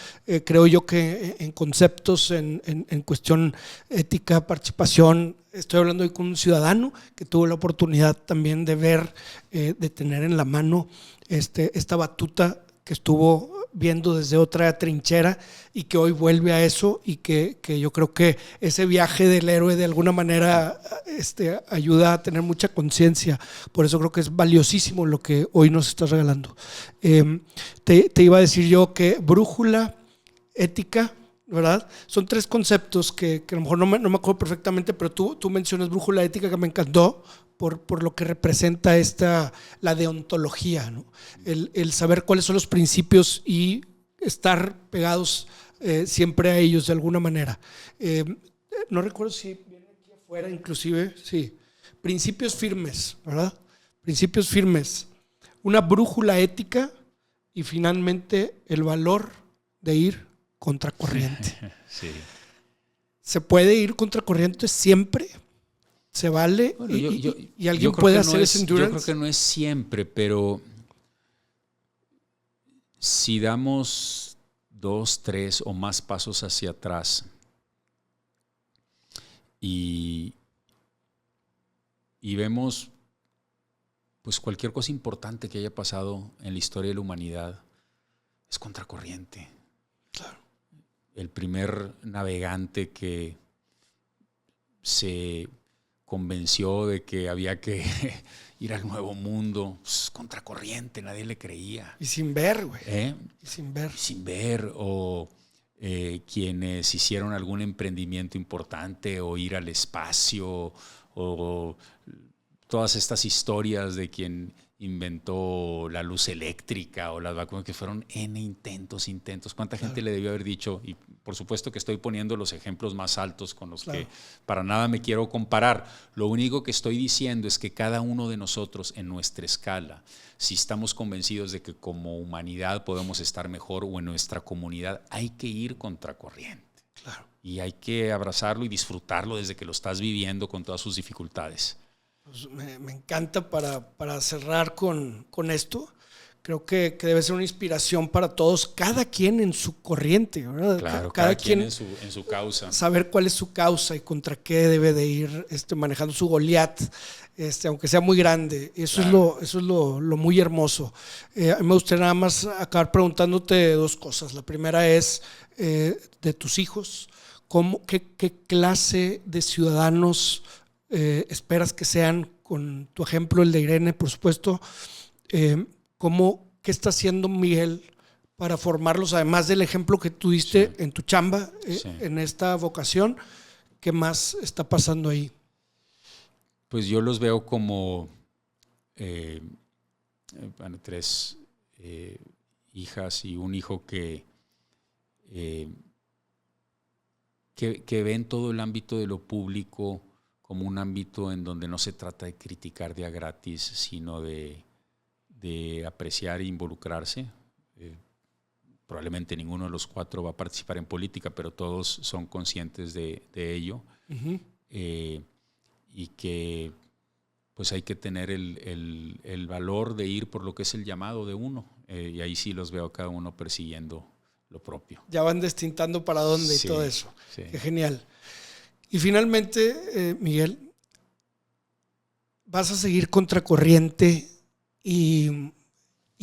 Creo yo que en conceptos, en cuestión ética, participación, estoy hablando hoy con un ciudadano que tuvo la oportunidad también de ver, de tener en la mano esta batuta que estuvo viendo desde otra trinchera y que hoy vuelve a eso, y que yo creo que ese viaje del héroe de alguna manera ayuda a tener mucha conciencia. Por eso creo que es valiosísimo lo que hoy nos estás regalando. Te iba a decir yo que brújula, ética, ¿verdad? Son 3 conceptos que a lo mejor no me acuerdo perfectamente, pero tú mencionas brújula ética, que me encantó por lo que representa la deontología, ¿no? El saber cuáles son los principios y estar pegados siempre a ellos de alguna manera. No recuerdo si viene aquí afuera, inclusive, sí. Principios firmes, ¿verdad? Principios firmes. Una brújula ética y finalmente el valor de ir contracorriente. Sí. ¿Se puede ir contracorriente siempre? ¿Se vale? Bueno, y alguien puede hacer ese endurance. Yo creo que no es siempre, pero si damos 2, 3 o más pasos hacia atrás y vemos pues cualquier cosa importante que haya pasado en la historia de la humanidad, es contracorriente. Claro. El primer navegante que se convenció de que había que ir al Nuevo Mundo, pues, contracorriente, nadie le creía. Y sin ver, güey. Y sin ver, o quienes hicieron algún emprendimiento importante, o ir al espacio, o todas estas historias de quien inventó la luz eléctrica o las vacunas, que fueron intentos. ¿Cuánta gente le debió haber dicho? Y por supuesto que estoy poniendo los ejemplos más altos con los que para nada me quiero comparar. Lo único que estoy diciendo es que cada uno de nosotros en nuestra escala, si estamos convencidos de que como humanidad podemos estar mejor, o en nuestra comunidad, hay que ir contracorriente. Claro. Y hay que abrazarlo y disfrutarlo desde que lo estás viviendo con todas sus dificultades. Pues me encanta para cerrar con esto. Creo que debe ser una inspiración para todos, cada quien en su corriente, ¿verdad? Claro, cada quien en su causa. Saber cuál es su causa y contra qué debe de ir manejando su Goliat, aunque sea muy grande. Eso es lo muy hermoso. A mí me gustaría nada más acabar preguntándote 2 cosas. La primera es de tus hijos. ¿Qué clase de ciudadanos esperas que sean, con tu ejemplo, el de Irene, por supuesto? ¿Qué está haciendo Miguel para formarlos, además del ejemplo que tú diste en tu chamba, en esta vocación? ¿Qué más está pasando ahí? Pues yo los veo como 3 hijas y un hijo que ven todo el ámbito de lo público como un ámbito en donde no se trata de criticar de a gratis, sino de apreciar e involucrarse. Probablemente ninguno de los 4 va a participar en política, pero todos son conscientes de ello. Uh-huh. Y que pues hay que tener el valor de ir por lo que es el llamado de uno. Y ahí sí los veo a cada uno persiguiendo lo propio. Ya van destintando para dónde y todo eso. Sí. Qué genial. Y finalmente, Miguel, vas a seguir contracorriente y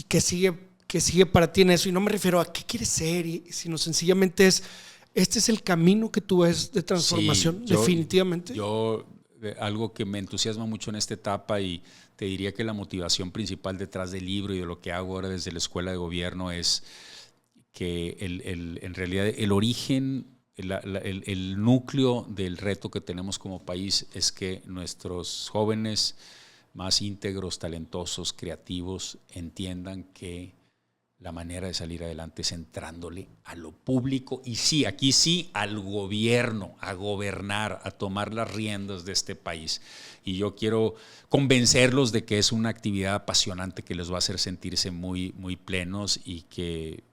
qué sigue para ti en eso. Y no me refiero a qué quieres ser, sino sencillamente este es el camino que tú ves de transformación, definitivamente. Algo que me entusiasma mucho en esta etapa, y te diría que la motivación principal detrás del libro y de lo que hago ahora desde la Escuela de Gobierno, es que en realidad el origen, el núcleo del reto que tenemos como país es que nuestros jóvenes más íntegros, talentosos, creativos, entiendan que la manera de salir adelante es entrándole a lo público y sí, aquí sí, al gobierno, a gobernar, a tomar las riendas de este país. Y yo quiero convencerlos de que es una actividad apasionante que les va a hacer sentirse muy, muy plenos y que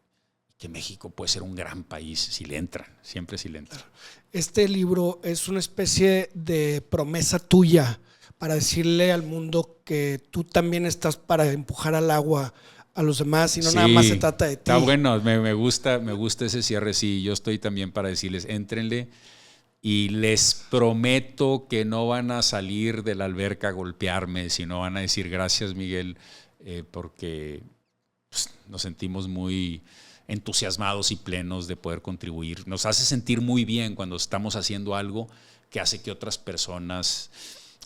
México puede ser un gran país si le entran, siempre si le entran. Este libro es una especie de promesa tuya para decirle al mundo que tú también estás para empujar al agua a los demás y no nada más se trata de ti. Está bueno, me gusta ese cierre, sí, yo estoy también para decirles, éntrenle y les prometo que no van a salir de la alberca a golpearme, sino van a decir gracias, Miguel, porque pues, nos sentimos muy entusiasmados y plenos de poder contribuir. Nos hace sentir muy bien cuando estamos haciendo algo que hace que otras personas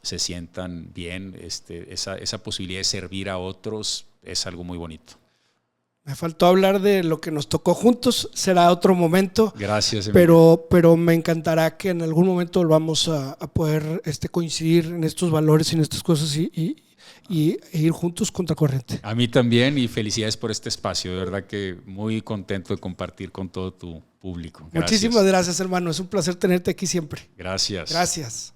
se sientan bien. Esa posibilidad de servir a otros es algo muy bonito. Me faltó hablar de lo que nos tocó juntos, será otro momento. Gracias, pero me encantará que en algún momento volvamos a poder coincidir en estos valores y en estas cosas y ir juntos contra corriente. A mí también y felicidades por este espacio, de verdad que muy contento de compartir con todo tu público. Gracias. Muchísimas gracias, hermano, es un placer tenerte aquí siempre. Gracias. Gracias.